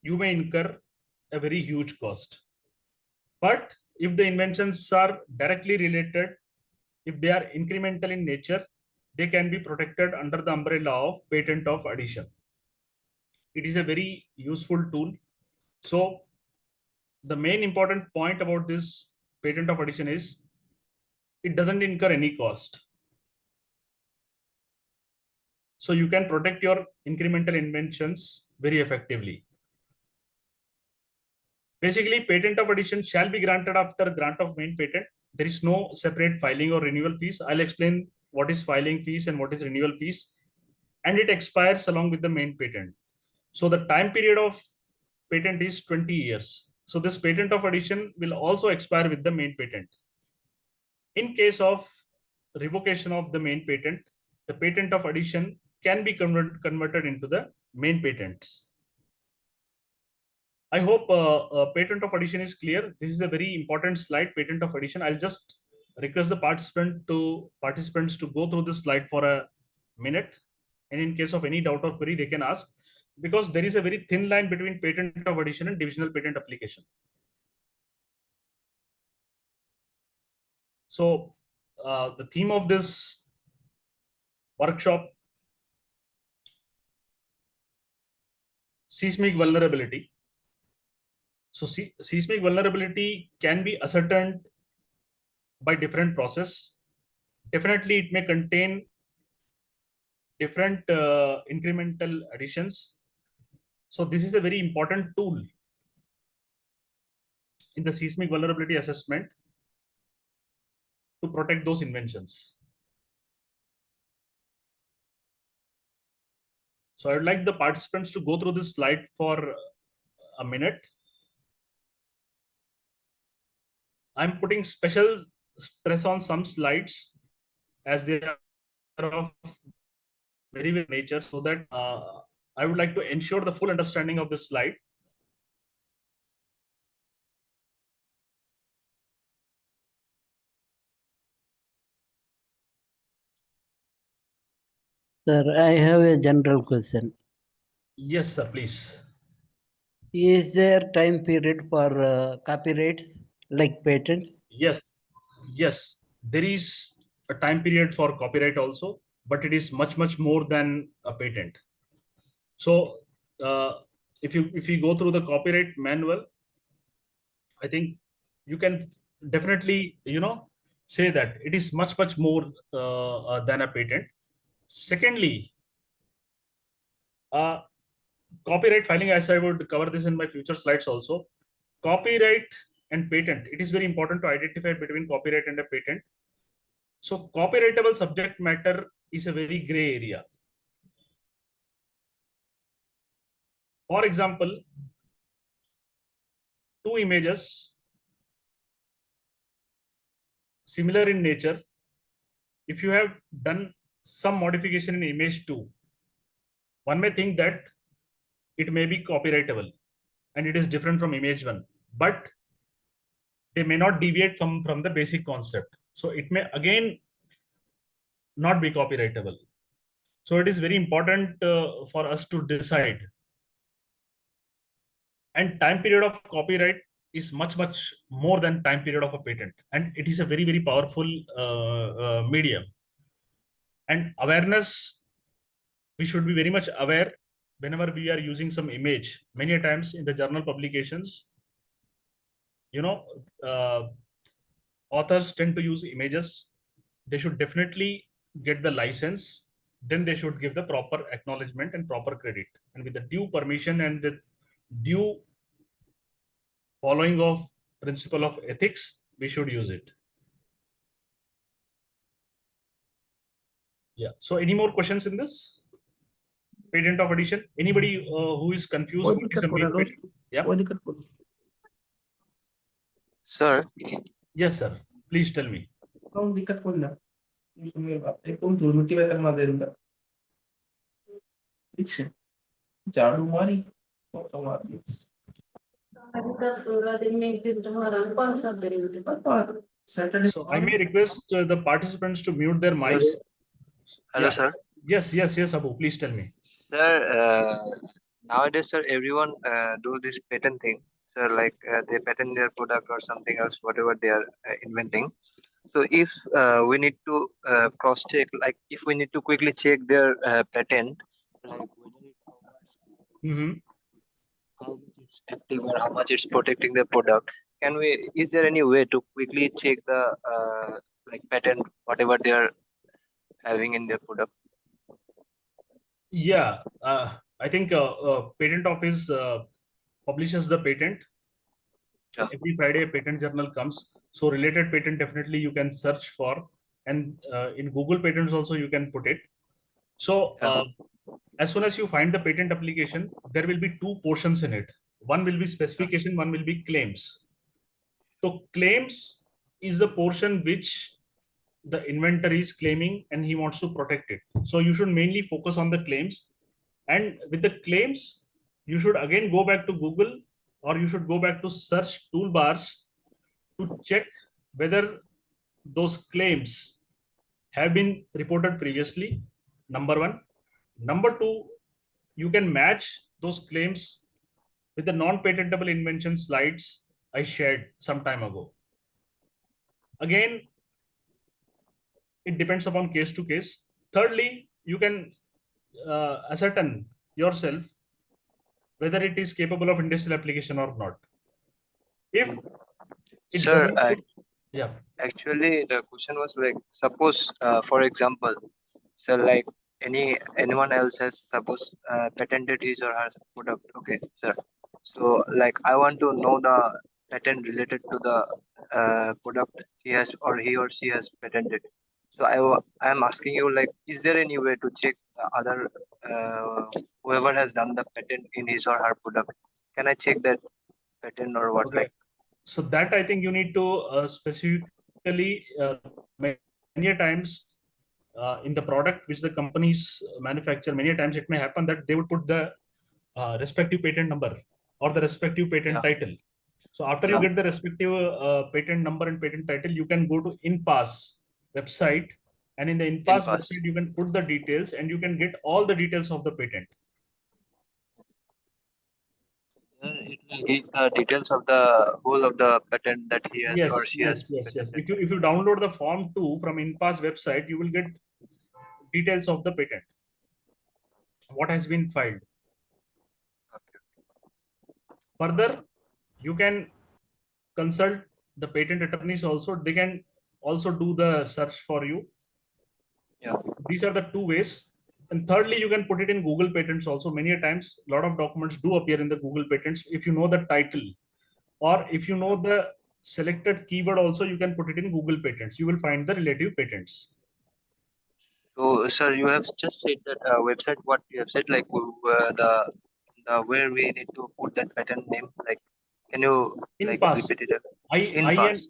J: you may incur a very huge cost. But if the inventions are directly related, if they are incremental in nature, they can be protected under the umbrella of patent of addition. It is a very useful tool. So the main important point about this patent of addition is it doesn't incur any cost. So you can protect your incremental inventions very effectively. Basically, patent of addition shall be granted after grant of main patent. There is no separate filing or renewal fees. I'll explain what is filing fees and what is renewal fees. And it expires along with the main patent. So the time period of patent is 20 years. So this patent of addition will also expire with the main patent. In case of revocation of the main patent, the patent of addition can be converted into the main patents. I hope patent of addition is clear. This is a very important slide, patent of addition. I'll just request the participants to go through this slide for a minute. And in case of any doubt or query, they can ask, because there is a very thin line between patent of addition and divisional patent application. So the theme of this workshop, seismic vulnerability. So seismic vulnerability can be ascertained by different process. Definitely, it may contain different incremental additions. So this is a very important tool in the seismic vulnerability assessment to protect those inventions. So I would like the participants to go through this slide for a minute. I'm putting special stress on some slides as they are of very nature, so that I would like to ensure the full understanding of this slide.
L: Sir, I have a general question.
J: Yes, sir, please.
L: Is there time period for copyrights like patents?
J: Yes, there is a time period for copyright also, but it is much more than a patent. So if you go through the copyright manual, I think you can definitely say that it is much more than a patent. Secondly, copyright filing, as I would cover this in my future slides also, copyright and patent, it is very important to identify between copyright and a patent. So copyrightable subject matter is a very gray area. For example, two images similar in nature, if you have done some modification in image 2, one may think that it may be copyrightable and it is different from image 1, but they may not deviate from the basic concept. So it may again not be copyrightable. So it is very important for us to decide. And time period of copyright is much more than time period of a patent, and it is a very powerful medium. And awareness, we should be very much aware whenever we are using some image. Many times in the journal publications, authors tend to use images. They should definitely get the license, then they should give the proper acknowledgement and proper credit, and with the due permission and the due following of principle of ethics, we should use it. Yeah. So any more questions in this patent of addition? Anybody who is confused? What is the main patent? Yeah.
F: Sir.
J: Yes, sir. Please tell me. So I may request the participants to mute their mics.
F: Hello, sir.
J: Yes, Abu. Please tell me.
F: Sir, nowadays, sir, everyone do this patent thing. Sir, like they patent their product or something else, whatever they are inventing. So if we need to cross-check, like if we need to quickly check their patent, like whether it covers how much it's active or how much it's protecting the product, is there any way to quickly check the like patent, whatever they are having in their product?
J: Yeah, I think patent office publishes the patent.
F: Yeah.
J: Every Friday a patent journal comes. So related patent definitely you can search for, and in Google patents also you can put it. So as soon as you find the patent application, there will be two portions in it. One will be specification, one will be claims. So claims is the portion which the inventor is claiming and he wants to protect it. So you should mainly focus on the claims. And with the claims, you should again go back to Google, or you should go back to search toolbars to check whether those claims have been reported previously, number one. Number two, you can match those claims with the non-patentable invention slides I shared some time ago. Again, it depends upon case to case. Thirdly, you can ascertain yourself whether it is capable of industrial application or not. If it
F: Sir,
J: yeah.
F: Actually, the question was like, suppose, for example, so like anyone else has suppose patented his or her product. Okay, sir. So like I want to know the patent related to the product he or she has patented. So I am asking you, like, is there any way to check the other whoever has done the patent in his or her product? Can I check that patent or what?
J: Okay.
F: Like,
J: so that I think you need to specifically many times in the product which the companies manufacture, many times it may happen that they would put the respective patent number or the respective patent title. So after you get the respective patent number and patent title, you can go to InPass website, and in the InPass website you can put the details and you can get all the details of the patent.
F: It will give the details of the whole of the patent that he has or she has.
J: Yes. If you download the form 2 from InPass website, you will get details of the patent, what has been filed. Further, you can consult the patent attorneys also. They can also do the search for you.
F: Yeah.
J: These are the two ways. And thirdly, you can put it in Google Patents also. Many times, a lot of documents do appear in the Google Patents. If you know the title, or if you know the selected keyword also, you can put it in Google Patents. You will find the relative patents.
F: So, sir, you have just said that website, what you have said, like the where we need to put that patent name? Like, can you
J: In pass.
F: repeat it?
J: INPASS.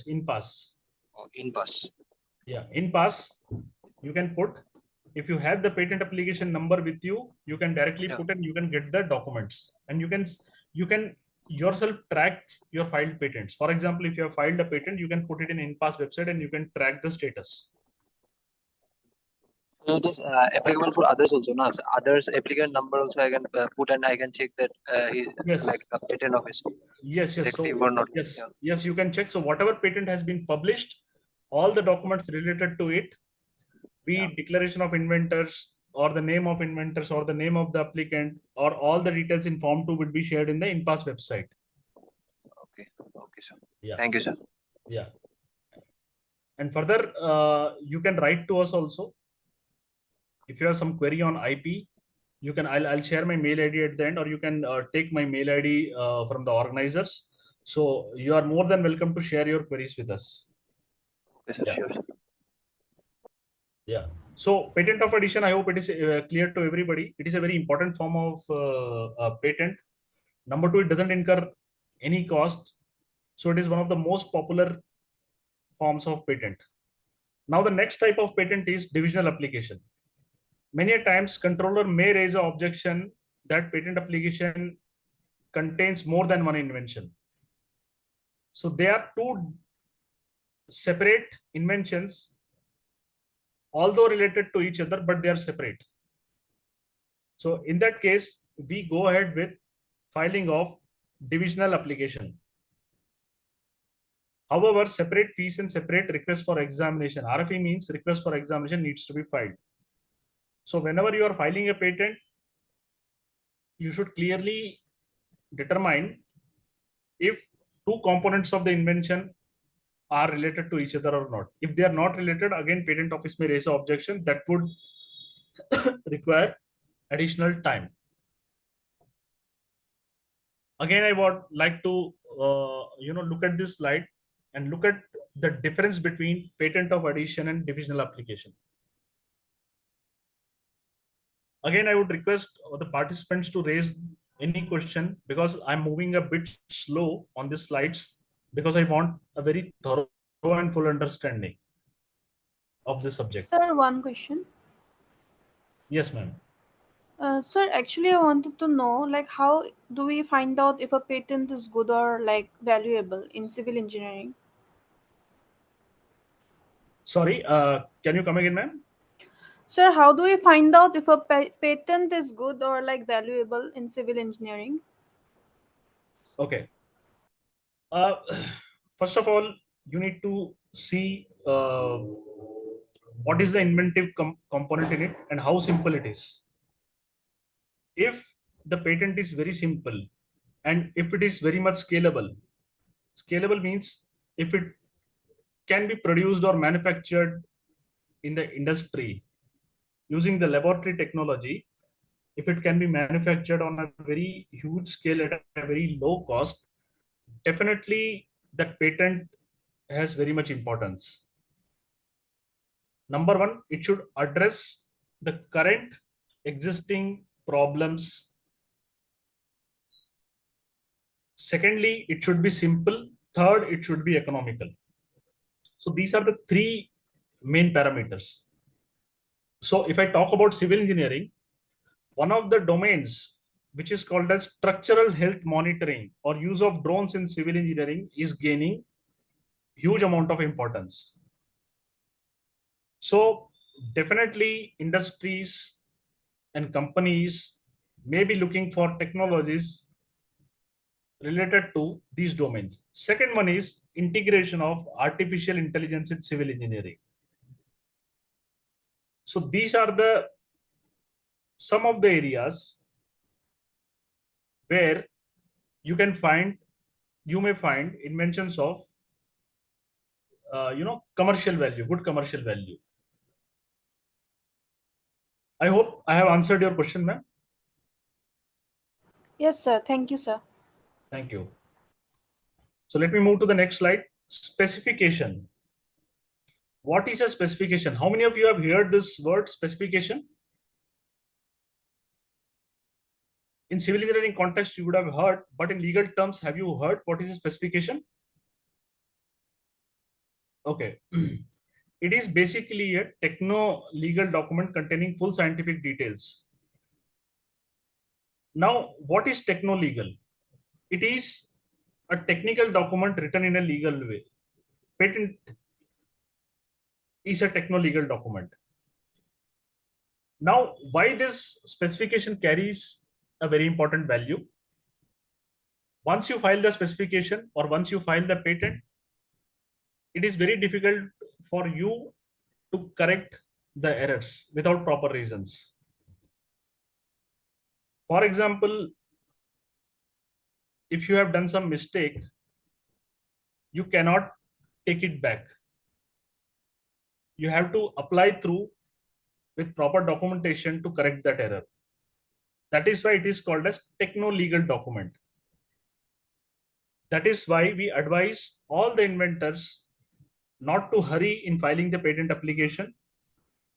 J: In pass.
F: Oh, in pass.
J: Yeah, in pass, you can put, if you have the patent application number with you, you can directly put and you can get the documents, and you can yourself track your filed patents. For example, if you have filed a patent, you can put it in InPass website and you can track the status.
F: So it is applicable for others also, no? So others applicant number also I can put, and I can check that
J: Yes.
F: like the patent office.
J: Yes. So
F: or not.
J: yes, you can check. So whatever patent has been published, all the documents related to it, be it declaration of inventors or the name of inventors or the name of the applicant, or all the details in Form 2 would be shared in the InPass website.
F: Okay, sir.
J: Yeah.
F: Thank you, sir.
J: Yeah. And further, you can write to us also. If you have some query on IP, you can, I'll share my mail ID at the end, or you can take my mail ID from the organizers. So you are more than welcome to share your queries with us.
F: Okay, sir, sure.
J: Yeah. So patent of addition, I hope it is clear to everybody. It is a very important form of patent. Number two, it doesn't incur any cost. So it is one of the most popular forms of patent. Now the next type of patent is divisional application. Many a times controller may raise an objection that patent application contains more than one invention. So they are two separate inventions, although related to each other, but they are separate. So in that case, we go ahead with filing of divisional application. However, separate fees and separate request for examination. RFE means request for examination needs to be filed. So whenever you are filing a patent, you should clearly determine if two components of the invention are related to each other or not. If they are not related, again, patent office may raise an objection that would require additional time. Again, I would like to look at this slide and look at the difference between patent of addition and divisional application. Again, I would request the participants to raise any question, because I'm moving a bit slow on these slides, because I want a very thorough and full understanding of this subject.
M: Sir, one question.
J: Yes, ma'am.
M: Sir, actually, I wanted to know, like, how do we find out if a patent is good or like valuable in civil engineering?
J: Sorry, can you come again, ma'am?
M: Sir, how do we find out if a patent is good or like valuable in civil engineering?
J: Okay. First of all, you need to see what is the inventive component in it and how simple it is. If the patent is very simple and if it is very much scalable means if it can be produced or manufactured in the industry using the laboratory technology, if it can be manufactured on a very huge scale at a very low cost, definitely that patent has very much importance. Number one, it should address the current existing problems. Secondly, it should be simple. Third, it should be economical. So these are the three main parameters. So if I talk about civil engineering, one of the domains which is called as structural health monitoring or use of drones in civil engineering is gaining huge amount of importance. So definitely industries and companies may be looking for technologies related to these domains. Second one is integration of artificial intelligence in civil engineering. So these are some of the areas where you may find inventions of commercial value, good commercial value. I hope I have answered your question, ma'am.
M: Yes, sir. Thank you, sir.
J: Thank you. So let me move to the next slide. Specification. What is a specification? How many of you have heard this word specification? In civil engineering context, you would have heard, but in legal terms, have you heard what is a specification? Okay. It is basically a techno-legal document containing full scientific details. Now, what is techno-legal? It is a technical document written in a legal way. Patent is a techno-legal document. Now, why this specification carries a very important value? Once you file the specification or once you file the patent, it is very difficult for you to correct the errors without proper reasons. For example, if you have done some mistake, you cannot take it back. You have to apply through with proper documentation to correct that error. That is why it is called as techno-legal document. That is why we advise all the inventors not to hurry in filing the patent application,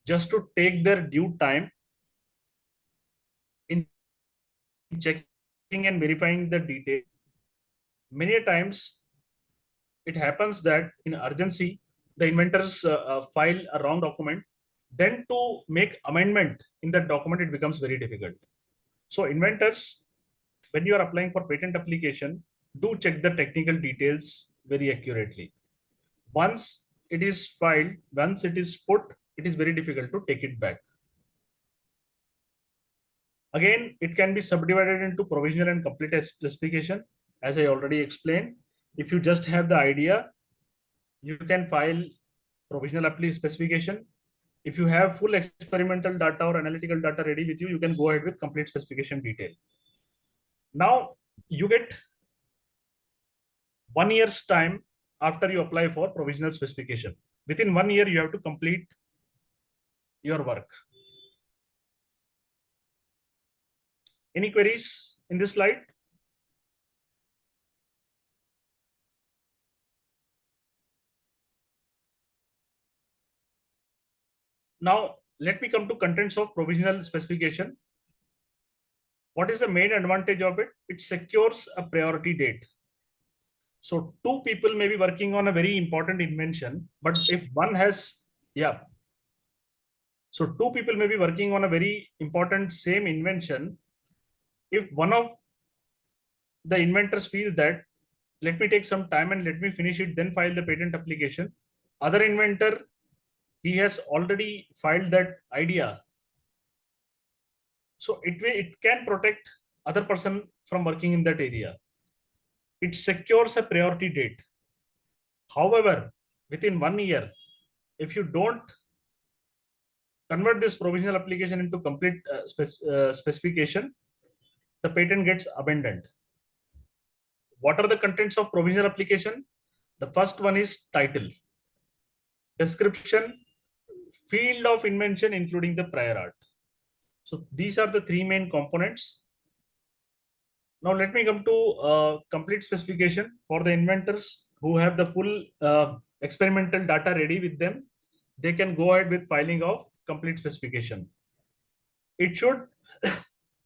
J: just to take their due time in checking and verifying the details. Many times it happens that in urgency, the inventors file a wrong document. Then to make amendment in that document, it becomes very difficult. So inventors, when you are applying for patent application, do check the technical details very accurately. Once it is filed, once it is put, it is very difficult to take it back. Again, it can be subdivided into provisional and complete specification. As I already explained, if you just have the idea, you can file provisional specification. If you have full experimental data or analytical data ready with you, you can go ahead with complete specification detail. Now you get 1 year's time after you apply for provisional specification. Within 1 year, you have to complete your work. Any queries in this slide? Now, let me come to contents of provisional specification. What is the main advantage of it? It secures a priority date. So two people may be working on a very important invention, but if one has, so two people may be working on a very important same invention. If one of the inventors feel that, let me take some time and let me finish it, then file the patent application. Other inventor, he has already filed that idea. So it can protect other person from working in that area. It secures a priority date. However, within 1 year, if you don't convert this provisional application into complete specification, the patent gets abandoned. What are the contents of provisional application? The first one is title, description, field of invention, including the prior art. So these are the three main components. Now let me come to complete specification for the inventors who have the full experimental data ready with them. They can go ahead with filing of complete specification. It should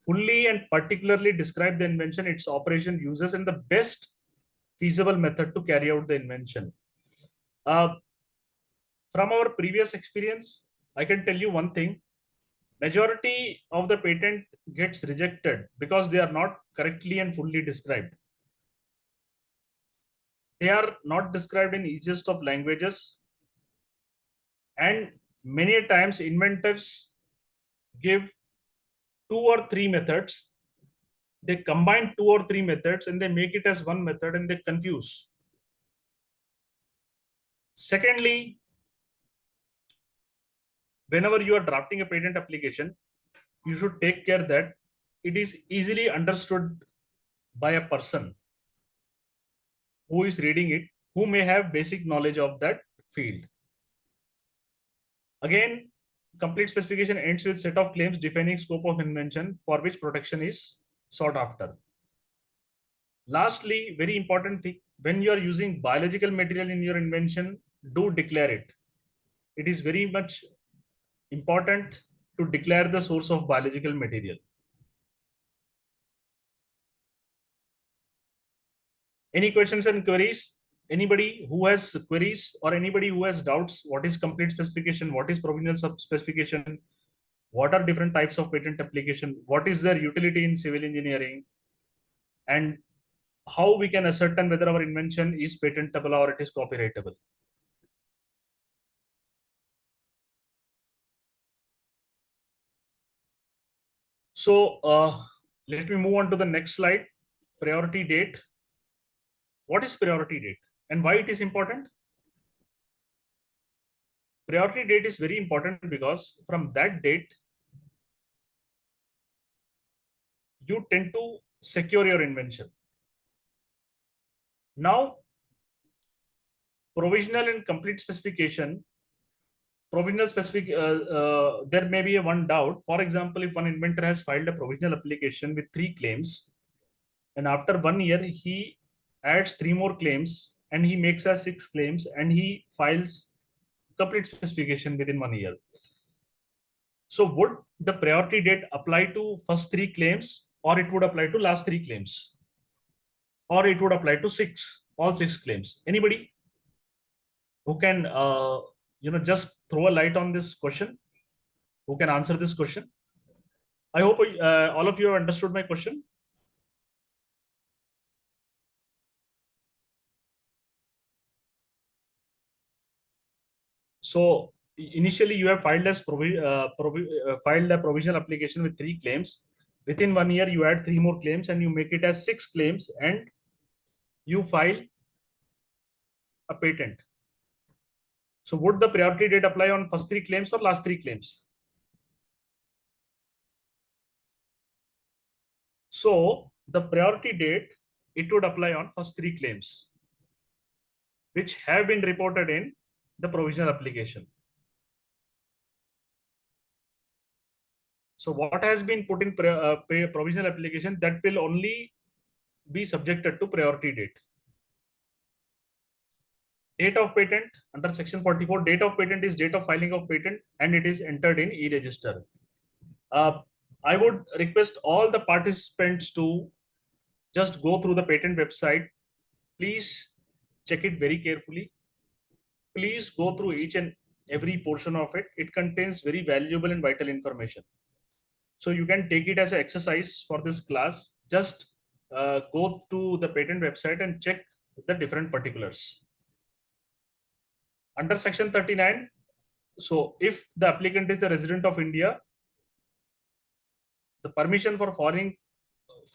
J: fully and particularly describe the invention, its operation, uses, and the best feasible method to carry out the invention. From our previous experience, I can tell you one thing. Majority of the patent gets rejected because they are not correctly and fully described. They are not described in easiest of languages. And many times inventors give 2 or 3 methods. They combine 2 or 3 methods and they make it as one method and they confuse. Secondly, whenever you are drafting a patent application, you should take care that it is easily understood by a person who is reading it, who may have basic knowledge of that field. Again, complete specification ends with set of claims defining scope of invention for which protection is sought after. Lastly, very important thing, when you are using biological material in your invention, do declare it. It is very much important to declare the source of biological material. Any questions and queries? Anybody who has queries or anybody who has doubts, what is complete specification? What is provisional sub-specification? What are different types of patent application? What is their utility in civil engineering? And how we can ascertain whether our invention is patentable or it is copyrightable? So let me move on to the next slide. Priority date. What is priority date and why it is important? Priority date is very important because from that date, you tend to secure your invention. Now, provisional and complete specification, provisional specific, there may be one doubt. For example, if one inventor has filed a provisional application with 3 claims, and after 1 year, he adds 3 more claims and he makes us 6 claims and he files complete specification within 1 year. So would the priority date apply to first 3 claims, or it would apply to last 3 claims, or it would apply to all 6 claims? Anybody who can just throw a light on this question, who can answer this question? I hope all of you have understood my question. So initially you have filed filed a provisional application with 3 claims. Within 1 year, you add 3 more claims and you make it as 6 claims and you file a patent. So would the priority date apply on first 3 claims or last 3 claims? So the priority date, it would apply on first 3 claims, which have been reported in the provisional application. So what has been put in provisional application, that will only be subjected to priority date. Date of patent under section 44, date of patent is date of filing of patent and it is entered in e-register. I would request all the participants to just go through the patent website. Please check it very carefully. Please go through each and every portion of it. It contains very valuable and vital information. So you can take it as an exercise for this class. Just go to the patent website and check the different particulars. Under section 39, so if the applicant is a resident of India, the permission for foreign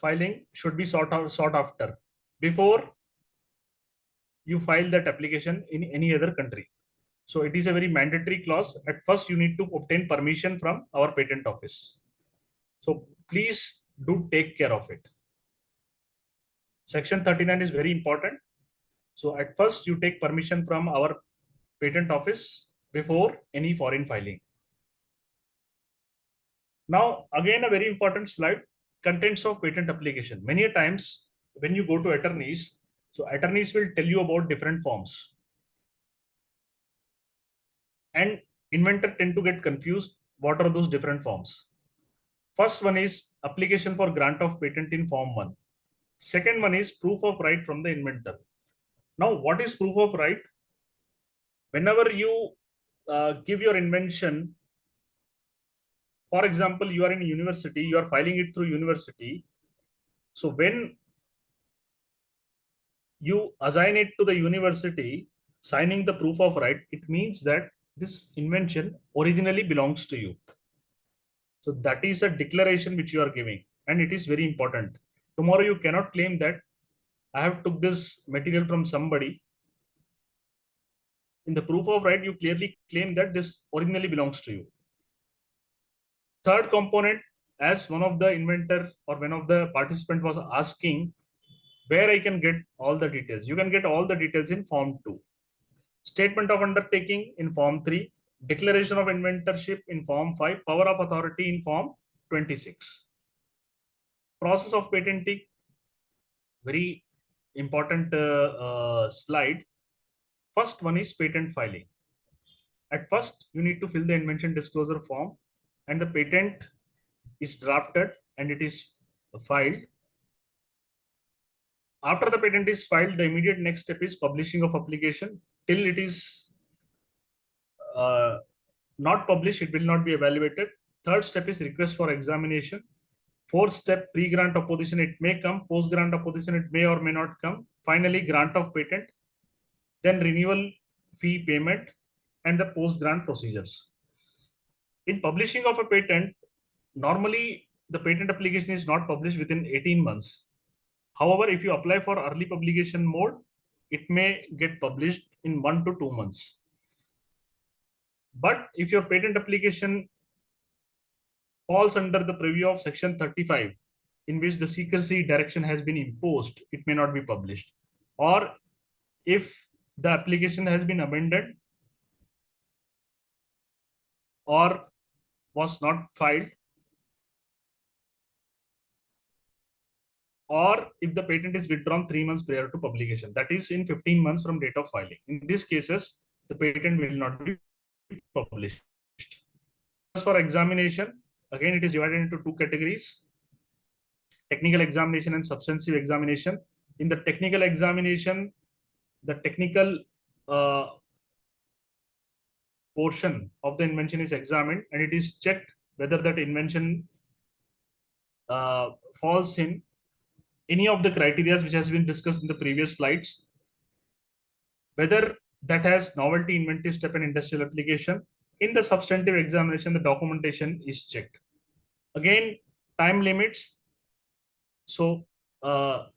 J: filing should be sought after before you file that application in any other country. So it is a very mandatory clause. At first, you need to obtain permission from our patent office. So please do take care of it. Section 39 is very important. So at first, you take permission from our patent office before any foreign filing. Now, again, a very important slide, contents of patent application. Many times when you go to attorneys, so attorneys will tell you about different forms. And inventor tend to get confused. What are those different forms? First one is application for grant of patent in form 1. Second one is proof of right from the inventor. Now, what is proof of right? Whenever you give your invention, for example, you are in university, you are filing it through university. So when you assign it to the university, signing the proof of right, it means that this invention originally belongs to you. So that is a declaration which you are giving, and it is very important. Tomorrow you cannot claim that I have took this material from somebody. In the proof of right, you clearly claim that this originally belongs to you. Third component, as one of the inventor or one of the participant was asking, where I can get all the details. You can get all the details in form 2. Statement of undertaking in form 3. Declaration of inventorship in form 5. Power of authority in form 26. Process of patenting, very important slide. First one is patent filing. At first, you need to fill the invention disclosure form and the patent is drafted and it is filed. After the patent is filed, the immediate next step is publishing of application. Till it is not published, it will not be evaluated. Third step is request for examination. Fourth step, pre-grant opposition, it may come. Post-grant opposition, it may or may not come. Finally, grant of patent, then renewal fee payment, and the post-grant procedures. In publishing of a patent, normally the patent application is not published within 18 months. However, if you apply for early publication mode, it may get published in 1 to 2 months. But if your patent application falls under the preview of section 35, in which the secrecy direction has been imposed, it may not be published. Or if the application has been amended or was not filed, or if the patent is withdrawn 3 months prior to publication, that is in 15 months from date of filing. In these cases, the patent will not be published. As for examination, again, it is divided into two categories: technical examination and substantive examination. In the technical examination, the technical portion of the invention is examined, and it is checked whether that invention falls in any of the criteria which has been discussed in the previous slides, whether that has novelty, inventive step, and industrial application. In the substantive examination, the documentation is checked. Again, time limits. So upon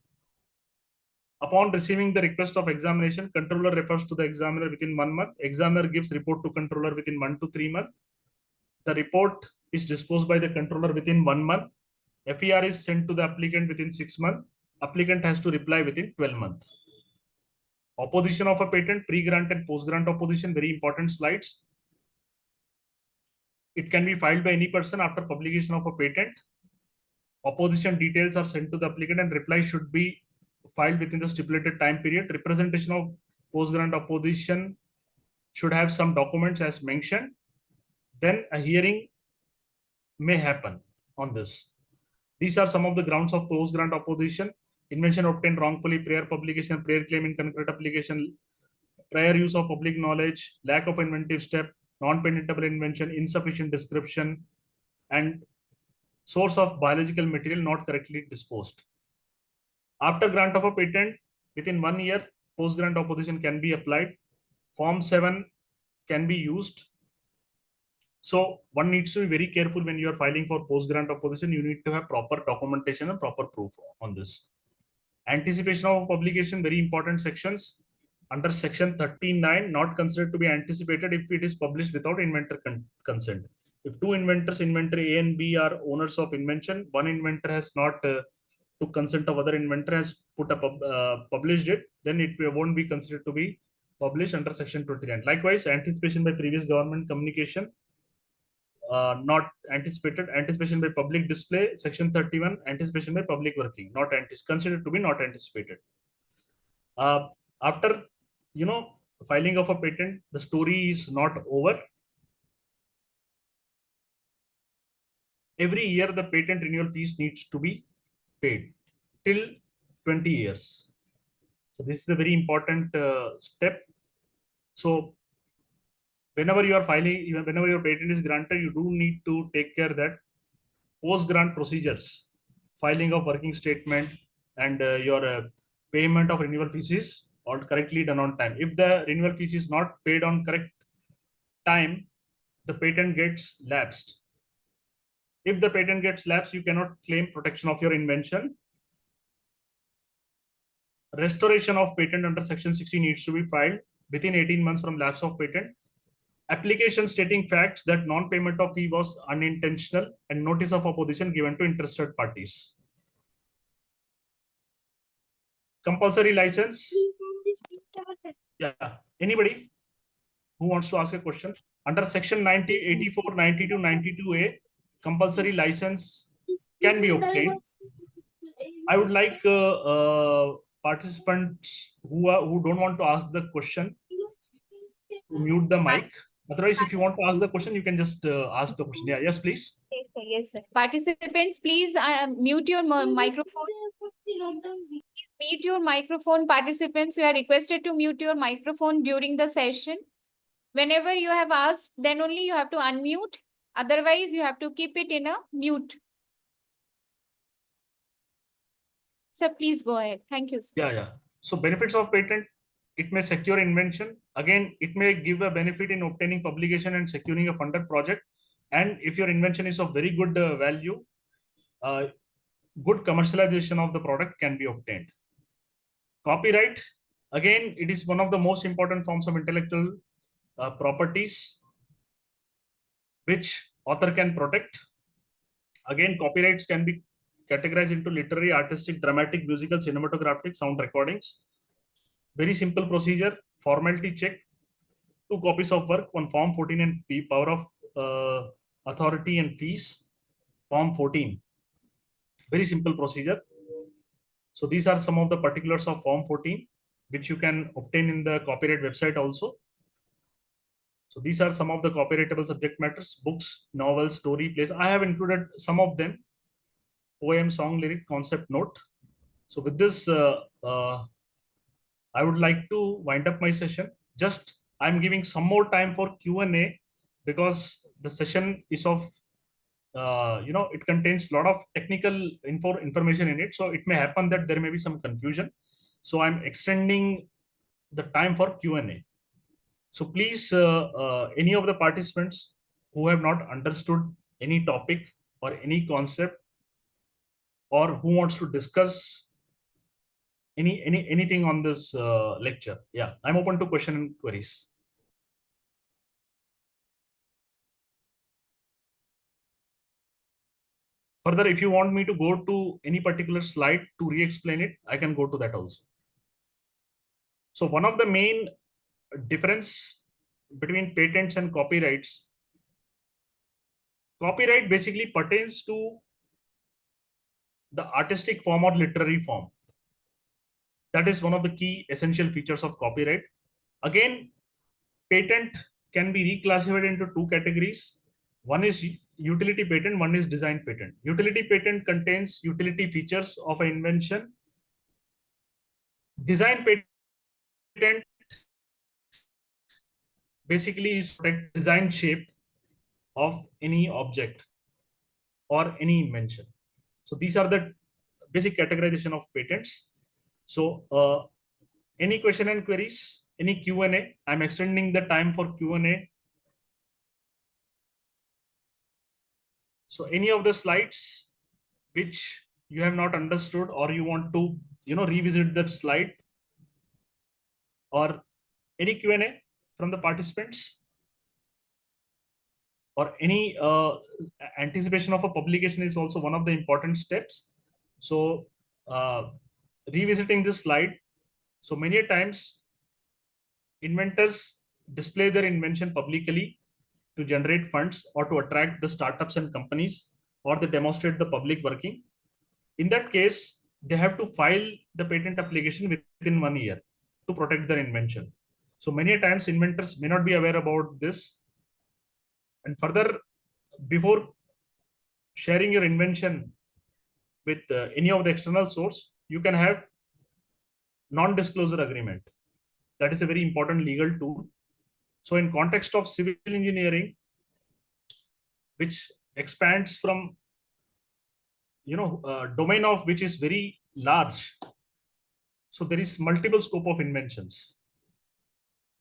J: receiving the request of examination, controller refers to the examiner within 1 month. Examiner gives report to controller within 1 to 3 months. The report is disposed by the controller within 1 month. FER is sent to the applicant within 6 months. Applicant has to reply within 12 months. Opposition of a patent, pre-grant and post-grant opposition, very important slides. It can be filed by any person after publication of a patent. Opposition details are sent to the applicant and reply should be filed within the stipulated time period. Representation of post-grant opposition should have some documents as mentioned. Then a hearing may happen on this. These are some of the grounds of post-grant opposition: invention obtained wrongfully, prior publication, prior claim in concurrent application, prior use of public knowledge, lack of inventive step, non-patentable invention, insufficient description, and source of biological material not correctly disposed. After grant of a patent, within 1 year, post-grant opposition can be applied. Form 7 can be used. So one needs to be very careful when you are filing for post-grant opposition. You need to have proper documentation and proper proof on this. Anticipation of publication, very important sections. Under section 39, not considered to be anticipated if it is published without inventor consent. If two inventors, inventor A and B, are owners of invention, one inventor has not took consent of other inventor, has put up published it, then it won't be considered to be published under section 29. Likewise, anticipation by previous government communication, not anticipated. Anticipation by public display, section 31. Anticipation by public working, not considered to be not anticipated. After filing of a patent, the story is not over. Every year, the patent renewal fees needs to be paid till 20 years. So this is a very important step. So whenever you are filing, whenever your patent is granted, you do need to take care that post-grant procedures, filing of working statement, and your payment of renewal fees is all correctly done on time. If the renewal fees is not paid on correct time, the patent gets lapsed. If the patent gets lapsed, you cannot claim protection of your invention. Restoration of patent under section 60 needs to be filed within 18 months from lapse of patent. Application stating facts that non-payment of fee was unintentional, and notice of opposition given to interested parties. Compulsory license. Yeah, anybody who wants to ask a question? Under section 90, 84, 92, 92A, compulsory license can be obtained. I would like participants who don't want to ask the question to mute the mic. Otherwise, if you want to ask the question, you can just ask the question. Yeah, yes, please.
C: Yes, sir. Yes, sir. Participants, please mute your microphone. Please mute your microphone. Participants, you are requested to mute your microphone during the session. Whenever you have asked, then only you have to unmute. Otherwise, you have to keep it in a mute. So please go ahead. Thank you, sir.
J: Yeah. So benefits of patent, it may secure invention. Again, it may give a benefit in obtaining publication and securing a funded project. And if your invention is of very good value, good commercialization of the product can be obtained. Copyright, again, it is one of the most important forms of intellectual properties which author can protect. Again, copyrights can be categorized into literary, artistic, dramatic, musical, cinematographic, sound recordings. Very simple procedure, formality check, 2 copies of work, one Form 14 and P, power of authority and fees, Form 14. Very simple procedure. So these are some of the particulars of Form 14, which you can obtain in the copyright website also. So these are some of the copyrightable subject matters: books, novels, story, plays. I have included some of them: poem, song, lyric, concept note. So with this, I would like to wind up my session. Just I'm giving some more time for Q&A because the session is of, it contains a lot of technical information in it. So it may happen that there may be some confusion. So I'm extending the time for Q&A. So please, any of the participants who have not understood any topic or any concept, or who wants to discuss anything on this lecture, yeah, I'm open to question and queries. Further, if you want me to go to any particular slide to re-explain it, I can go to that also. So one of the main difference between patents and copyrights, copyright basically pertains to the artistic form or literary form. That is one of the key essential features of copyright. Again, patent can be reclassified into 2 categories. One is utility patent, one is design patent. Utility patent contains utility features of an invention. Design patent basically is design shape of any object or any invention. So these are the basic categorization of patents. So any question and queries, any Q&A? I'm extending the time for Q&A. So any of the slides which you have not understood, or you want to, revisit that slide, or any Q&A from the participants, or any anticipation of a publication is also one of the important steps. So revisiting this slide. So many times inventors display their invention publicly to generate funds or to attract the startups and companies, or they demonstrate the public working. In that case, they have to file the patent application within 1 year to protect their invention. So many times inventors may not be aware about this. And further, before sharing your invention with any of the external source, you can have non-disclosure agreement. That is a very important legal tool. So in context of civil engineering, which expands from, domain of which is very large. So there is multiple scope of inventions.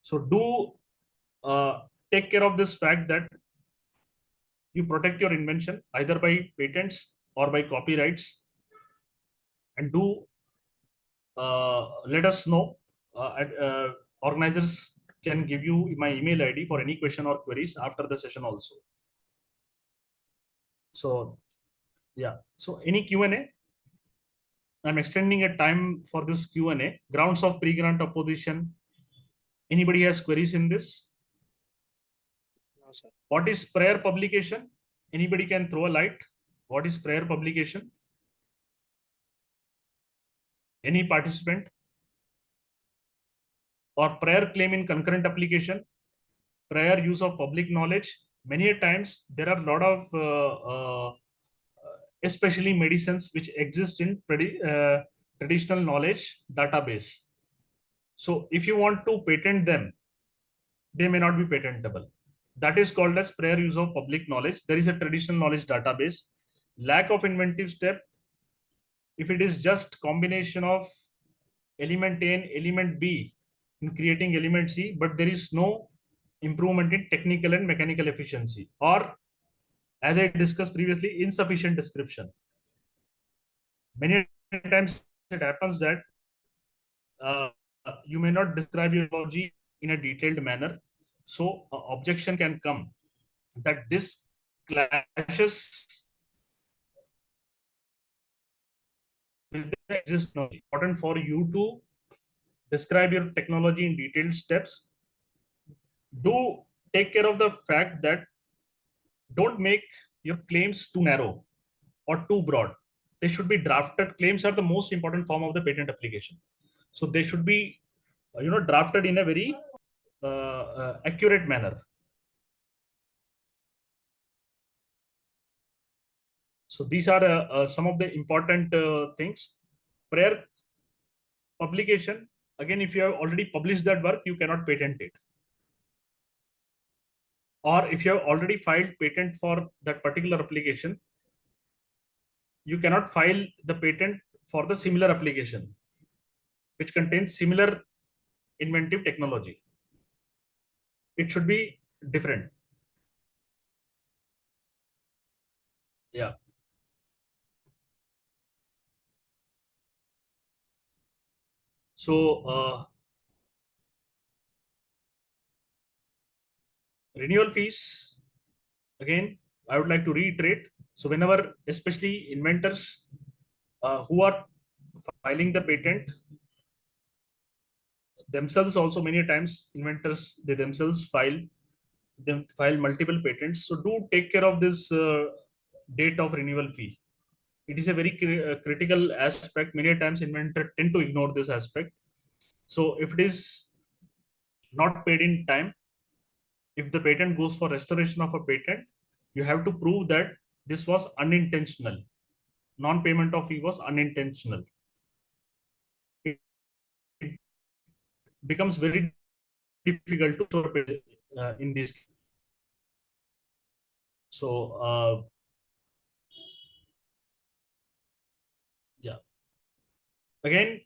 J: So do take care of this fact that you protect your invention either by patents or by copyrights, and do let us know. Organizers can give you my email ID for any question or queries after the session also. So yeah, so any Q&A? I'm extending a time for this Q&A. Grounds of pre-grant opposition. Anybody has queries in this?
F: No, sir.
J: What is prior publication? Anybody can throw a light. What is prior publication? Any participant? Or prior claim in concurrent application? Prior use of public knowledge? Many times there are a lot of especially medicines which exist in traditional knowledge database. So if you want to patent them, they may not be patentable. That is called as prior use of public knowledge. There is a traditional knowledge database. Lack of inventive step, if it is just combination of element A and element B in creating element C, but there is no improvement in technical and mechanical efficiency, or as I discussed previously, insufficient description. Many times it happens that you may not describe your technology in a detailed manner. So objection can come that this clashes with the existing knowledge. Important for you to describe your technology in detailed steps. Do take care of the fact that don't make your claims too narrow or too broad. They should be drafted. Claims are the most important form of the patent application. So they should be, drafted in a very accurate manner. So these are some of the important things. Prior publication, again, if you have already published that work, you cannot patent it. Or if you have already filed patent for that particular application, you cannot file the patent for the similar application, which contains similar inventive technology. It should be different. Yeah. So renewal fees, again, I would like to reiterate. So whenever, especially inventors who are filing the patent themselves, also many times inventors, they themselves file multiple patents. So do take care of this date of renewal fee. It is a very critical aspect. Many times inventors tend to ignore this aspect. So if it is not paid in time, if the patent goes for restoration of a patent, you have to prove that this was unintentional. Non-payment of fee was unintentional. It becomes very difficult to restore in this. So yeah. Again,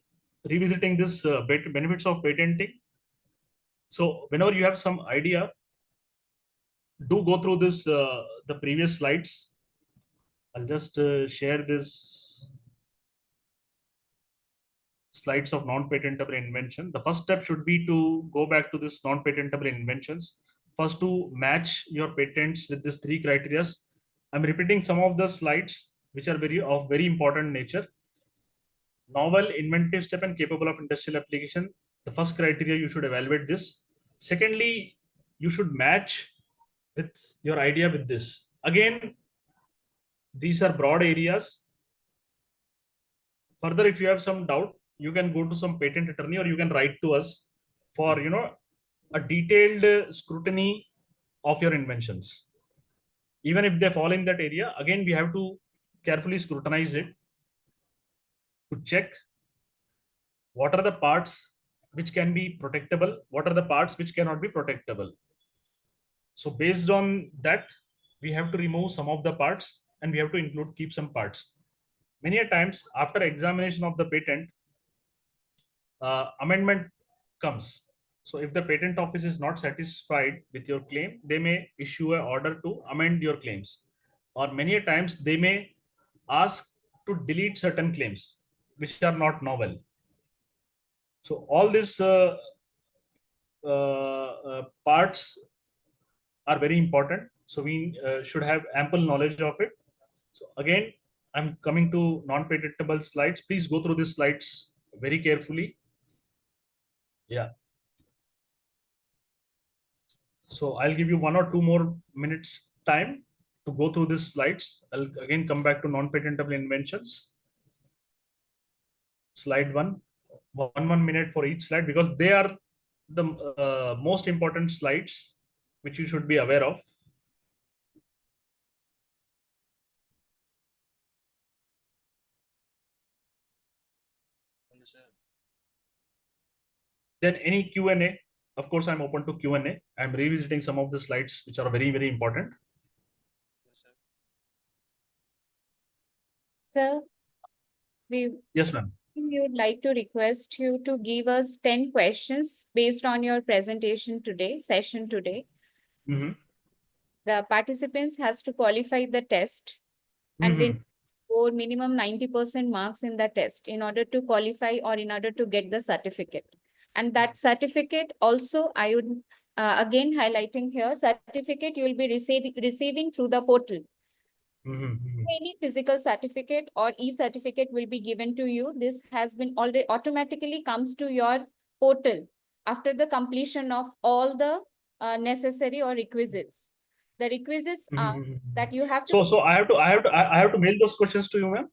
J: revisiting this benefits of patenting. So whenever you have some idea, do go through this the previous slides. I'll just share this slides of non-patentable invention. The first step should be to go back to this non-patentable inventions. First, to match your patents with these three criteria. I'm repeating some of the slides which are very important nature. Novel, inventive step, and capable of industrial application. The first criteria, you should evaluate this. Secondly, you should match with your idea with this. Again, these are broad areas. Further, if you have some doubt, you can go to some patent attorney or you can write to us for a detailed scrutiny of your inventions. Even if they fall in that area, again we have to carefully scrutinize it to check what are the parts which can be protectable, what are the parts which cannot be protectable. So based on that, we have to remove some of the parts and we have to keep some parts. Many a times after examination of the patent, amendment comes. So if the patent office is not satisfied with your claim, they may issue an order to amend your claims. Or many a times they may ask to delete certain claims which are not novel. So all these parts are very important. So we should have ample knowledge of it. So again, I'm coming to non-patentable slides. Please go through these slides very carefully. Yeah. So I'll give you 1 or 2 more minutes time to go through these slides. I'll again come back to non-patentable inventions. Slide 1, 1 minute for each slide, because they are the most important slides which you should be aware of. Then any Q&A, of course, I'm open to Q&A. I'm revisiting some of the slides which are very, very important.
C: Sir,
J: Yes, ma'am.
C: we would like to request you to give us 10 questions based on your presentation today, session today. The participants has to qualify the test and then score minimum 90% marks in the test in order to qualify or in order to get the certificate. And that certificate also, I would again highlighting here, certificate you will be receiving through the portal. Any physical certificate or e-certificate will be given to you. This has been already automatically comes to your portal after the completion of all the necessary or requisites. The requisites are that you have to.
J: So I have to mail those questions to you, ma'am.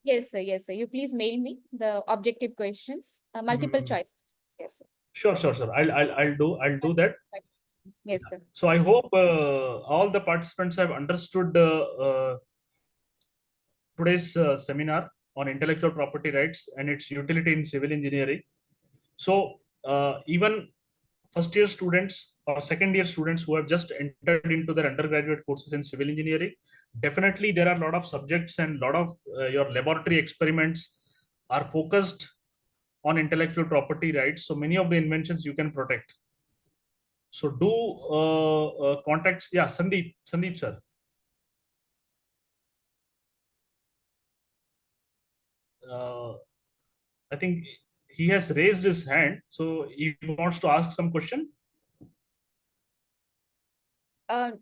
C: Yes, sir. Yes, sir. You please mail me the objective questions, multiple choice. Yes, sir.
J: Sure. I'll do that.
C: Yes, sir.
J: So I hope all the participants have understood today's seminar on intellectual property rights and its utility in civil engineering. So even first year students or second year students who have just entered into their undergraduate courses in civil engineering, definitely there are a lot of subjects and a lot of your laboratory experiments are focused on intellectual property rights. So many of the inventions you can protect. So do contact, yeah, Sandeep sir. I think he has raised his hand, so he wants to ask some question.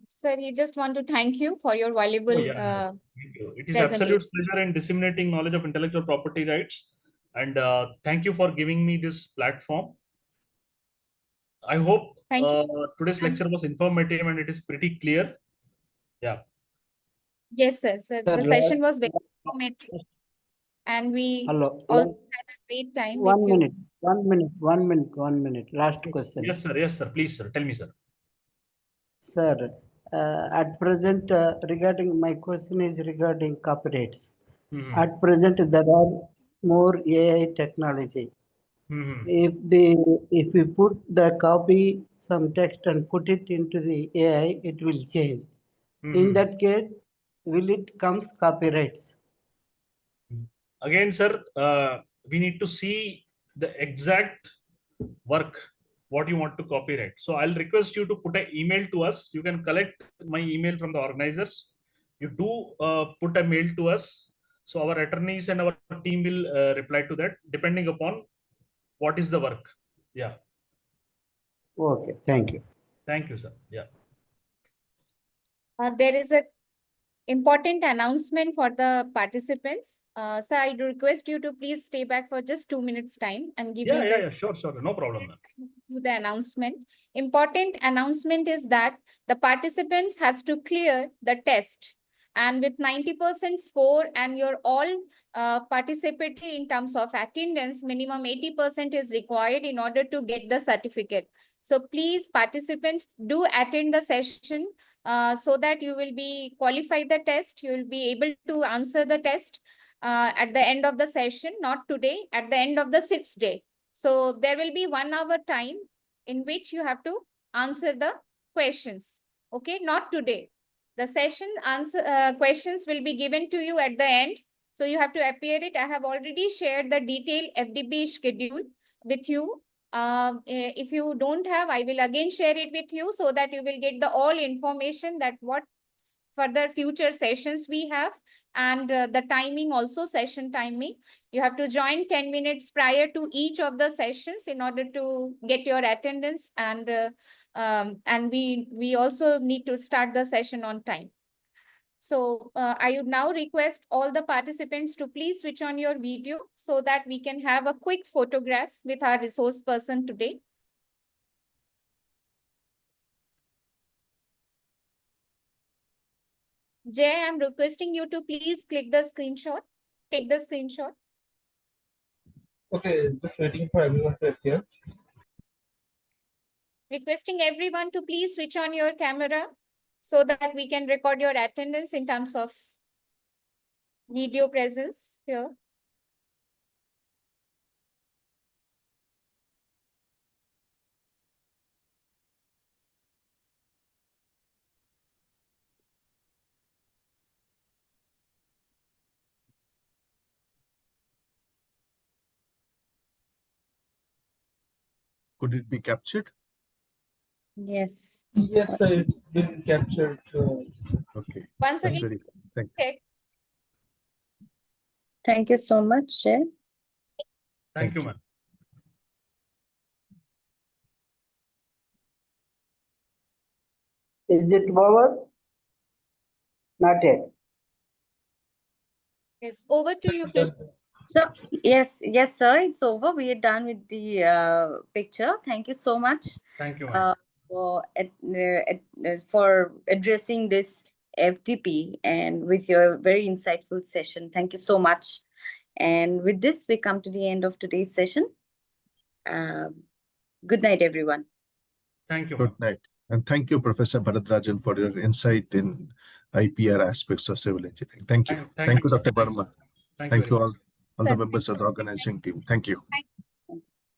C: Sir, he just want to thank you for your valuable
J: Thank you. It is absolute pleasure in disseminating knowledge of intellectual property rights, and thank you for giving me this platform. I hope today's lecture was informative and it is pretty clear. Yeah.
C: Yes, sir. So the session was very informative, and we also had a great time with you.
L: 1 minute. Last question.
J: Yes, sir. Yes, sir. Please, sir. Tell me, sir.
L: Sir, at present, regarding my question is regarding copyrights. At present, there are more AI technology. If we put the copy some text and put it into the AI, it will change. In that case, will it comes copyrights?
J: Again, sir, we need to see the exact work what you want to copyright. So I'll request you to put an email to us. You can collect my email from the organizers. You do put a mail to us. So our attorneys and our team will reply to that depending upon what is the work. Yeah.
L: Okay. Thank you.
J: Thank you, sir. Yeah.
C: There is a important announcement for the participants. So I request you to please stay back for just 2 minutes time and give you
J: Yeah, sure. No problem.
C: The announcement. Important announcement is that the participants has to clear the test, and with 90% score and your all participatory in terms of attendance, minimum 80% is required in order to get the certificate. So please, participants, do attend the session so that you will be qualified the test. You will be able to answer the test at the end of the session, not today, at the end of the 6th day. So there will be 1 hour time in which you have to answer the questions. Okay, not today. The session answer questions will be given to you at the end. So you have to appear it. I have already shared the detailed FDP schedule with you. If you don't have, I will again share it with you so that you will get the all information that what further future sessions we have, and the timing also, session timing. You have to join 10 minutes prior to each of the sessions in order to get your attendance, and we also need to start the session on time. So I would now request all the participants to please switch on your video so that we can have a quick photographs with our resource person today. Jay, I'm requesting you to please click the screenshot, take the screenshot.
N: Okay, just waiting for everyone to appear.
C: Requesting everyone to please switch on your camera so that we can record your attendance in terms of video presence here.
D: Could it be captured?
A: Yes.
N: Yes, sir, it's been captured.
D: Okay.
C: Once
D: That's
C: again,
D: very good. Thank you.
C: check.
A: Thank you so much, Chair.
J: Thank you, ma'am.
L: Is it over? Not yet.
C: Yes, over to you, Krishna.
A: So yes, sir, it's over. We are done with the picture. Thank you so much.
J: Thank you, ma'am.
A: For addressing this FDP and with your very insightful session. Thank you so much. And with this, we come to the end of today's session. Good night, everyone.
J: Thank you.
D: Good night. And thank you, Professor Bharadrajan, for your insight in IPR aspects of civil engineering. Thank you. Thank you, Dr. Verma. Thank you all the members of the organizing team. Thank you.
C: Thanks.